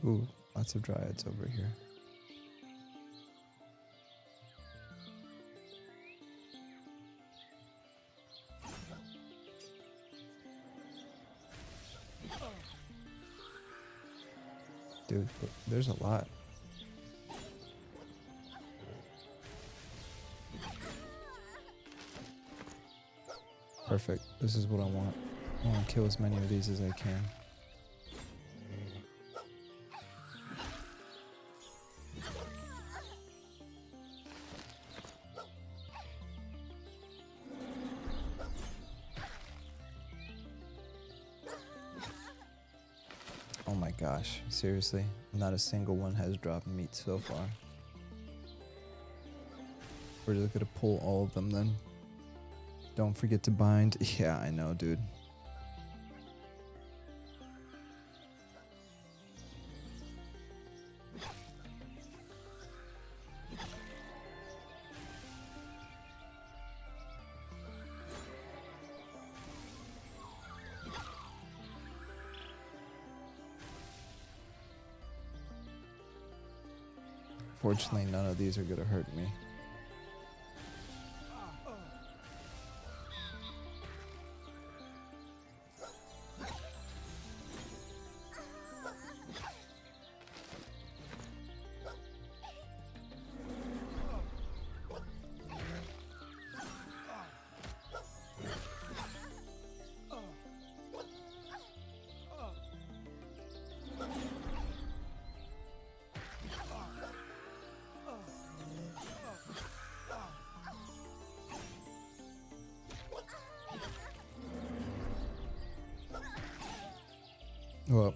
Ooh, lots of dryads over here. Dude, there's a lot. Perfect. This is what I want. I want to kill as many of these as I can. Oh my gosh, seriously? Not a single one has dropped meat so far. We're just gonna pull all of them then. Don't forget to bind. Yeah, I know, dude. Fortunately, none of these are gonna hurt me. Well,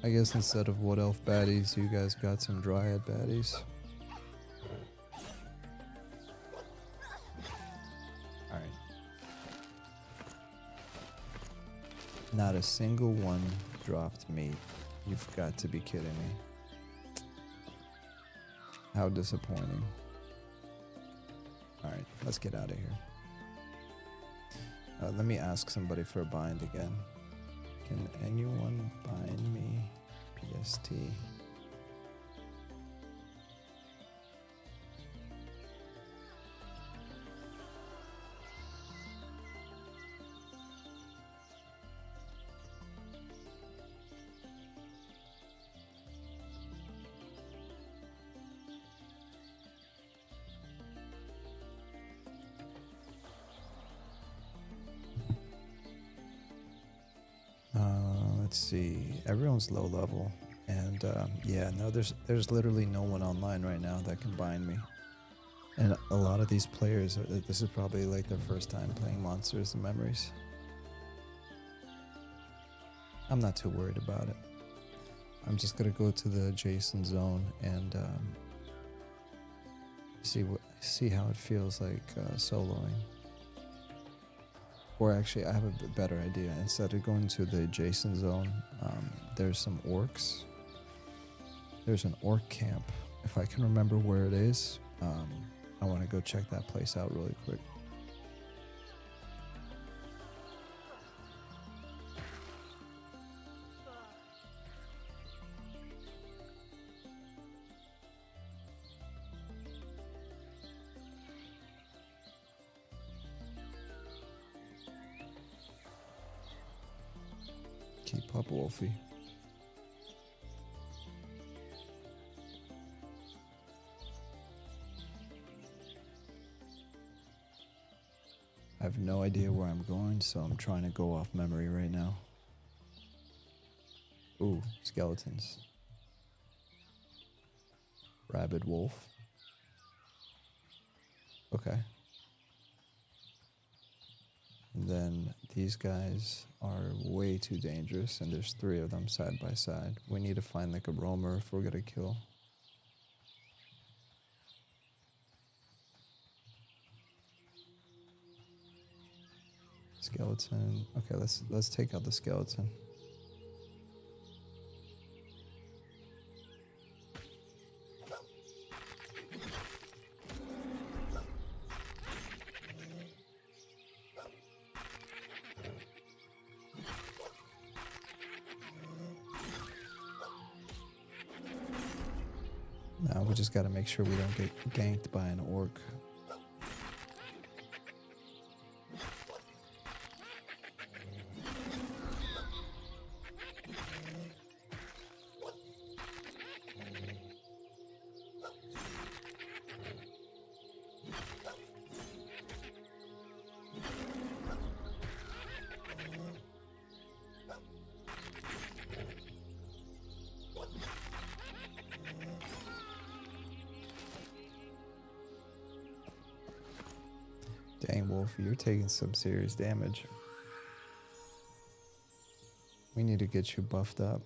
I guess instead of wood elf baddies, you guys got some dryad baddies. Alright. Not a single one dropped meat. You've got to be kidding me. How disappointing. Alright, let's get out of here. Let me ask somebody for a bind again. Can anyone bind me? PST. Let's see. Everyone's low level, and yeah, no, there's literally no one online right now that can bind me. And a lot of these players, this is probably like their first time playing Monsters and Memories. I'm not too worried about it. I'm just gonna go to the adjacent zone and see how it feels like soloing. Or actually, I have a better idea. Instead of going to the adjacent zone, there's some orcs. There's an orc camp. If I can remember where it is, I want to go check that place out really quick. Keep up, Wolfie. I have no idea where I'm going, so I'm trying to go off memory right now. Ooh, skeletons. Rabid wolf. Okay. And then these guys are way too dangerous, and there's 3 of them side by side. We need to find like a roamer if we're gonna kill. Skeleton. Okay, let's take out the skeleton. Now we just gotta make sure we don't get ganked by an orc. Dang, Wolfie, you're taking some serious damage. We need to get you buffed up.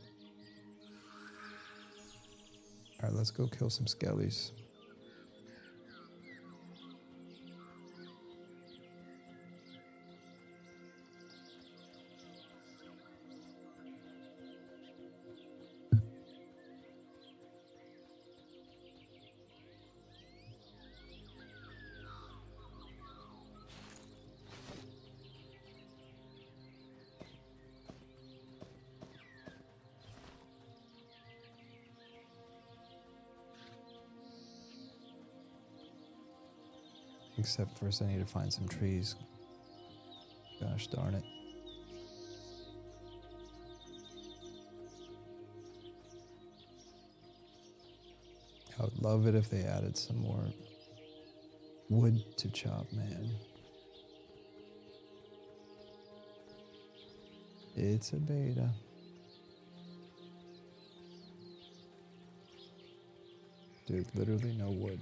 Alright, let's go kill some skellies. Except first I need to find some trees. Gosh darn it. I would love it if they added some more wood to chop, man. It's a beta. Dude, literally no wood.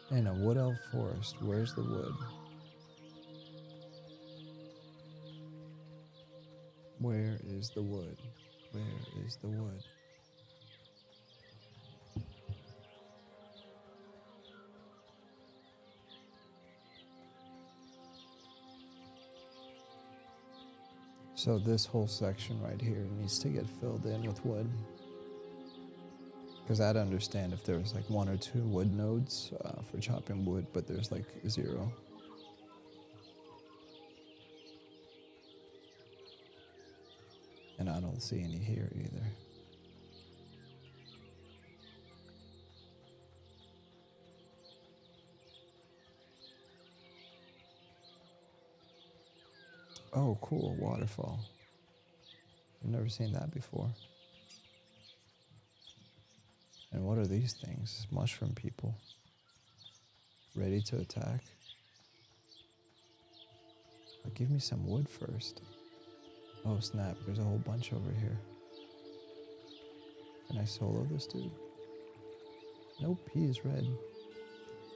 In a wood elf forest, where's the wood? Where is the wood? Where is the wood? So this whole section right here needs to get filled in with wood. Because I'd understand if there was like 1 or 2 wood nodes for chopping wood, but there's like 0. And I don't see any here either. Oh, cool, waterfall. I've never seen that before. And what are these things? Mushroom people. Ready to attack? But give me some wood first. Oh snap, there's a whole bunch over here. Can I solo this dude? Nope, he is red.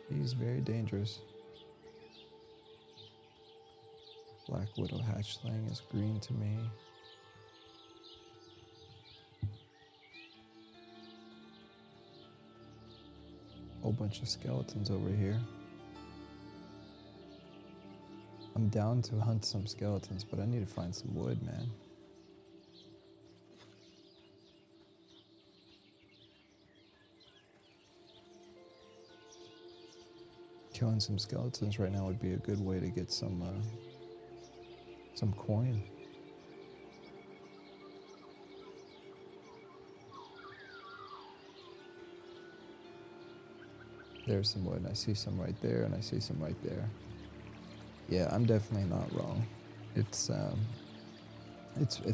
He's very dangerous. Black Widow hatchling is green to me. Whole bunch of skeletons over here. I'm down to hunt some skeletons, but I need to find some wood, man. Killing some skeletons right now would be a good way to get some coin. There's some wood. I see some right there, and I see some right there. Yeah, I'm definitely not wrong. It's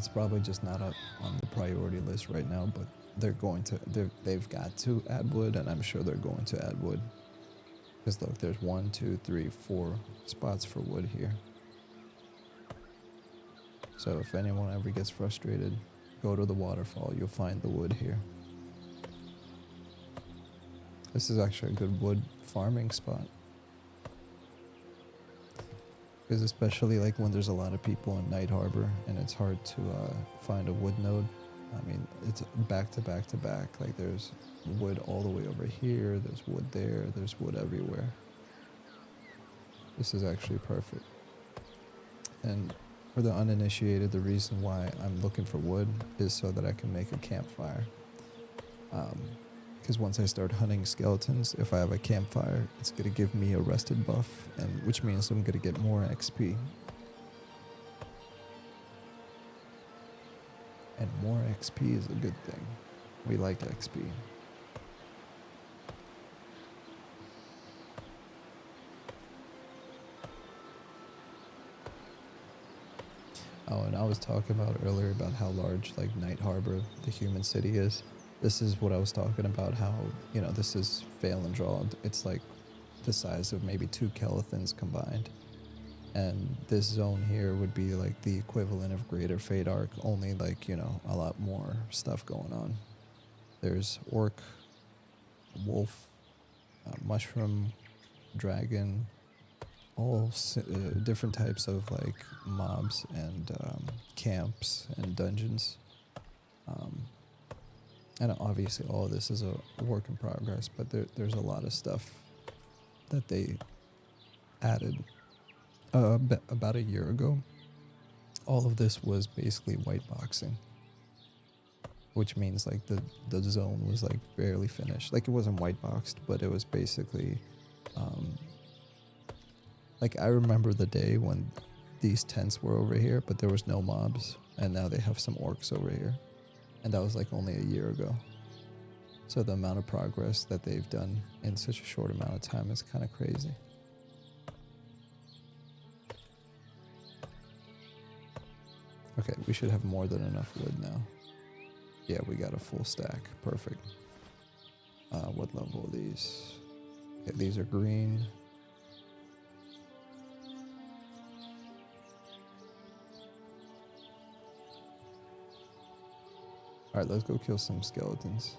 probably just not up on the priority list right now, but they've got to add wood, and I'm sure they're going to add wood. Because look, there's 1, 2, 3, 4 spots for wood here. So if anyone ever gets frustrated, go to the waterfall. You'll find the wood here. This is actually a good wood farming spot. Because especially like when there's a lot of people in Night Harbor and it's hard to find a wood node. I mean, it's back to back to back. Like there's wood all the way over here. There's wood there. There's wood everywhere. This is actually perfect. And for the uninitiated, the reason why I'm looking for wood is so that I can make a campfire. Because once I start hunting skeletons, if I have a campfire, it's going to give me a rested buff, and which means I'm going to get more XP. And more XP is a good thing. We like XP. Oh, and I was talking about earlier about how large like Night Harbor, the human city, is. This is what I was talking about, how, you know, this is fail and draw. It's like the size of maybe 2 Kelethons combined. And this zone here would be like the equivalent of Greater Fate Arc, only like, you know, a lot more stuff going on. There's orc, wolf, mushroom, dragon, all different types of like mobs and camps and dungeons. And obviously all of this is a work in progress, but there's a lot of stuff that they added about a year ago. All of this was basically white boxing, which means like the zone was like barely finished. Like it wasn't white boxed, but it was basically like I remember the day when these tents were over here, but there was no mobs, and now they have some orcs over here. And that was like only a year ago. So the amount of progress that they've done in such a short amount of time is kind of crazy. Okay, we should have more than enough wood now. Yeah, we got a full stack. Perfect. What level are these? Okay, these are green. Alright, let's go kill some skeletons.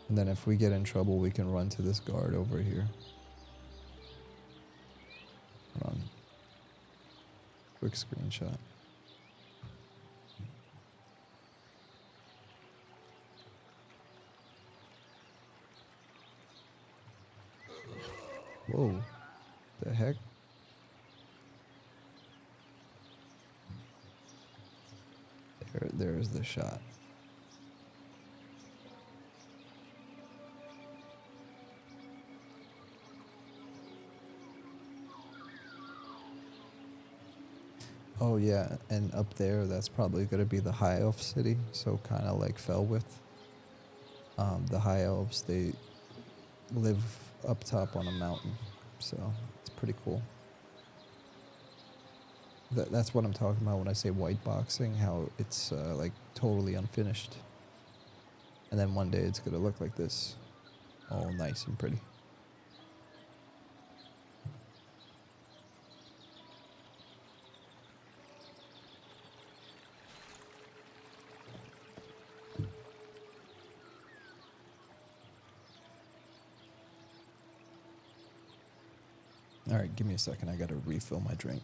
And then if we get in trouble, we can run to this guard over here. Hold on. Quick screenshot. Whoa. The heck? There's the shot. Oh yeah, and up there, that's probably going to be the High Elf city, so kind of like Felwith. The High Elves, they live up top on a mountain, so it's pretty cool. That's what I'm talking about when I say white boxing, how it's like totally unfinished. And then one day it's going to look like this, all nice and pretty. All right, give me a second. I got to refill my drink.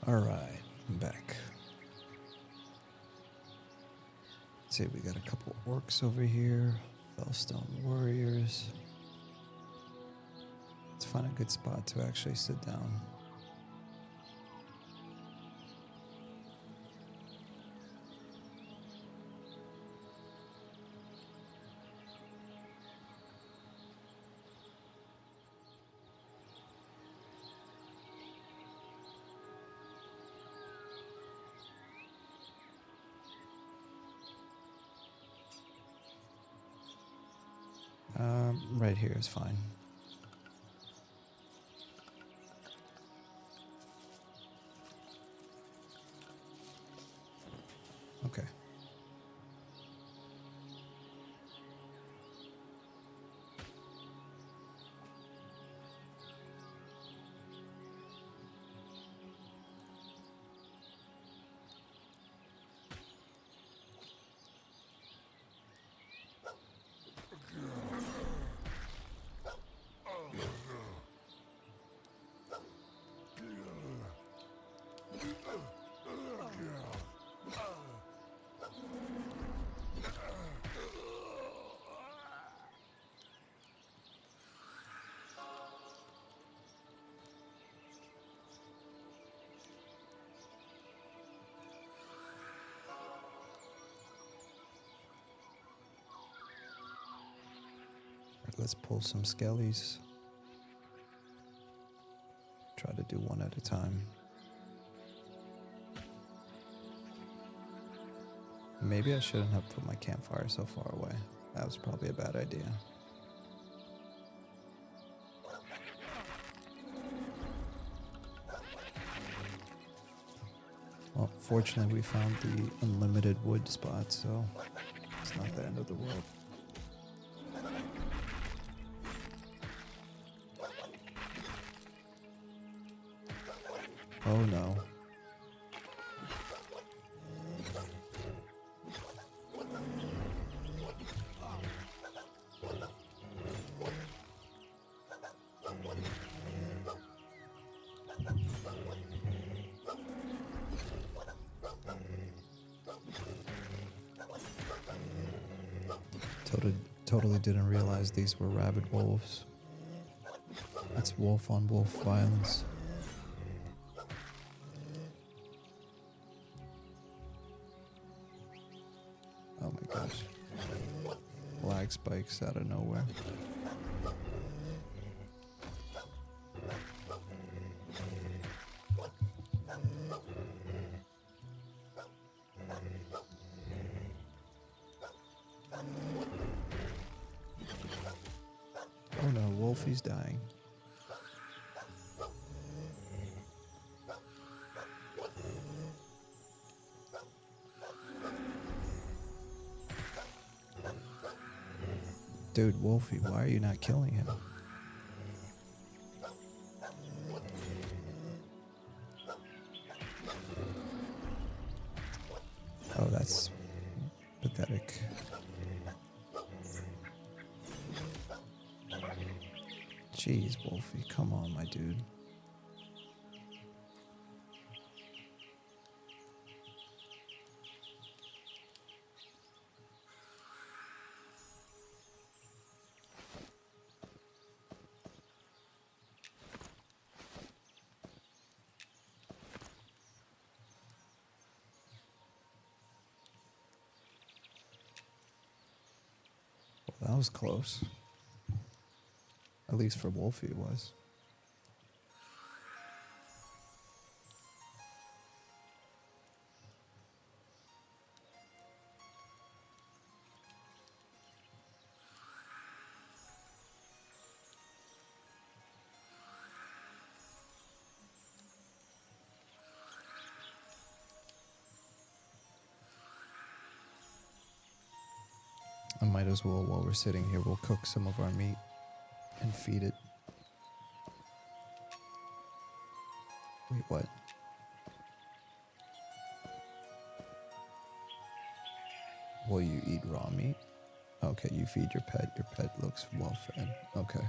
All right, I'm back. Let's see, we got a couple orcs over here. Fellstone warriors. Let's find a good spot to actually sit down. Right here is fine. Okay. let's pull some skellies. Try to do one at a time. Maybe I shouldn't have put my campfire so far away. That was probably a bad idea. Well, fortunately we found the unlimited wood spot, so it's not the end of the world. Oh no. Totally didn't realize these were rabid wolves. That's wolf on wolf violence. Oh my gosh. Lag spikes out of nowhere. Oh no, Wolfie's dying. Dude, Wolfie, why are you not killing him? Oh, that's pathetic. Jeez, Wolfie, come on, my dude. Well, that was close. At least for Wolfie it was. I might as well, while we're sitting here, we'll cook some of our meat and feed it. Wait, what? Will you eat raw meat? Okay, you feed your pet. Your pet looks well fed. Okay.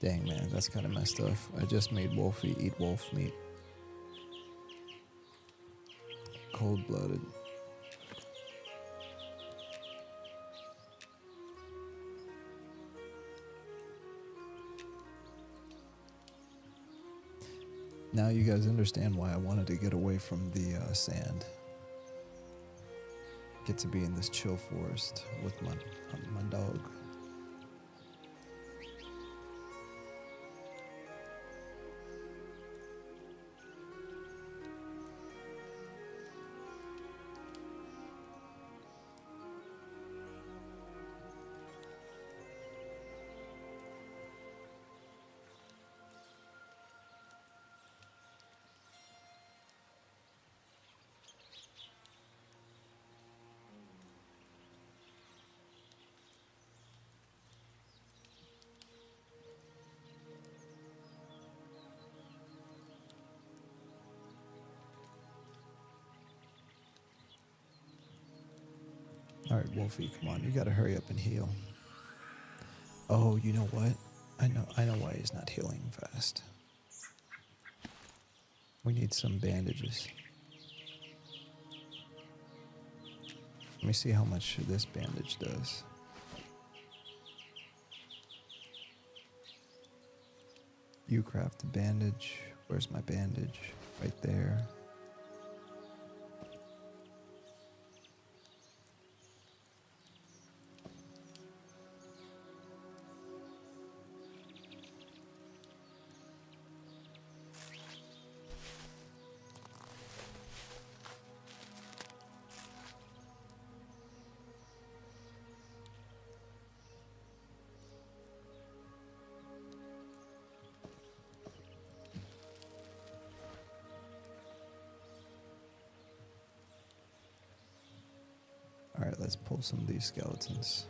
Dang, man, that's kind of messed up. I just made Wolfie eat wolf meat. Cold-blooded. Now you guys understand why I wanted to get away from the sand. Get to be in this chill forest with my dog. All right, Wolfie, come on. You got to hurry up and heal. Oh, you know what? I know why he's not healing fast. We need some bandages. Let me see how much this bandage does. You craft a bandage. Where's my bandage? Right there. let's pull some of these skeletons.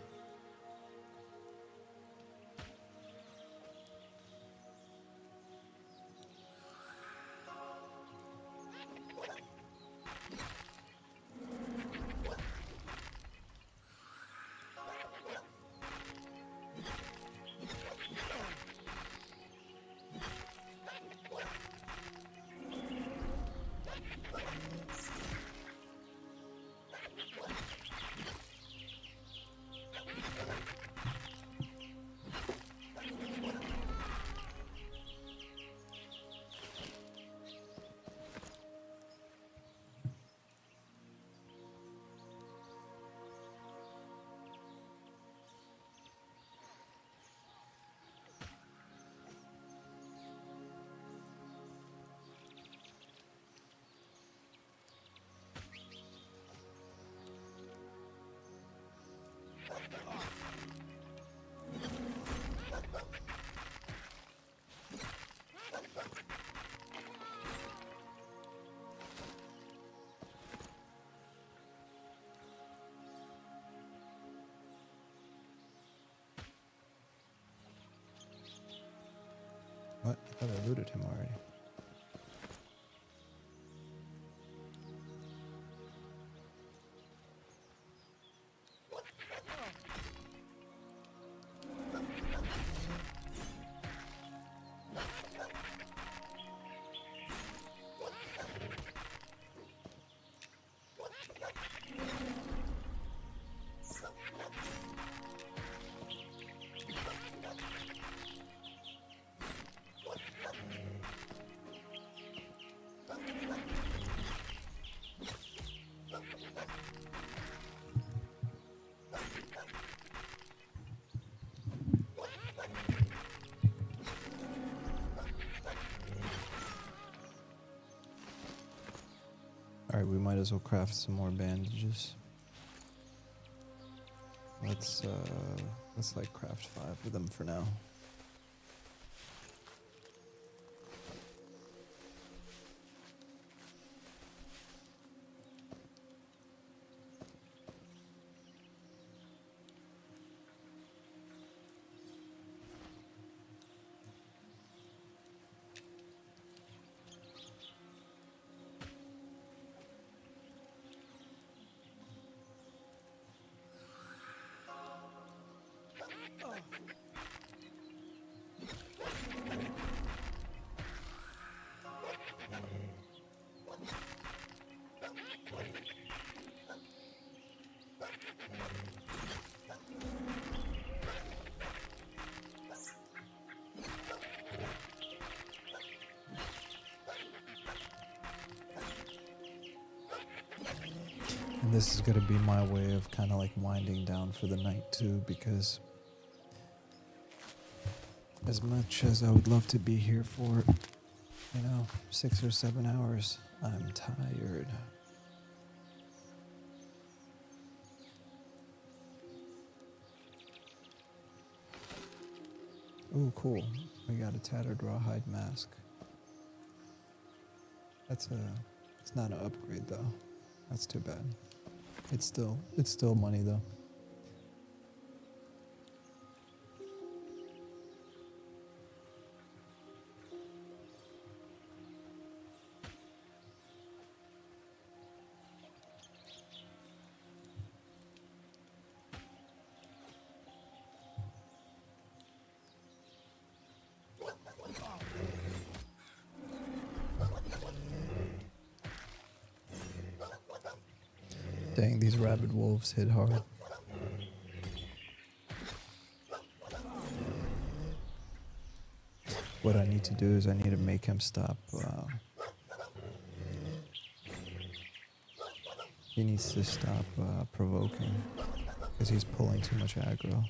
What? I thought I looted him already. Alright, we might as well craft some more bandages. Let's like craft 5 of them for now. And this is going to be my way of kind of like winding down for the night too, because as much as I would love to be here for, 6 or 7 hours, I'm tired. Ooh, cool. We got a tattered rawhide mask. It's not an upgrade though. That's too bad. It's still money though. Dang, these rabid wolves hit hard. What I need to do is I need to make him stop. He needs to stop provoking because he's pulling too much aggro.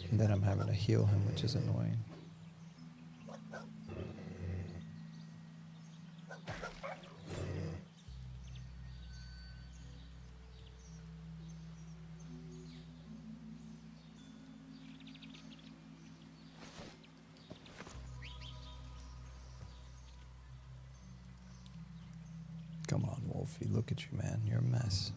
And then I'm having to heal him, which is annoying. Come on, Wolfie. Look at you, man. You're a mess.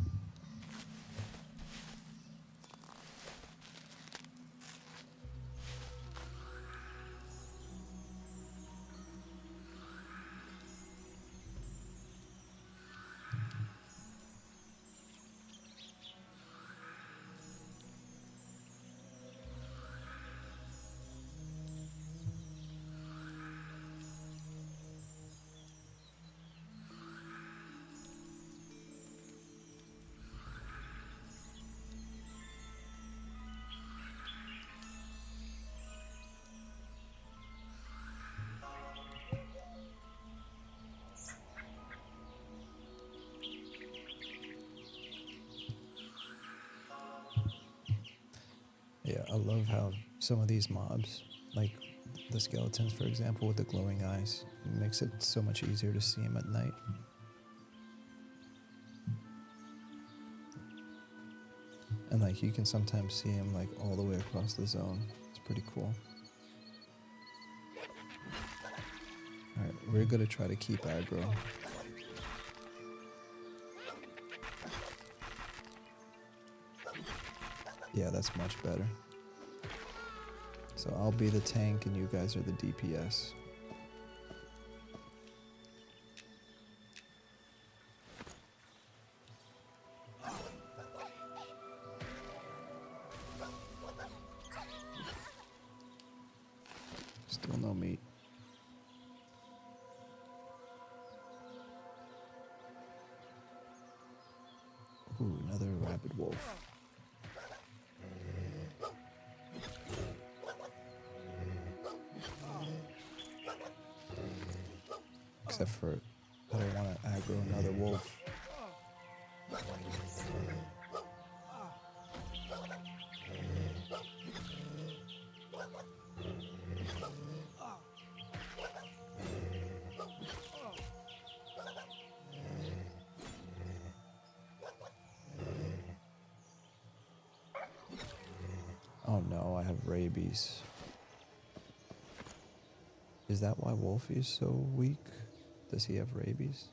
Yeah, I love how some of these mobs, like the skeletons, for example, with the glowing eyes, makes it so much easier to see them at night. And like you can sometimes see them like all the way across the zone. It's pretty cool. Alright, we're gonna try to keep aggro. Yeah, that's much better. So I'll be the tank and you guys are the DPS. Still no meat. Ooh, another rabid wolf. Except for I don't want to aggro another wolf. Oh no, I have rabies. Is that why Wolfie is so weak? Does he have rabies?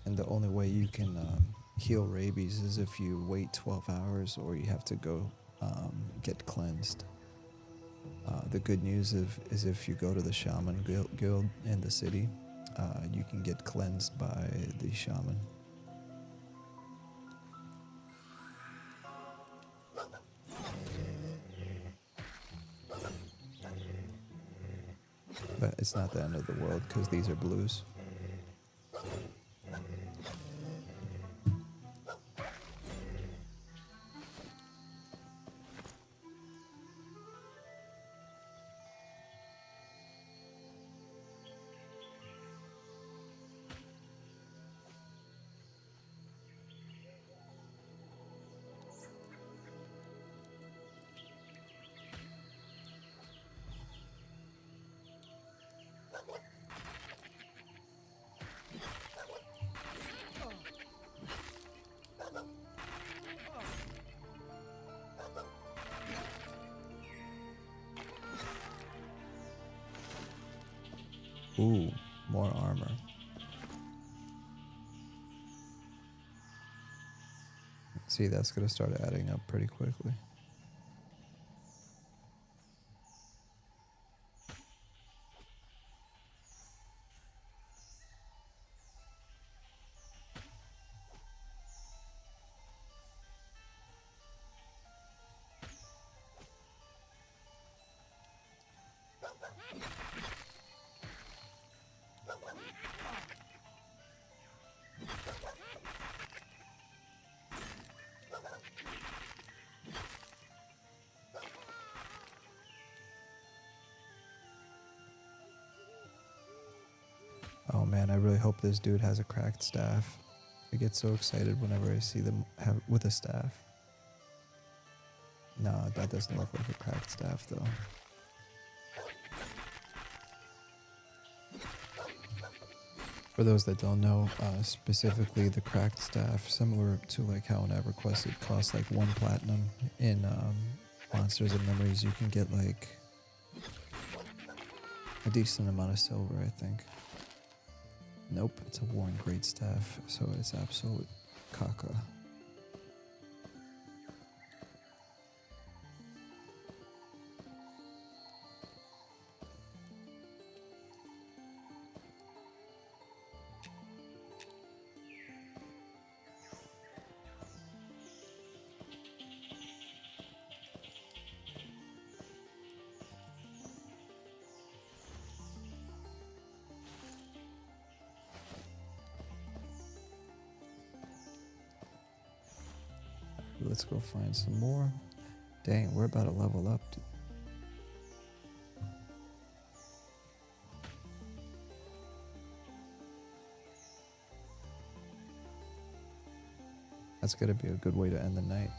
And the only way you can heal rabies is if you wait 12 hours or you have to go get cleansed. The good news is if you go to the shaman guild in the city, you can get cleansed by the shaman. But it's not the end of the world because these are blues. Ooh, more armor. See, that's going to start adding up pretty quickly. Oh man, I really hope this dude has a cracked staff. I get so excited whenever I see them with a staff. No, that doesn't look like a cracked staff though. For those that don't know, specifically the cracked staff, similar to like how an EverQuest, it costs like 1 platinum. In Monsters and Memories, you can get like a decent amount of silver, I think. Nope, it's a worn great staff, so it's absolute caca. Let's go find some more. Dang, we're about to level up. That's gonna be a good way to end the night.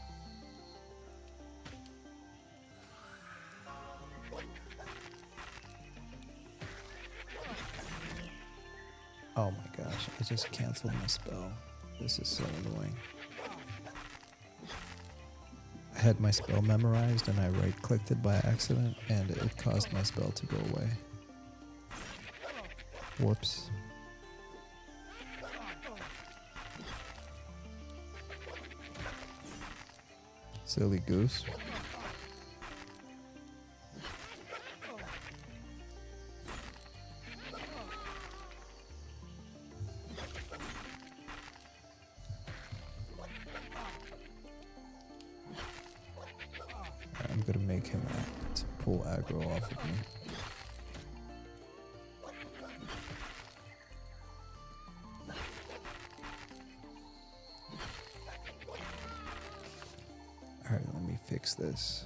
Oh my gosh, I just canceled my spell. This is so annoying. I had my spell memorized and I right-clicked it by accident and it caused my spell to go away. Whoops. Silly goose. I'm gonna make him act, pull aggro off of me. Alright, let me fix this.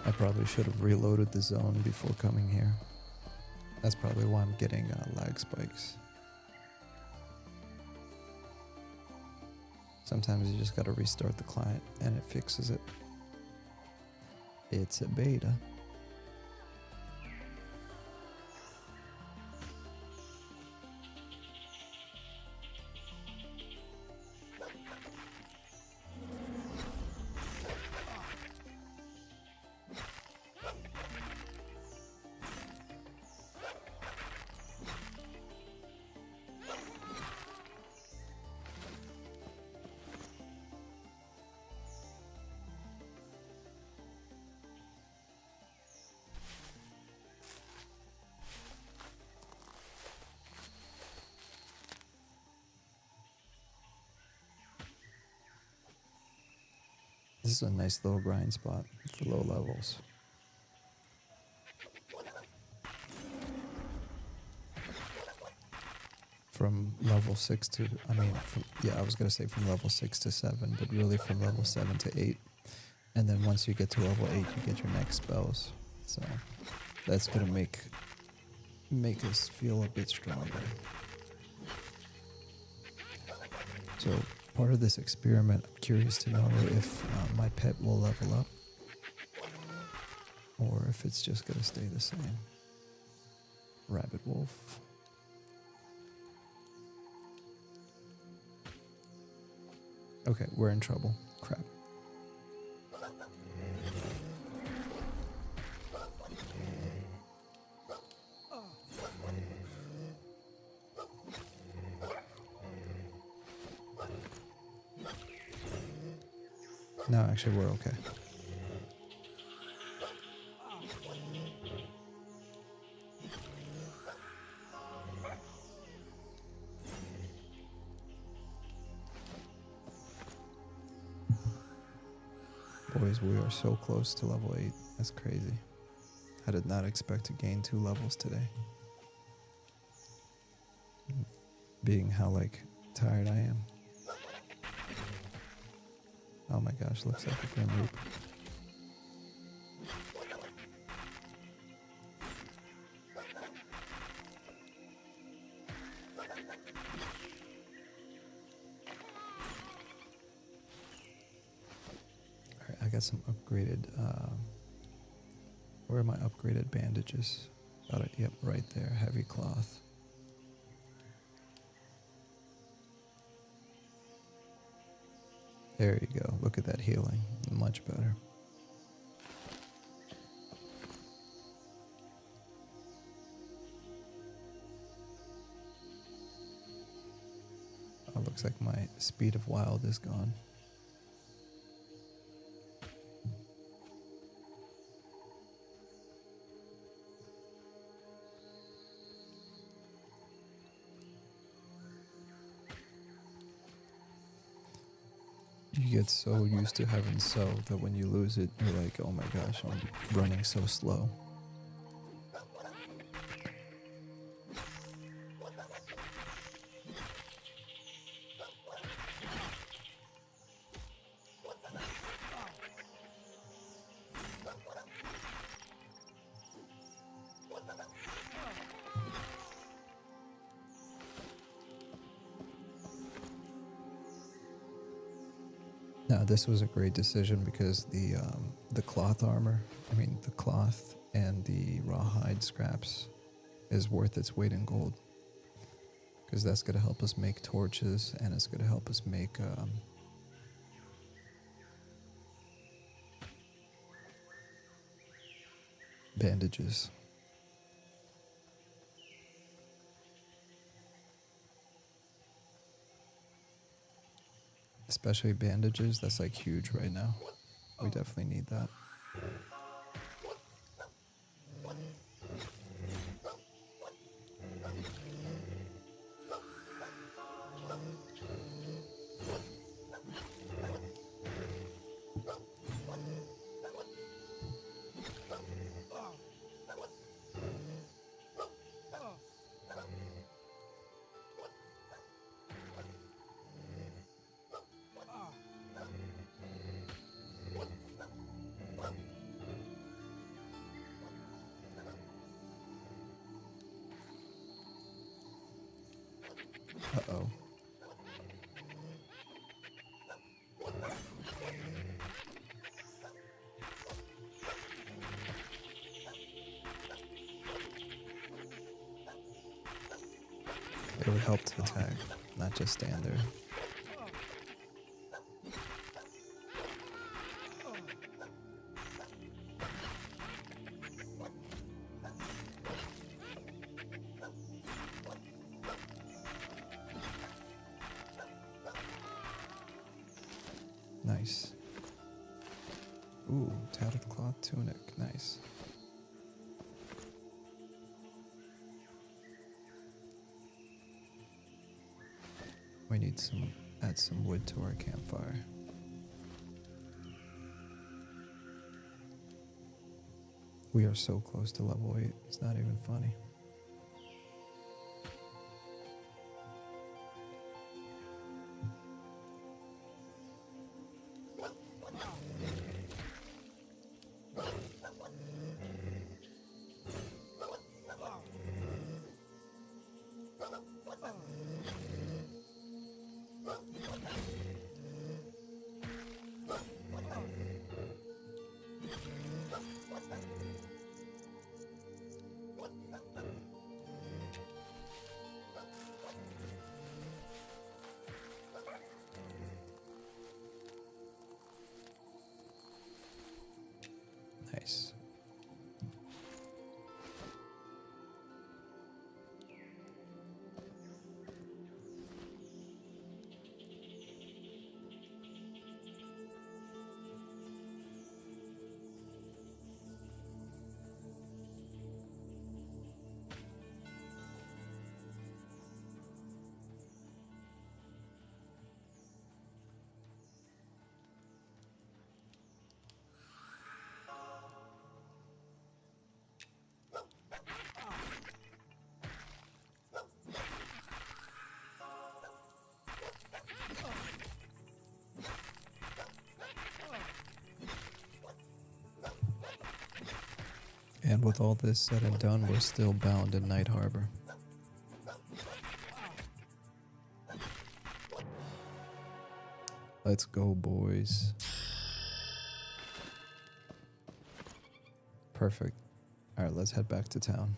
I probably should have reloaded the zone before coming here. That's probably why I'm getting lag spikes. Sometimes you just gotta restart the client and it fixes it. It's a beta. This is a nice little grind spot for low levels. From level 6 to, I was going to say from level 6 to 7, but really from level 7 to 8. And then once you get to level 8, you get your next spells. So that's going to make us feel a bit stronger. So part of this experiment, I'm curious to know if my pet will level up or if it's just going to stay the same. Rabbit wolf. Okay, we're in trouble. Crap. No, actually, we're okay. Boys, we are so close to level 8. That's crazy. I did not expect to gain 2 levels today. Being how, like, tired I am. Oh my gosh, looks like a grim loop. Alright, I got some upgraded, where are my upgraded bandages? Got it, yep, right there, heavy cloth. There you go, look at that healing, much better. Oh, looks like my speed of wild is gone. You get so used to having so that when you lose it, you're like, oh my gosh, I'm running so slow. Now this was a great decision because the cloth armor, the cloth and the rawhide scraps is worth its weight in gold. Because that's going to help us make torches and it's going to help us make bandages. Especially bandages, that's like huge right now. We definitely need that. Uh-oh. It would help to attack, not just stand there. Nice. Ooh, tattered cloth tunic. Nice. We need add some wood to our campfire. We are so close to level 8. It's not even funny. And with all this said and done, we're still bound in Night Harbor. Let's go, boys. Perfect. All right, let's head back to town.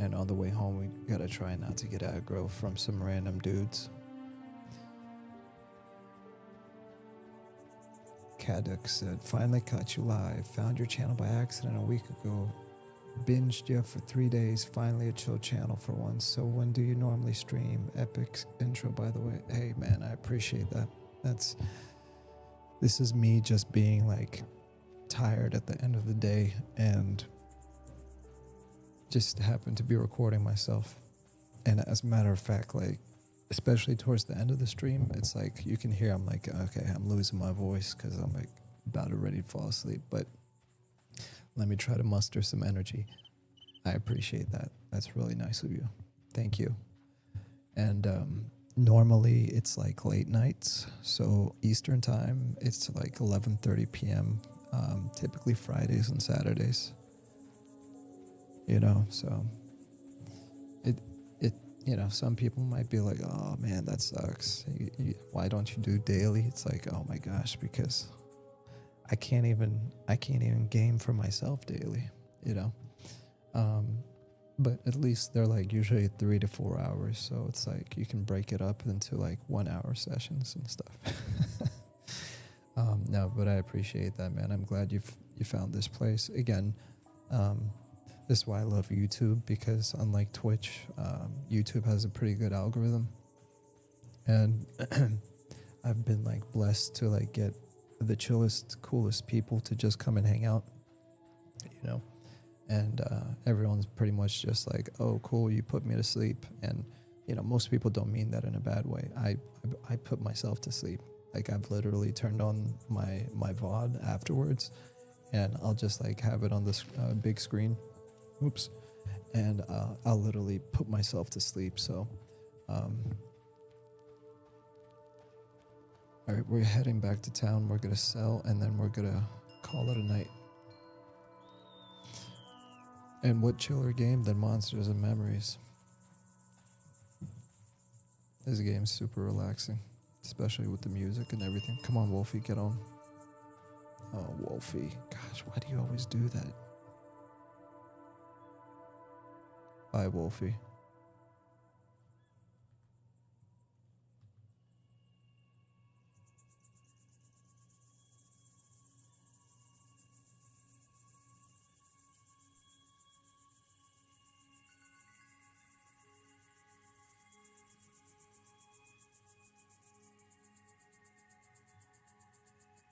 And on the way home, we gotta try not to get aggro from some random dudes. Cadux said, finally caught you live. Found your channel by accident a week ago. Binged you for 3 days. Finally a chill channel for once. So when do you normally stream? Epic intro, by the way. Hey man, I appreciate that. This is me just being like tired at the end of the day and just happened to be recording myself. And as a matter of fact, like, especially towards the end of the stream, it's like you can hear I'm like, okay, I'm losing my voice because I'm like about to ready to fall asleep. But let me try to muster some energy. I appreciate that. That's really nice of you. Thank you. And normally it's like late nights. So Eastern time, it's like 11:30 p.m. Typically Fridays and Saturdays. You know, so some people might be like, oh man, that sucks. Why don't you do daily? It's like, oh my gosh, because I can't even game for myself daily, you know. But at least they're like usually 3 to 4 hours, so it's like you can break it up into like 1 hour sessions and stuff. No, but I appreciate that, man. I'm glad you found this place again. This is why I love YouTube, because unlike Twitch, YouTube has a pretty good algorithm, and I've been like blessed to like get the chillest, coolest people to just come and hang out, you know, and everyone's pretty much just like, oh cool, you put me to sleep. And you know, most people don't mean that in a bad way. I put myself to sleep. Like I've literally turned on my VOD afterwards, and I'll just like have it on this big screen. Oops. And I'll literally put myself to sleep. So, all right, we're heading back to town. We're going to sell, and then we're going to call it a night. And what chiller game than Monsters and Memories? This game's super relaxing, especially with the music and everything. Come on, Wolfie, get on. Oh, Wolfie. Gosh, why do you always do that? Bye, Wolfie.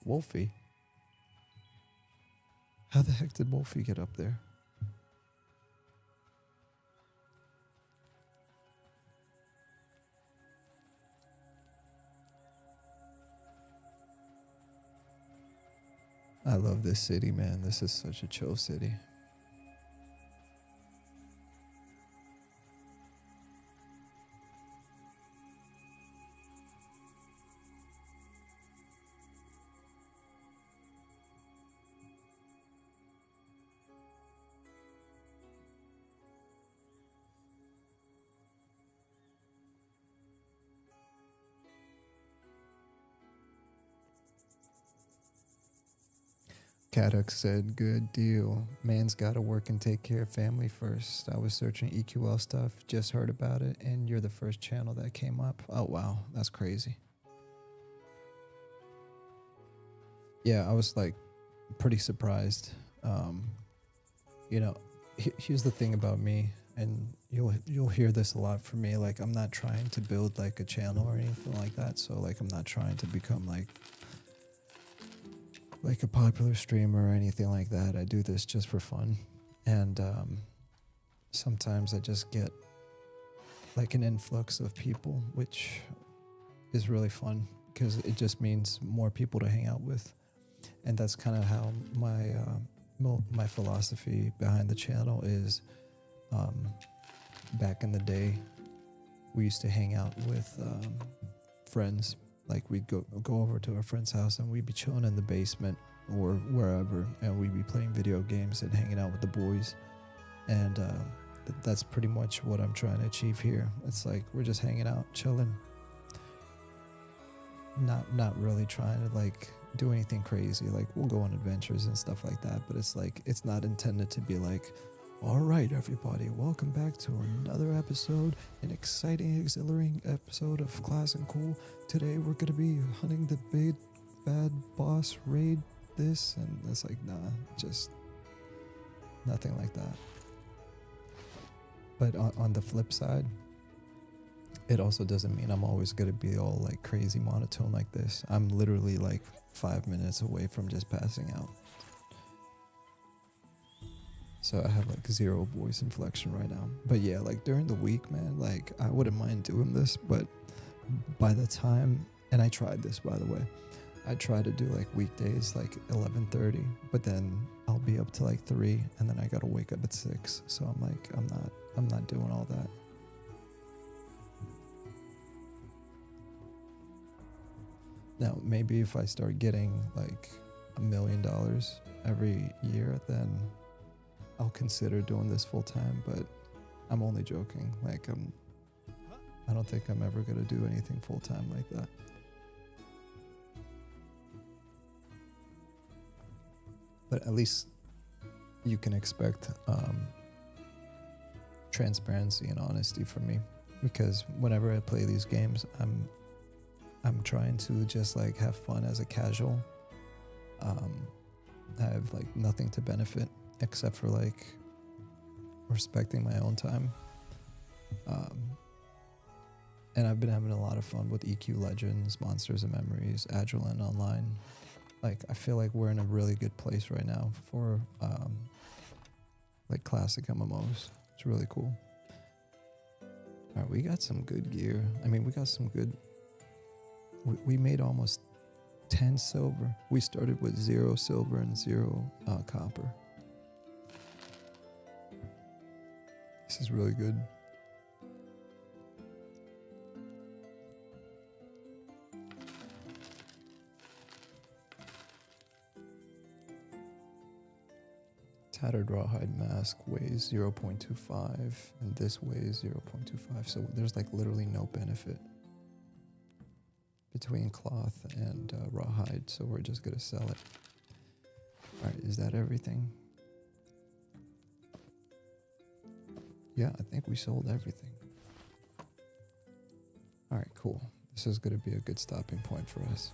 Wolfie? How the heck did Wolfie get up there? I love this city, man. This is such a chill city. Cadux said, good deal. Man's gotta work and take care of family first. I was searching EQL stuff, just heard about it, and you're the first channel that came up. Oh, wow. That's crazy. Yeah, I was like pretty surprised. You know, here's the thing about me, and you'll hear this a lot from me. Like, I'm not trying to build like a channel or anything like that. So like, I'm not trying to become like a popular streamer or anything like that. I do this just for fun. And sometimes I just get like an influx of people, which is really fun because it just means more people to hang out with. And that's kind of how my philosophy behind the channel is. Back in the day, we used to hang out with friends. Like we'd go over to our friend's house and we'd be chilling in the basement or wherever, and we'd be playing video games and hanging out with the boys. And that's pretty much what I'm trying to achieve here. It's like we're just hanging out, chilling, not really trying to like do anything crazy. Like we'll go on adventures and stuff like that, but it's like it's not intended to be like, all right, everybody, welcome back to another episode, an exciting, exhilarating episode of Class&Cool. Today we're gonna be hunting the big bad boss, raid this, and it's like, nah, just nothing like that. But on the flip side, it also doesn't mean I'm always gonna be all like crazy monotone like this. I'm literally like 5 minutes away from just passing out. So I have like 0 voice inflection right now. But yeah, like during the week, man, like I wouldn't mind doing this, but by the time, and I tried this by the way, I try to do like weekdays like 11:30, but then I'll be up to like 3 and then I gotta wake up at 6. So I'm like, I'm not doing all that. Now, maybe if I start getting like $1 million every year, then I'll consider doing this full time, but I'm only joking. Like I don't think I'm ever gonna do anything full time like that. But at least you can expect transparency and honesty from me, because whenever I play these games, I'm trying to just like have fun as a casual. I have like nothing to benefit except for like respecting my own time. And I've been having a lot of fun with EQ Legends, Monsters and Memories, Agilent Online. Like I feel like we're in a really good place right now for like classic MMOs. It's really cool. All right, we got some good gear. I mean, we got some good. We made almost 10 silver. We started with 0 silver and 0 copper. This is really good. Tattered rawhide mask weighs 0.25 and this weighs 0.25. So there's like literally no benefit between cloth and rawhide, so we're just gonna sell it. All right, is that everything? Yeah, I think we sold everything. All right, cool. This is gonna be a good stopping point for us.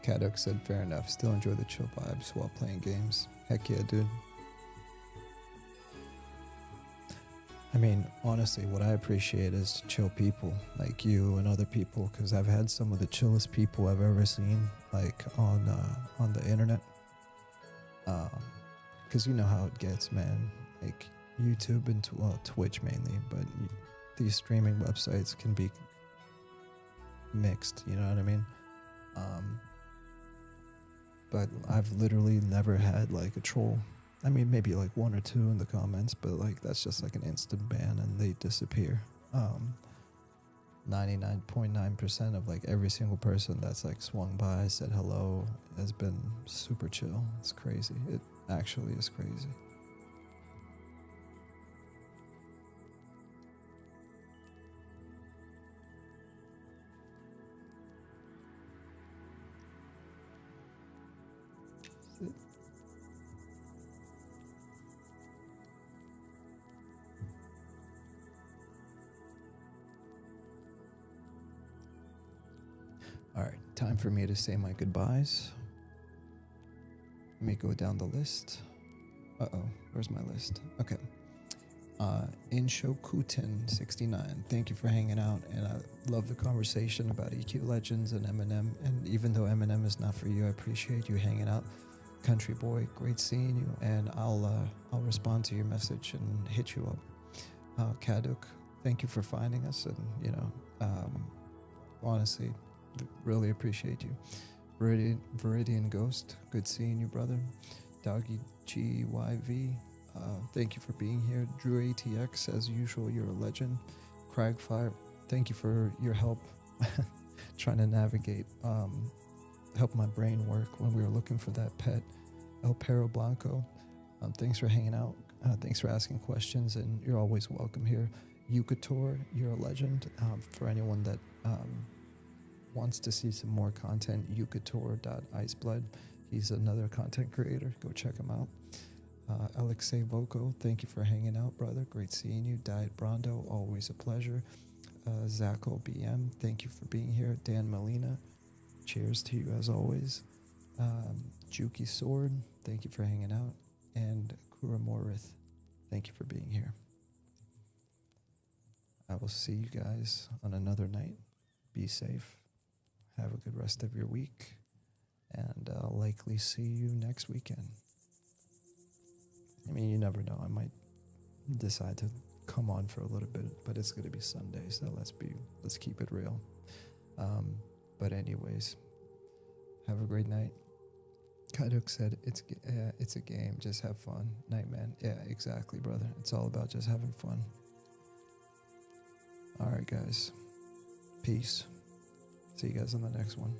Kaduk said, fair enough. Still enjoy the chill vibes while playing games. Heck yeah, dude. I mean, honestly, what I appreciate is chill people like you and other people, because I've had some of the chillest people I've ever seen, like on the internet. Because you know how it gets, man. Like YouTube and Twitch mainly, but these streaming websites can be mixed. You know what I mean? But I've literally never had like a troll. I mean, maybe like 1 or 2 in the comments, but like that's just like an instant ban and they disappear. 99.9% of like every single person that's like swung by, said hello, has been super chill. It's crazy. It actually is crazy. All right, time for me to say my goodbyes. Let me go down the list. Uh-oh, where's my list? Okay. Inshokutin69, thank you for hanging out, and I love the conversation about EQ Legends and Eminem. And even though Eminem is not for you, I appreciate you hanging out. Country Boy, great seeing you, and I'll respond to your message and hit you up. Kaduk, thank you for finding us, and honestly, really appreciate you. Viridian Ghost, good seeing you, brother. Doggy GYV, thank you for being here. Drew ATX, as usual, you're a legend. Cragfire, thank you for your help trying to navigate, help my brain work when we were looking for that pet. El Perro Blanco, thanks for hanging out. Thanks for asking questions, and you're always welcome here. Yukator, you're a legend. For anyone that wants to see some more content, yukator.iceblood. He's another content creator. Go check him out. Alexei Voko, thank you for hanging out, brother. Great seeing you. Diet Brondo, always a pleasure. Zacho BM, thank you for being here. Dan Molina, cheers to you as always. Juki Sword, thank you for hanging out. And Kura Morith, thank you for being here. I will see you guys on another night. Be safe. Have a good rest of your week. And I'll likely see you next weekend. I mean, you never know. I might decide to come on for a little bit, but it's going to be Sunday, so let's keep it real. But anyways, have a great night. Kaduk said it's a game. Just have fun. Nightman. Yeah, exactly, brother. It's all about just having fun. All right, guys. Peace. See you guys on the next one.